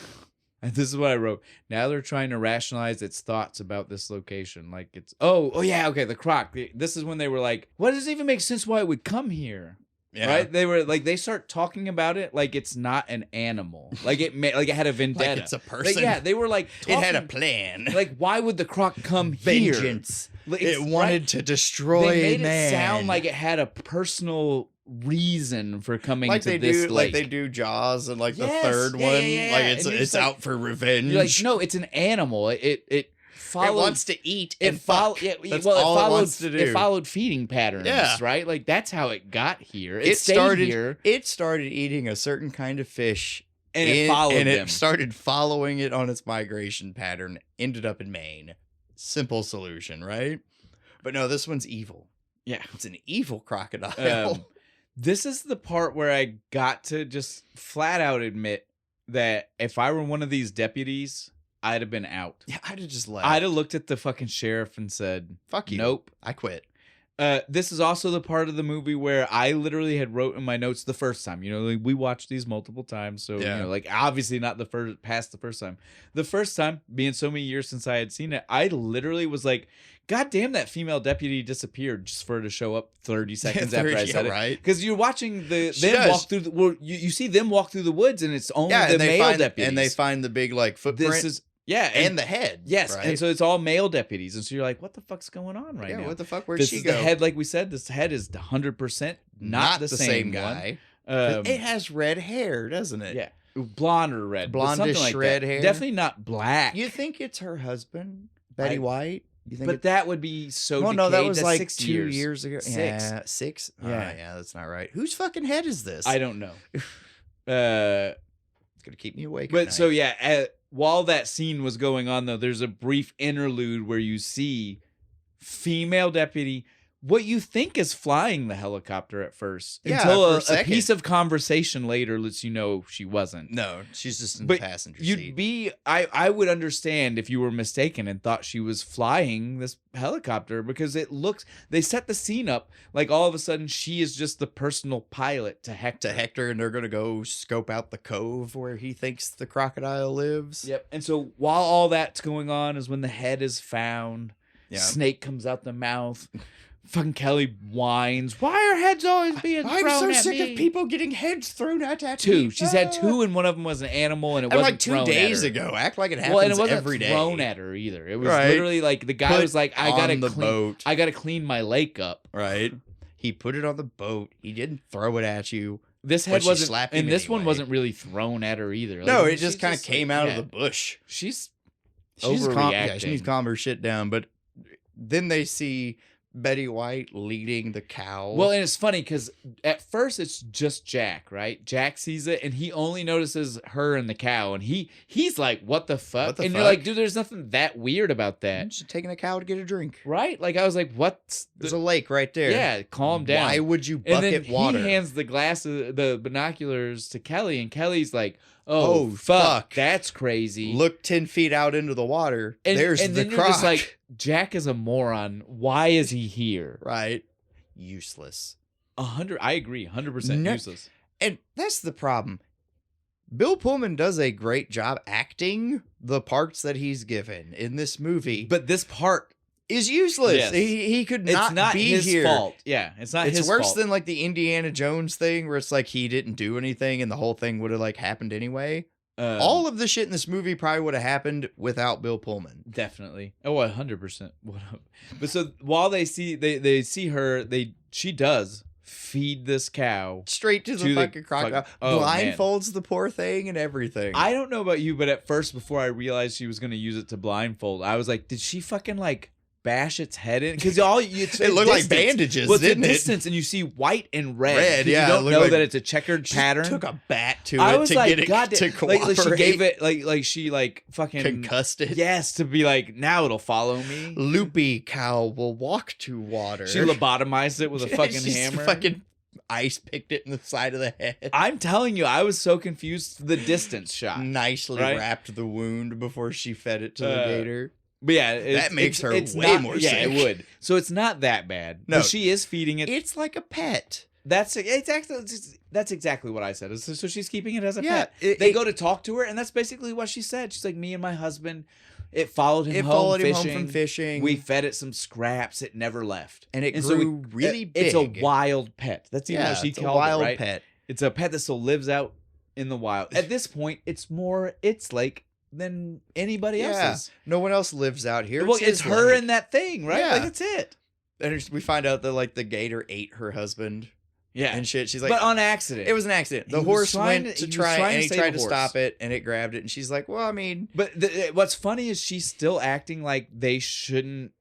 And this is what I wrote. Now they're trying to rationalize its thoughts about this location, like it's the croc. This is when they were like, "What does it even make sense why it would come here?" Yeah. Right? They were like, they start talking about it like it's not an animal, like it had a vendetta, like it's a person. Like, yeah, they were like, it had a plan. Like, why would the croc come here? Vengeance. It wanted to destroy man. They made it sound like it had a personal reason for coming like to this lake. Like they do Jaws and like the third one. Yeah. Like it's like, out for revenge. You're like, no, it's an animal. It wants to eat and fuck. That's all it wants to do. It followed feeding patterns, right? Like that's how it got here. It started here. It started eating a certain kind of fish, and it followed them. It started following it on its migration pattern. Ended up in Maine. Simple solution, right? But no, this one's evil. Yeah, it's an evil crocodile. This is the part where I got to just flat out admit that if I were one of these deputies, I'd have been out. Yeah, I'd have just left. I'd have looked at the fucking sheriff and said, "Fuck you. Nope, I quit." This is also the part of the movie where I literally had wrote in my notes the first time. You know, like we watched these multiple times, so you know, like obviously not the first time. The first time, being so many years since I had seen it, I literally was like, "God damn, that female deputy disappeared just for her to show up 30 seconds after I said it." Right? Because you're watching them walk through. You see them walk through the woods, and it's only the male deputies, and they find the big like footprint. This is. Yeah, and the head. Yes, right? And so it's all male deputies, and so you're like, "What the fuck's going on right now? Yeah, what the fuck? Where'd she go?" The head, like we said, this head is 100% not the same guy. It has red hair, doesn't it? Yeah, blonde or red, blondish red hair. Definitely not black. You think it's her husband, Betty White? You think? But that would be so. Well, no, that was that's like 6 2 years ago. 6. Yeah, 6. Yeah, yeah, that's not right. Whose fucking head is this? I don't know. It's gonna keep me awake. But so yeah. While that scene was going on, though, there's a brief interlude where you see female deputy, what you think is flying the helicopter at first, until a piece of conversation later lets you know she wasn't. No, she's just in the passenger seat. I would understand if you were mistaken and thought she was flying this helicopter, because they set the scene up like all of a sudden she is just the personal pilot to Hector. And they're going to go scope out the cove where he thinks the crocodile lives. Yep. And so while all that's going on is when the head is found, snake comes out the mouth. Fucking Kelly whines. Why are heads always being thrown at me? I'm so sick of people getting heads thrown at me. 2. She's had 2, and one of them was an animal, and it wasn't like 2 days ago. Act like it happens every day. Well, and it wasn't thrown at her either. It was literally like the guy was like, I gotta clean my lake up. Right. He put it on the boat. He didn't throw it at you. This head wasn't, and this one wasn't really thrown at her either. Like, no, it just kind of came out of the bush. She's overreacting. She needs to calm her shit down. But then they see Betty White leading the cow. Well, and it's funny because at first it's just Jack, right? Jack sees it and he only notices her and the cow, and he's like, "What the fuck?" You're like, "Dude, there's nothing that weird about that." Just taking a cow to get a drink, right? Like I was like, "What?" There's a lake right there. Yeah, calm down. Why would you bucket water? He hands the the binoculars to Kelly, and Kelly's like, Oh, fuck. That's crazy. Look 10 feet out into the water. There's the then croc. You're just like, Jack is a moron. Why is he here? Right. Useless. 100. I agree. 100% useless. And that's the problem. Bill Pullman does a great job acting the parts that he's given in this movie. But this part is useless. Yes. He could not be his here. Fault. Yeah, it's not his fault. It's worse than like the Indiana Jones thing where it's like he didn't do anything and the whole thing would have like happened anyway. All of the shit in this movie probably would have happened without Bill Pullman. Definitely. Oh, 100%. But so while they see her, she does feed this cow straight to the fucking crocodile. Blindfolds the poor thing and everything. I don't know about you, but at first, before I realized she was going to use it to blindfold, I was like, did she fucking like bash its head in because all you it looked like bandages. Well, didn't distance, and you see white and red. Red, yeah. You don't know that it's a checkered pattern. Took a bat to it to get it to cooperate. Like she gave it like she like fucking concussed it. Yes, to be like now it'll follow me. Loopy cow will walk to water. She lobotomized it with a fucking hammer. Fucking ice picked it in the side of the head. I'm telling you, I was so confused. The distance shot nicely wrapped the wound before she fed it to the gator. But yeah, that makes her way more sick. Yeah, it would. So it's not that bad. No, but she is feeding it. It's like a pet. That's exactly what I said. So she's keeping it as a pet. They go to talk to her, and that's basically what she said. She's like, me and my husband. It followed him home from fishing. We fed it some scraps. It never left, and it grew really big. It's a wild pet. That's even what she called it. Wild right? pet. It's a pet that still lives out in the wild. At this point, it's like than anybody else's. No one else lives out here. Well, it's her and that thing, right? Yeah. Like, that's it. And we find out that like the gator ate her husband. Yeah. And shit. She's like, but on accident. It was an accident. The horse went to try and he tried to stop it and it grabbed it. And she's like, well, I mean. But what's funny is she's still acting like they shouldn't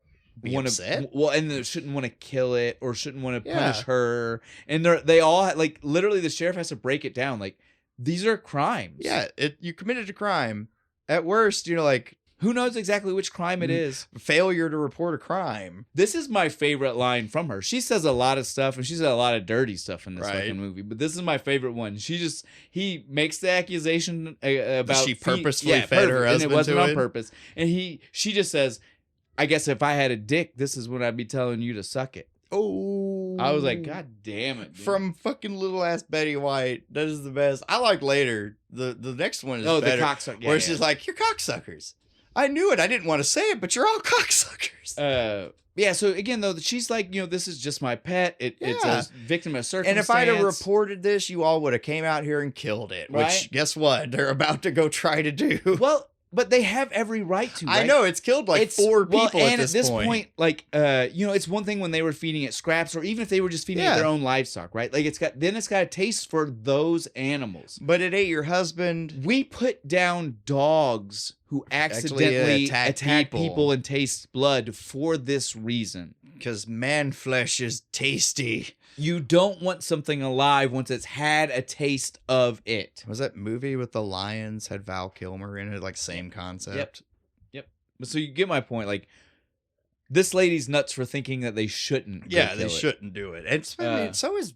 want to. Well, and they shouldn't want to kill it or shouldn't want to punish her. And they all, like, literally the sheriff has to break it down. Like, these are crimes. Yeah. You committed a crime. At worst, like. Who knows exactly which crime it is? Failure to report a crime. This is my favorite line from her. She says a lot of stuff, and she says a lot of dirty stuff in this fucking movie. But this is my favorite one. He makes the accusation about she purposefully fed her husband, and it wasn't on purpose. And she just says, "I guess if I had a dick, this is when I'd be telling you to suck it." Oh, I was like, God damn it! Dude. From fucking little ass Betty White. That is the best. I like later. The next one is better. The cocksucker. Where she's like, "You're cocksuckers." I knew it. I didn't want to say it, but you're all cocksuckers. Yeah. So again, though, she's like, this is just my pet. It's a victim of circumstance. And if I'd have reported this, you all would have came out here and killed it. Right? Which, guess what? They're about to go try to do. Well, but they have every right to. Right? I know it's killed like 4 people and at this point. Like, it's one thing when they were feeding it scraps, or even if they were just feeding it their own livestock, right? Like it's got a taste for those animals. But it ate your husband. We put down dogs who accidentally attack people and taste blood for this reason. Because man flesh is tasty. You don't want something alive once it's had a taste of it. Was that movie with the lions had Val Kilmer in it? Like same concept. Yep. So you get my point. Like this lady's nuts for thinking that they shouldn't. Yeah, they shouldn't do it. And so is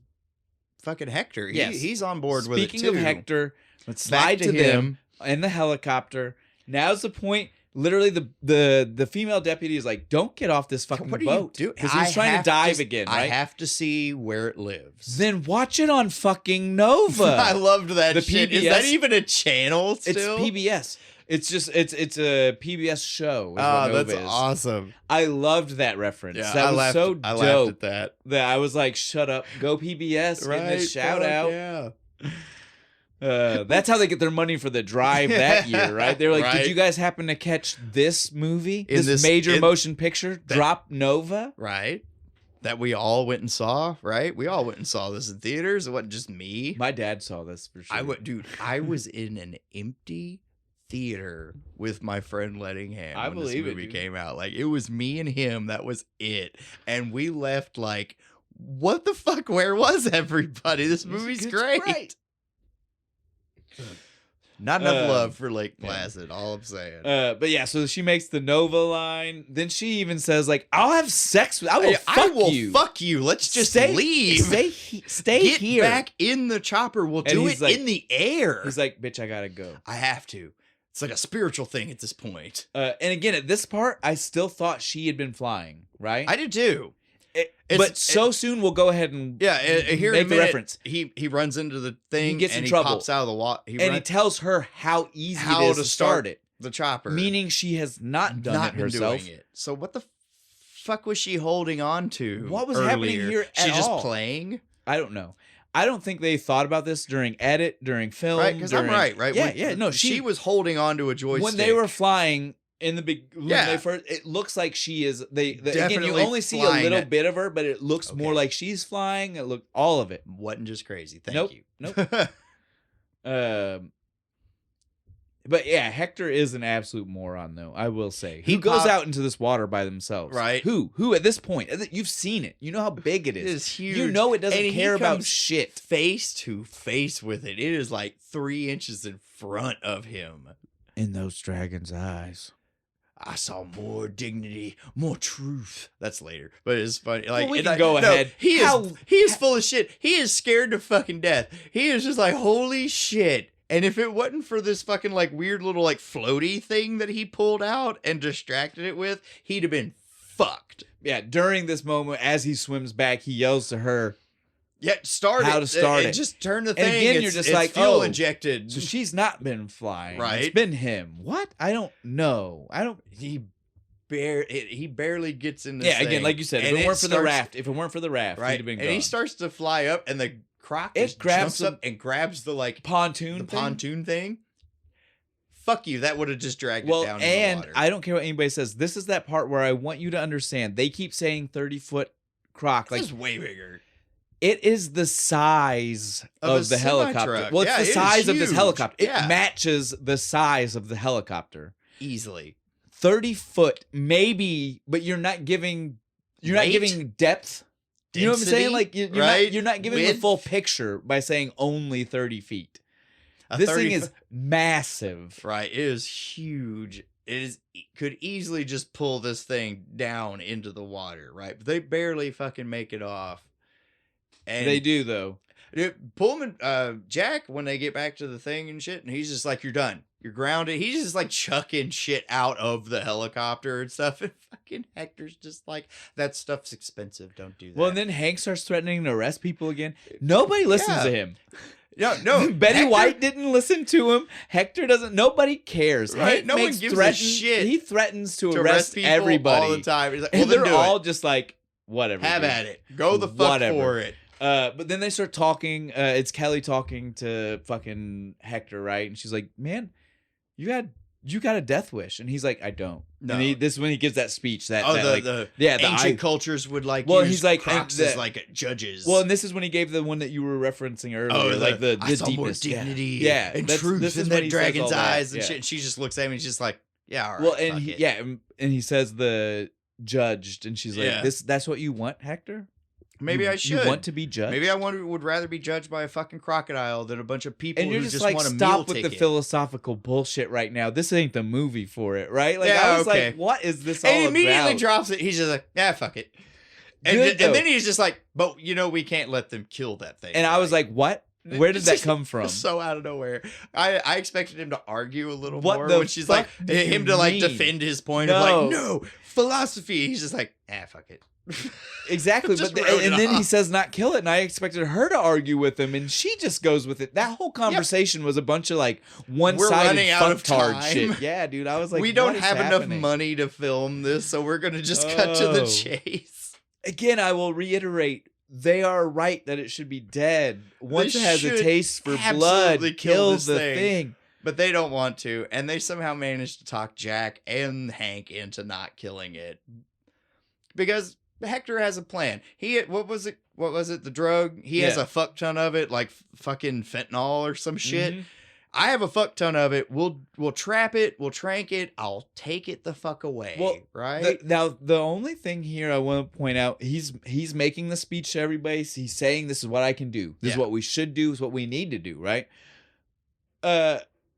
fucking Hector. He's on board with it too. Speaking of Hector, let's slide to them in the helicopter. Now's the point. Literally, the female deputy is like, "Don't get off this fucking boat," because he's trying to dive again. Right? I have to see where it lives. Then watch it on fucking Nova. I loved that shit. PBS, is that even a channel still? It's PBS. It's just it's a PBS show. Oh, that's awesome. I loved that reference. Yeah, that was so dope. I laughed at that. That I was like, "Shut up, go PBS!" Right, and shout out. Yeah. That's how they get their money for the drive that year, right? They're like, "Did you guys happen to catch this movie? This major motion picture, Drop Nova?" Right. That we all went and saw, right? We all went and saw this in theaters. It wasn't just me. My dad saw this for sure. I was in an empty theater with my friend Lettingham when this movie came out. Like, it was me and him. That was it. And we left like, what the fuck? Where was everybody? This movie's great. Not enough love for Lake Placid, all I'm saying. But yeah, so she makes the Nova line. Then she even says, like, I'll have sex with you. I will fuck you. Let's just leave. Stay Get here. back in the chopper. We'll do it in the air. He's like, bitch, I gotta go. I have to. It's like a spiritual thing at this point. And again, at this part, I still thought she had been flying, right? I did too. But soon we'll go ahead and here make in a minute, the reference. He runs into the thing, he gets and in trouble. He pops out of the water. He tells her how easy it is to start it. The chopper. Meaning she has not done it herself. Doing it. So what the fuck was she holding on to? What was happening here at all? She just playing? I don't know. I don't think they thought about this during edit, during film. Right, because I'm right? Yeah, no, she was holding on to a joystick. When they were flying in the big, when they first, it looks like she is. Again, you only see a little bit of her, but it looks more like she's flying. It looked all of it. Wasn't just crazy. Thank you. Nope. But But yeah, Hector is an absolute moron, though. I will say. Who goes out into this water by themselves? Right. Who at this point? You've seen it. You know how big it is. It is huge. You know it doesn't care about shit. Face to face with it. It is like 3 inches in front of him. In those dragon's eyes, I saw more dignity, more truth. That's later, but it's funny. Like, we can go ahead. He is full of shit. He is scared to fucking death. He is just like, holy shit. And if it wasn't for this fucking like weird little like floaty thing that he pulled out and distracted it with, he'd have been fucked. Yeah. During this moment, as he swims back, he yells to her, "Yeah, start how to start it. Just turn the thing." And again, you're just like, fuel injected. So she's not been flying. Right. It's been him. What? I don't know. He barely gets in this thing. again, like you said, if it weren't for the raft, right? He'd have been gone. And he starts to fly up, and the croc just jumps up and grabs the like pontoon thing. Fuck you. That would have just dragged it down in the water. I don't care what anybody says. This is that part where I want you to understand. They keep saying 30-foot croc. This is way bigger. It is the size of the helicopter. Well, it's the size of this helicopter. It matches the size of the helicopter. Easily. 30 foot, maybe, but you're not giving depth. You know what I'm saying? Like you're not giving the full picture by saying only 30 feet. This thing is massive. Right. It is huge. Could easily just pull this thing down into the water, right? But they barely fucking make it off. And they do though. Pullman, Jack, when they get back to the thing and shit, and he's just like, "You're done. You're grounded." He's just like chucking shit out of the helicopter and stuff. And fucking Hector's just like, "That stuff's expensive. Don't do that." Well, and then Hank starts threatening to arrest people again. Nobody listens to him. No. Betty White didn't listen to him. Hector doesn't. Nobody cares. Right? Hank No one gives a shit. He threatens to arrest people everybody all the time. He's like, and they're all just like, whatever. Have at it. Go the fuck for it. But then they start talking. It's Kelly talking to fucking Hector, right? And she's like, "Man, you got a death wish," and he's like, "I don't." No, and this is when he gives that speech. The ancient cultures would like. Well, use he's like crocs as like judges. Well, and this is when he gave the one that you were referencing earlier. Oh, like the I saw deepness, more dignity, and truth in that dragon's eyes and shit. And she just looks at me and she's like, "Yeah, all right." Well, and and he says the judged, and she's like, "That's what you want, Hector." Maybe I should. You want to be judged? Maybe I would rather be judged by a fucking crocodile than a bunch of people who just like, want a meal stop with ticket. the philosophical bullshit right now. This ain't the movie for it, right? Like I was like, what is this all about? And he immediately drops it. He's just like, "Yeah, fuck it." And then he's just like, "But we can't let them kill that thing." And I was like, what? Where did that come from? So out of nowhere. I expected him to argue a little more when she's like, him to like defend his point of like, "No, philosophy." He's just like, fuck it. Exactly. But then he says not kill it, and I expected her to argue with him, and she just goes with it. That whole conversation was a bunch of like one-sided fucktard shit. Yeah, dude. I was like, we don't have enough money to film this, so we're gonna just cut to the chase. Again, I will reiterate. They are right that it should be dead. Once it has a taste for blood, kill the thing. But they don't want to, and they somehow managed to talk Jack and Hank into not killing it. Because Hector has a plan. What was it? The drug? He has a fuck ton of it, like fucking fentanyl or some shit. Mm-hmm. I have a fuck ton of it. We'll trap it. We'll trank it. I'll take it the fuck away. Well, right? Now, the only thing here I want to point out, he's making the speech to everybody. He's saying, "This is what I can do. This is what we should do. This is what we need to do." Right?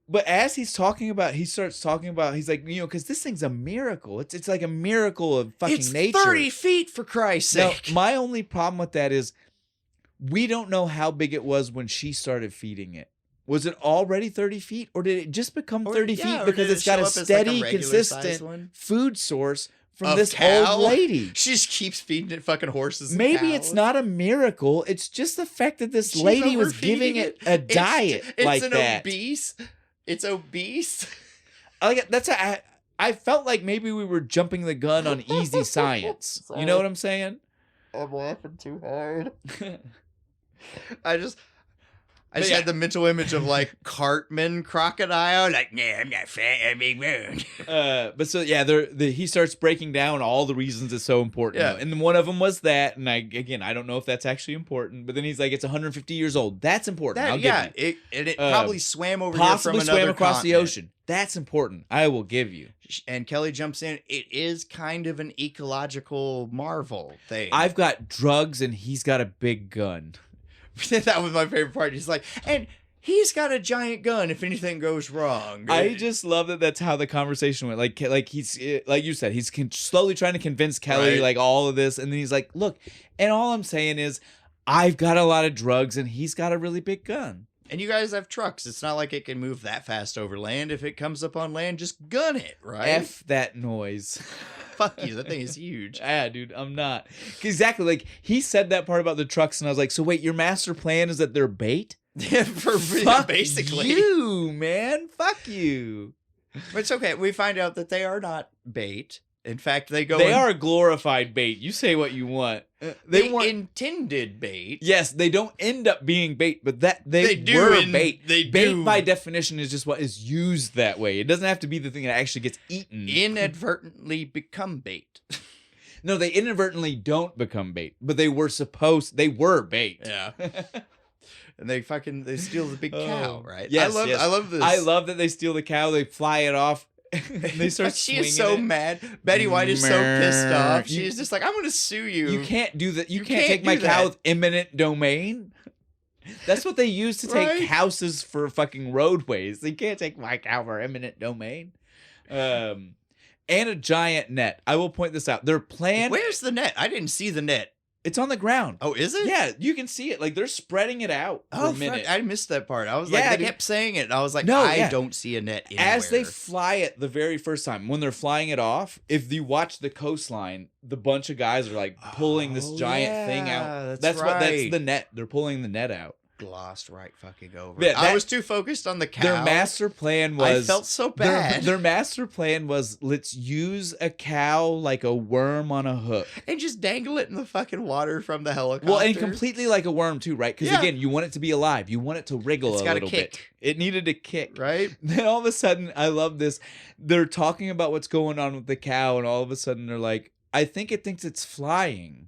But as he starts talking about, he's like, because this thing's a miracle. It's like a miracle of fucking nature. 30 feet, for Christ's sake. Now, my only problem with that is we don't know how big it was when she started feeding it. Was it already 30 feet, or did it just become 30 feet because it's got a steady, consistent food source from this old lady? She just keeps feeding it fucking horses. Maybe it's not a miracle. It's just the fact that this lady was giving it a diet like that. It's obese. I felt like maybe we were jumping the gun on easy science. You know what I'm saying? I'm laughing too hard. I I just had the mental image of like Cartman crocodile, like, nah, I'm not fat, I'm big bone. But so yeah, he starts breaking down all the reasons it's so important. Yeah. And one of them was that, and I don't know if that's actually important, but then he's like, it's 150 years old. That's important. I'll give you. It probably swam over here from another swam across continent. the ocean. That's important. I will give you. And Kelly jumps in. It is kind of an ecological marvel thing. I've got drugs and he's got a big gun. That was my favorite part. He's like, and he's got a giant gun if anything goes wrong. I just love that that's how the conversation went. Like he's, like you said, he's slowly trying to convince Kelly, like, all of this. And then he's like, look, and all I'm saying is I've got a lot of drugs and he's got a really big gun. And you guys have trucks. It's not like it can move that fast over land. If it comes up on land, just gun it, right? F that noise. Fuck you. That thing is huge. Yeah, dude, I'm not. Exactly. Like, he said that part about the trucks, and I was like, so wait, your master plan is that they're bait? Yeah, Fuck basically. you, man. Fuck you. But it's okay. We find out that they are not bait. In fact, they are glorified bait. You say what you want. They weren't intended bait. Yes, they don't end up being bait, but they were bait. Bait by definition is just what is used that way. It doesn't have to be the thing that actually gets eaten. Inadvertently become bait. No, they inadvertently don't become bait, but they were bait. Yeah. And they steal the big cow, right? Yes, I love this. I love that they steal the cow. They fly it off. They start. She is so mad. Betty White is so pissed off. She's just like, I'm going to sue you. You can't do that. You can't take my cow with eminent domain. That's what they use to take houses for fucking roadways. You can't take my cow for eminent domain. And a giant net. I will point this out. Their plan. Where's the net? I didn't see the net. It's on the ground. Oh, is it? Yeah, you can see it. Like, they're spreading it out for a minute. I missed that part. I was like, they kept saying it. And I was like, don't see a net anywhere. As they fly it the very first time, when they're flying it off, if you watch the coastline, the bunch of guys are like pulling this giant thing out. That's the net. They're pulling the net out. Glossed right fucking over. Yeah, I was too focused on the cow. Their master plan was... I felt so bad. Their master plan was, let's use a cow like a worm on a hook. And just dangle it in the fucking water from the helicopter. Well, and completely like a worm too, right? Because again, you want it to be alive. You want it to wriggle a little bit. It needed to kick. Right? Then all of a sudden, I love this. They're talking about what's going on with the cow, and all of a sudden they're like, I think it thinks it's flying.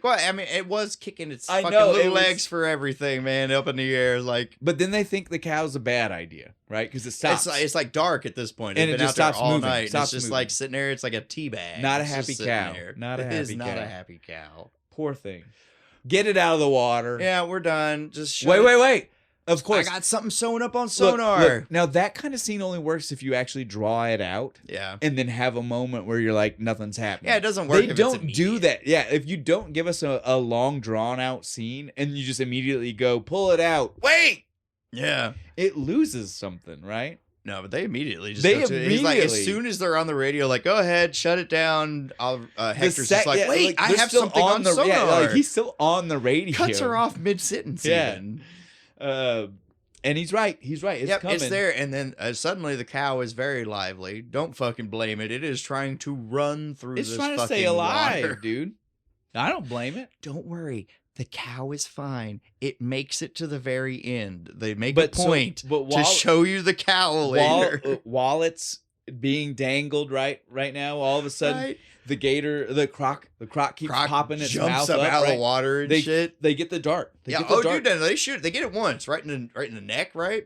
Well, I mean, it was kicking its little legs for everything, man, up in the air, like. But then they think the cow's a bad idea, right? Because it stops. It's like dark at this point, and it just stops all moving. night. It's just like sitting there. It's like a tea bag. Not a happy cow. Not a happy cow. It is not a happy cow. Poor thing. Get it out of the water. Yeah, we're done. Just wait. Of course. I got something sewn up on sonar. Look, now, that kind of scene only works if you actually draw it out. Yeah. And then have a moment where you're like, nothing's happening. Yeah, it doesn't work. They don't do that. Yeah, if you don't give us a long, drawn-out scene and you just immediately go, pull it out. Wait! Yeah. It loses something, right? No, but they immediately just he's like, as soon as they're on the radio, like, go ahead, shut it down. Hector's just like, wait, I have something on the sonar. Yeah, like, he's still on the radio. Cuts her off mid-sentence even. And he's right. He's right. It's coming. It's there. And then suddenly the cow is very lively. Don't fucking blame it. It is trying to run through this fucking water. It's trying to stay alive, dude. I don't blame it. Don't worry. The cow is fine. It makes it to the very end. They make a point to show you the cow later. While it's being dangled right now, all of a sudden... The gator, the croc keeps popping its mouth up out of the water and shit. They get the dart. Dude, they shoot it. They get it once, right in the neck, right?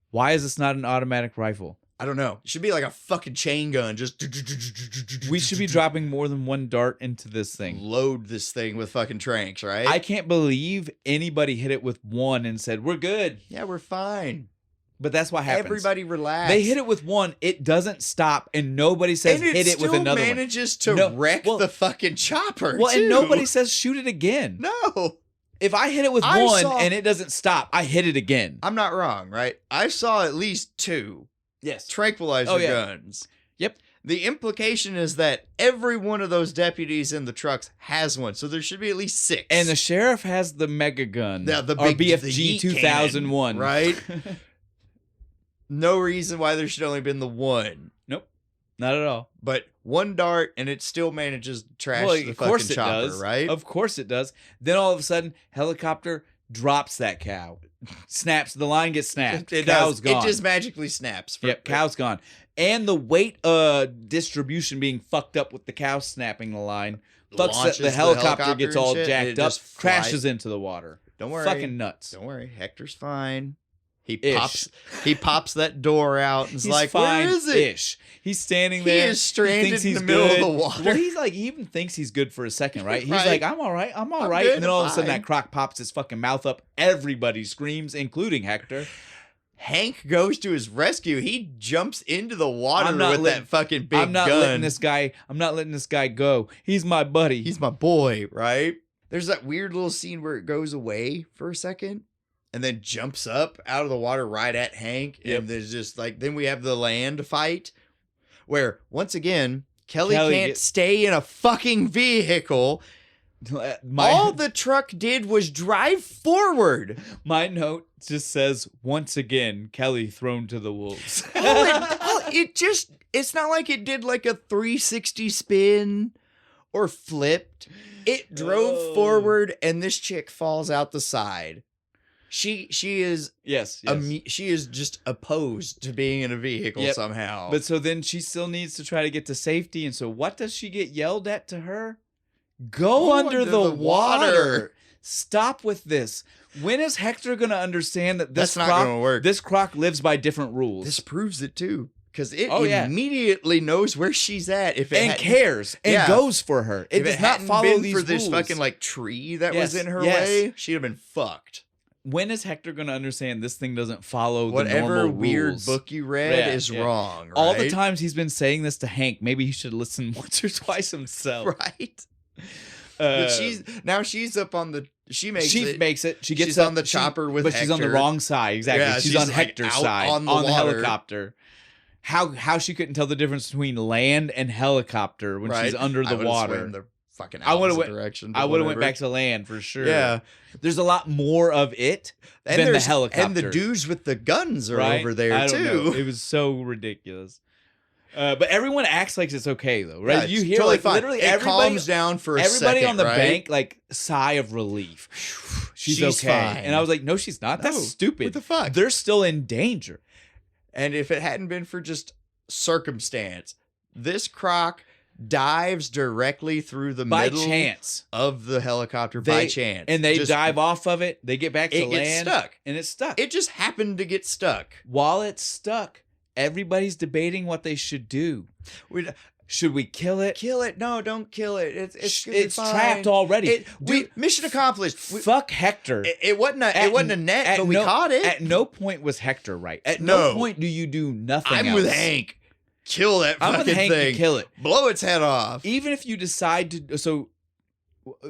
Why is this not an automatic rifle? I don't know. It should be like a fucking chain gun. Just we should be dropping more than one dart into this thing. Load this thing with fucking tranks, right? I can't believe anybody hit it with one and said, "We're good." Yeah, we're fine. But that's what happens. Everybody relax. They hit it with one. It doesn't stop, and nobody says hit it with another one. And it manages to wreck the fucking chopper, too. And nobody says shoot it again. No. If I hit it with one and it doesn't stop, I hit it again. I'm not wrong, right? I saw at least two tranquilizer guns. Yep. The implication is that every one of those deputies in the trucks has one, so there should be at least 6. And the sheriff has the mega gun. The big BFG 2001. Cannon, right? No reason why there should only been the one. Nope. Not at all. But one dart, and it still manages to trash the fucking chopper, right? Of course it does. Then all of a sudden, helicopter drops that cow. Snaps. The line gets snapped. Cow's gone. It just magically snaps. Cow's gone. And the weight distribution being fucked up with the cow snapping the line. Fucks the helicopter gets all jacked up, crashes into the water. Don't worry. Fucking nuts. Don't worry. Hector's fine. He pops that door out and is like, fine, where is it? Ish. He's standing there. He is stranded in the middle of the water. Well, he's like, he even thinks he's good for a second, right? He's like, I'm all right. I'm all right. And then all of a sudden that croc pops his fucking mouth up. Everybody screams, including Hector. Hank goes to his rescue. He jumps into the water with that fucking big gun. I'm not letting this guy go. He's my buddy. He's my boy, right? There's that weird little scene where it goes away for a second and then jumps up out of the water right at Hank. Yep. And there's just like, then we have the land fight where once again, Kelly can't stay in a fucking vehicle. All the truck did was drive forward. My note just says, once again, Kelly thrown to the wolves. It's not like it did like a 360 spin or flipped. It drove forward and this chick falls out the side. She is she is just opposed to being in a vehicle somehow. But so then she still needs to try to get to safety. And so what does she get yelled at to her? Go under the water. Stop with this. When is Hector going to understand that that's not going to work? This croc lives by different rules. This proves it too. Because it immediately knows where she's at cares and goes for her. It does not follow these rules. For this fucking like tree that was in her way, she'd have been fucked. When is Hector going to understand this thing doesn't follow the normal whatever weird rules? Book you read is wrong, right? All the times he's been saying this to Hank, maybe he should listen once or twice himself. Right. But she's up on the. She makes it. She gets she's on the chopper with Hector. But she's on the wrong side. Exactly. Yeah, she's on Hector's side on the helicopter. How she couldn't tell the difference between land and helicopter when she's under the water. The fucking opposite direction. I would have went back to land for sure. Yeah. There's a lot more of it than the helicopter. And the dudes with the guns are over there too. Know. It was so ridiculous. But everyone acts like it's okay though, right? Yeah, you hear totally like fine. Literally everybody calms down for a second. Everybody on the bank like sigh of relief. She's okay. Fine. And I was like, no, she's not. That's stupid. What the fuck? They're still in danger. And if it hadn't been for just circumstance, this croc dives directly through the middle of the helicopter by chance. And they dive off of it. They get back to land. It gets stuck. And it's stuck. It just happened to get stuck. While it's stuck, everybody's debating what they should do. Should we kill it? Kill it. No, don't kill it. It's fine. Trapped already. Mission accomplished. Fuck Hector. It wasn't a net, but we caught it. At no point was Hector right. At no point do you do nothing else. I'm with Hank. Kill that fucking thing. I'm with Hank to kill it. Blow its head off. Even if you decide to... So,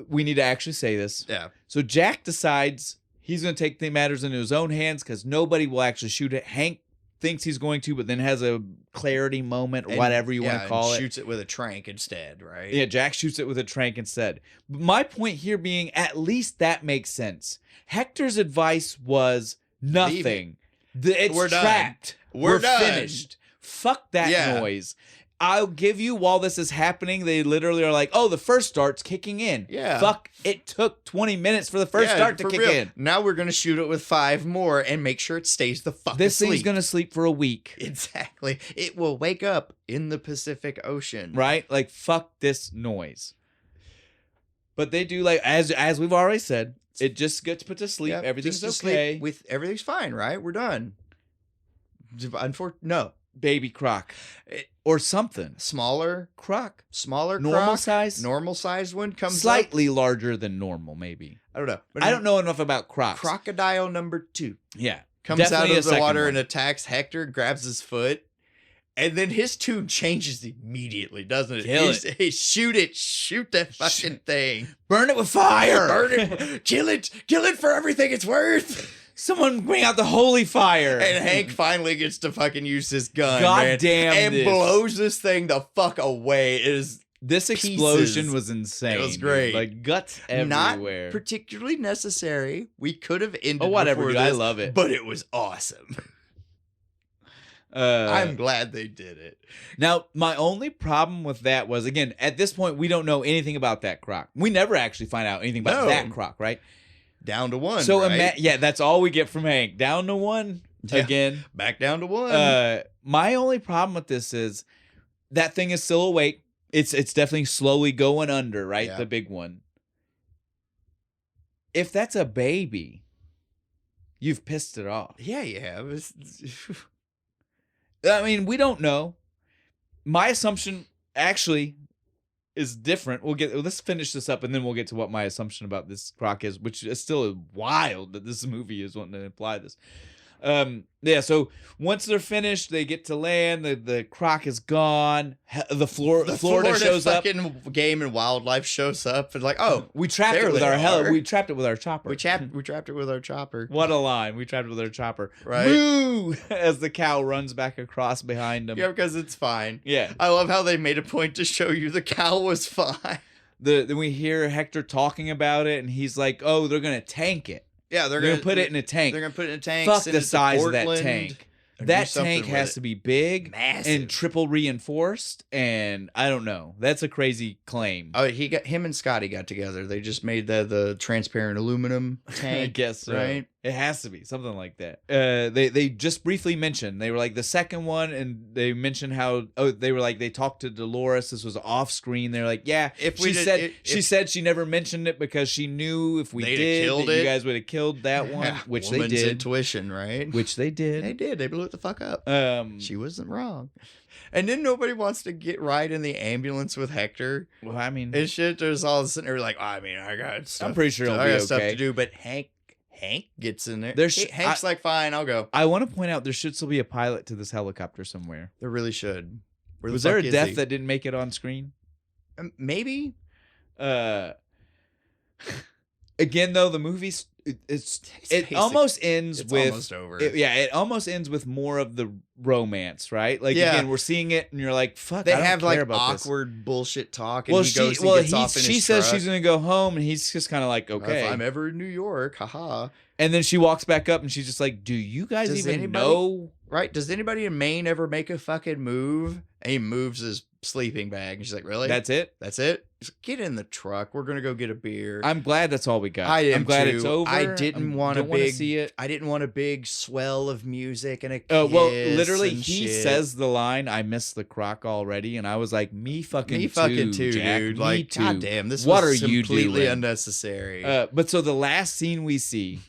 we need to actually say this. Yeah. So, Jack decides he's going to take the matters into his own hands because nobody will actually shoot it. Hank thinks he's going to, but then has a clarity moment or whatever you want to call it. Shoots it with a trank instead, right? Yeah, Jack shoots it with a trank instead. But my point here being, at least that makes sense. Hector's advice was nothing. We're trapped. We're done. Finished. Fuck that noise. I'll give you, while this is happening, they literally are like, oh, the first start's kicking in. Yeah. Fuck, it took 20 minutes for the first start to kick in. Now we're going to shoot it with 5 more and make sure it stays the fuck asleep. This thing's going to sleep for a week. Exactly. It will wake up in the Pacific Ocean. Right? Like, fuck this noise. But they do, like, as we've already said, it just gets put to sleep. Yep, everything's okay. Everything's fine, right? We're done. No. Baby croc. Or something. Smaller croc. Normal size? Normal sized one comes slightly larger than normal, maybe. I don't know. I don't know enough about crocs. Crocodile number 2. Yeah. Comes out of the water and attacks Hector, grabs his foot. And then his tune changes immediately, doesn't it? Hey, shoot it. Shoot that fucking thing. Burn it with fire. Burn it. Kill it. Kill it for everything it's worth. Someone bring out the holy fire. And Hank finally gets to fucking use his gun. God damn and blows this thing the fuck away. This explosion was insane. It was great. Dude. Like guts everywhere. Not particularly necessary. We could have ended whatever, dude. This, I love it. But it was awesome. I'm glad they did it. Now, my only problem with that was, again, at this point, we don't know anything about that croc. We never actually find out anything about that croc, right? down to one. So right? that's all we get from Hank. Down to one again. Back down to one. My only problem with this is that thing is still awake. It's definitely slowly going under, right? Yeah. The big one. If that's a baby, you've pissed it off. Yeah, you have. I mean, we don't know. My assumption actually is different. Let's finish this up, and then we'll get to what my assumption about this croc is, which is still wild that this movie is wanting to imply this. So once they're finished, they get to land. The croc is gone. The Florida shows up. Game and Wildlife shows up and like, oh, we trapped it with our We trapped it with our chopper. We trapped it with our chopper. What a line! We trapped it with our chopper. Right. Moo! As the cow runs back across behind them. Yeah, because it's fine. Yeah. I love how they made a point to show you the cow was fine. Then we hear Hector talking about it, and he's like, "Oh, they're gonna tank it." Yeah, they're gonna put it in a tank. They're gonna put it in a tank. Fuck the size of that tank. That tank has to be big, massive, and triple reinforced. And I don't know. That's a crazy claim. Oh, him and Scotty got together. They just made the transparent aluminum tank. I guess so. Right. It has to be something like that. They just briefly mentioned they were like the second one, and they mentioned how they talked to Dolores. This was off screen. They're like, yeah, she said she never mentioned it because she knew if we did, you guys would have killed that one, which they did. Intuition, right? Which they did. They did. They blew it the fuck up. She wasn't wrong. And then nobody wants to ride in the ambulance with Hector. Well, I mean, and shit. There's all sitting there like, I mean, I got stuff. I'm pretty sure I got stuff to do, but Hank gets in there. Hank's like, fine, I'll go. I want to point out there should still be a pilot to this helicopter somewhere. There really should. Was there a death that didn't make it on screen? Maybe. Again, though, the movie's it almost ends with almost over. It almost ends with more of the romance, right? Like again, we're seeing it, and you're like, "Fuck." They I don't have care like about awkward this. bullshit talk. And she says she's gonna go home, and he's just kind of like, "Okay." If I'm ever in New York, haha. And then she walks back up, and she's just like, "Do you guys know?" Right? Does anybody in Maine ever make a fucking move? And he moves his sleeping bag, and she's like, "Really? That's it? That's it? Just get in the truck. We're gonna go get a beer." I'm glad that's all we got. I'm glad too. It's over. I didn't want to see it. I didn't want a big swell of music and a kiss. Well, literally, he says the line, "I miss the croc already," and I was like, "Me fucking too, Jack. Dude. Me like, too. goddamn, this what was are you completely doing? Unnecessary." But so the last scene we see.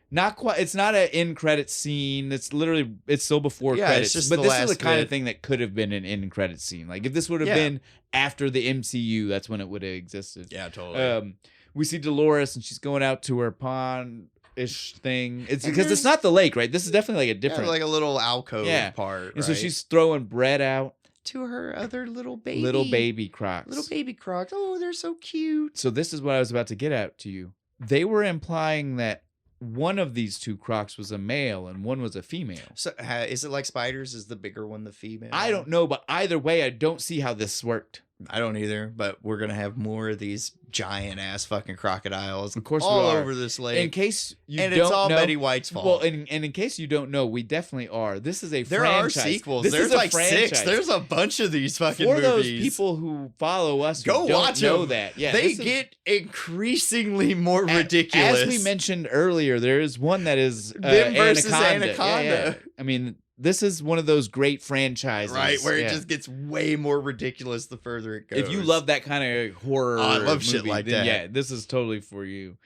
Not quite. It's not an end credit scene. It's still before credits. But this is the kind of thing that could have been an end credit scene. Like if this would have been after the MCU, that's when it would have existed. Yeah, totally. We see Dolores and she's going out to her pond-ish thing. It's because it's not the lake, right? This is definitely like a different, like a little alcove part. And so she's throwing bread out to her other little baby crocs. Little baby crocs. Oh, they're so cute. So this is what I was about to get at to you. They were implying that one of these two crocs was a male and one was a female. So is it like spiders? Is the bigger one the female? I don't know, but either way, I don't see how this worked. I don't either, but we're going to have more of these giant ass fucking crocodiles of course all over this lake. In case you don't know. And it's all Betty White's fault. Well, and in case you don't know, we definitely are. This is a there franchise. There are sequels. This There's like franchise. 6. There's a bunch of these fucking movies. For those people who follow us who Go don't watch know them. That. Yeah, they get increasingly more ridiculous. As we mentioned earlier, there is one that is Them versus Anaconda. Yeah. I mean, this is one of those great franchises. Right, where it just gets way more ridiculous the further it goes. If you love that kind of horror I love movie, shit like that. Yeah, this is totally for you.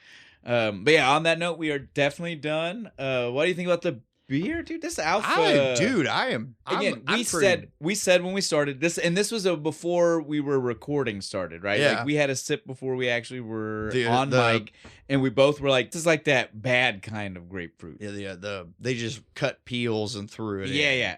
But yeah, on that note, we are definitely done. What do you think about the beer, dude? This alpha, we said when we started this, and this was before we were recording started, right? Yeah. Like we had a sip before we actually were on mic, and we both were like, "This is like that bad kind of grapefruit." Yeah. They just cut peels and threw it. Yeah.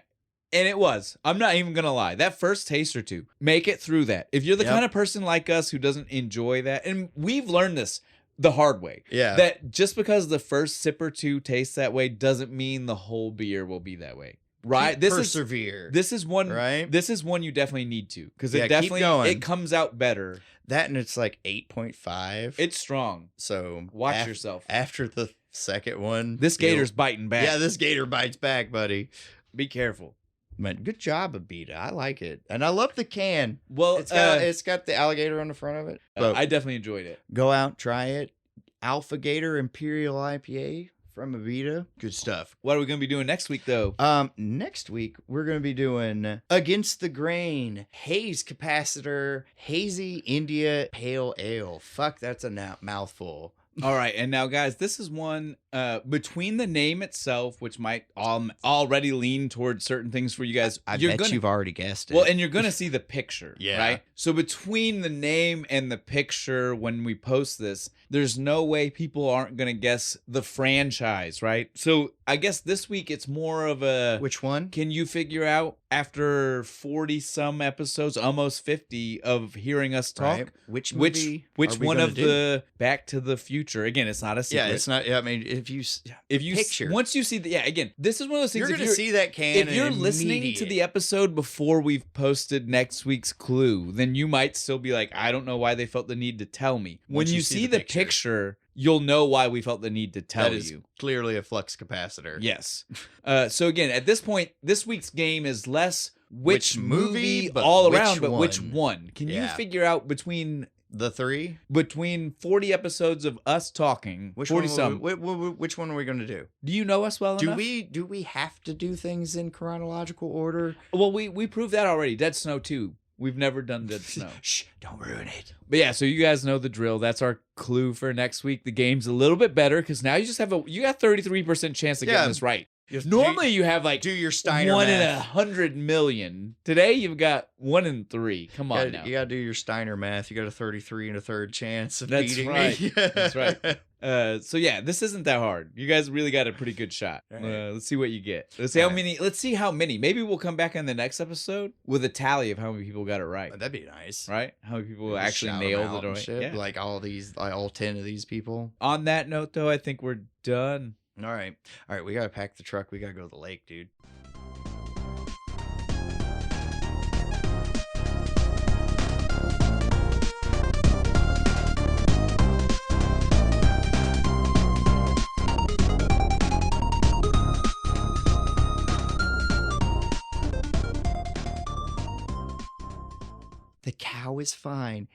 And it was. I'm not even going to lie. That first taste or two, make it through that. If you're the kind of person like us who doesn't enjoy that, and we've learned this the hard way. Yeah. That just because the first sip or two tastes that way doesn't mean the whole beer will be that way. Right? Persevere. This is one right? This is one you definitely need to. Because it definitely it comes out better. That and it's like 8.5. It's strong. So watch yourself. After the second one. This gator's biting back. Yeah, this gator bites back, buddy. Be careful. Man, good job, Abita. I like it. And I love the can. Well, it's got the alligator on the front of it. I definitely enjoyed it. Go out, try it. Alpha Gator Imperial IPA from Abita. Good stuff. What are we going to be doing next week, though? Next week, we're going to be doing Against the Grain, Haze Capacitor, Hazy India Pale Ale. Fuck, that's a mouthful. All right, and now, guys, this is one between the name itself, which might already lean towards certain things for you guys. I bet you've already guessed it. Well, and you're going to see the picture, right? So between the name and the picture, when we post this, there's no way people aren't going to guess the franchise, right? So I guess this week it's more of a... Which one? Can you figure out, after 40-some episodes, almost 50, of hearing us talk, right. Which movie which one of the Back to the Future? Again, it's not a secret. Yeah, it's not... I mean, if you picture... Once you see the... Yeah, again, this is one of those things... You're going to see that can. If you're listening to the episode before we've posted next week's clue, then you might still be like, I don't know why they felt the need to tell me. When you see the picture, you'll know why we felt the need to tell you. That is clearly a flux capacitor. Yes. So again, at this point, this week's game is less which movie all around, but which one. Can you figure out between... The three? Between 40 episodes of us talking, which 40-some. Which one are we going to do? Do you know us well enough? Do we have to do things in chronological order? Well, we proved that already. Dead Snow 2. We've never done Dead Snow. Shh, don't ruin it. But yeah, so you guys know the drill. That's our clue for next week. The game's a little bit better because now you just have you got 33% chance of getting this right. Normally you have like do your Steiner 1 math. in 100 million. Today you've got 1 in 3. Come on now. You gotta do your Steiner math. You got a 33 and a third chance of That's beating right. me. That's right. So yeah, this isn't that hard. You guys really got a pretty good shot. Right. Let's see what you get. Let's see how many. Let's see how many. Maybe we'll come back in the next episode with a tally of how many people got it right. That'd be nice, right? How many people actually nailed it right? Shit. Yeah. Like all 10 of these people. On that note, though, I think we're done. All right. We gotta pack the truck. We gotta go to the lake, dude. The cow is fine.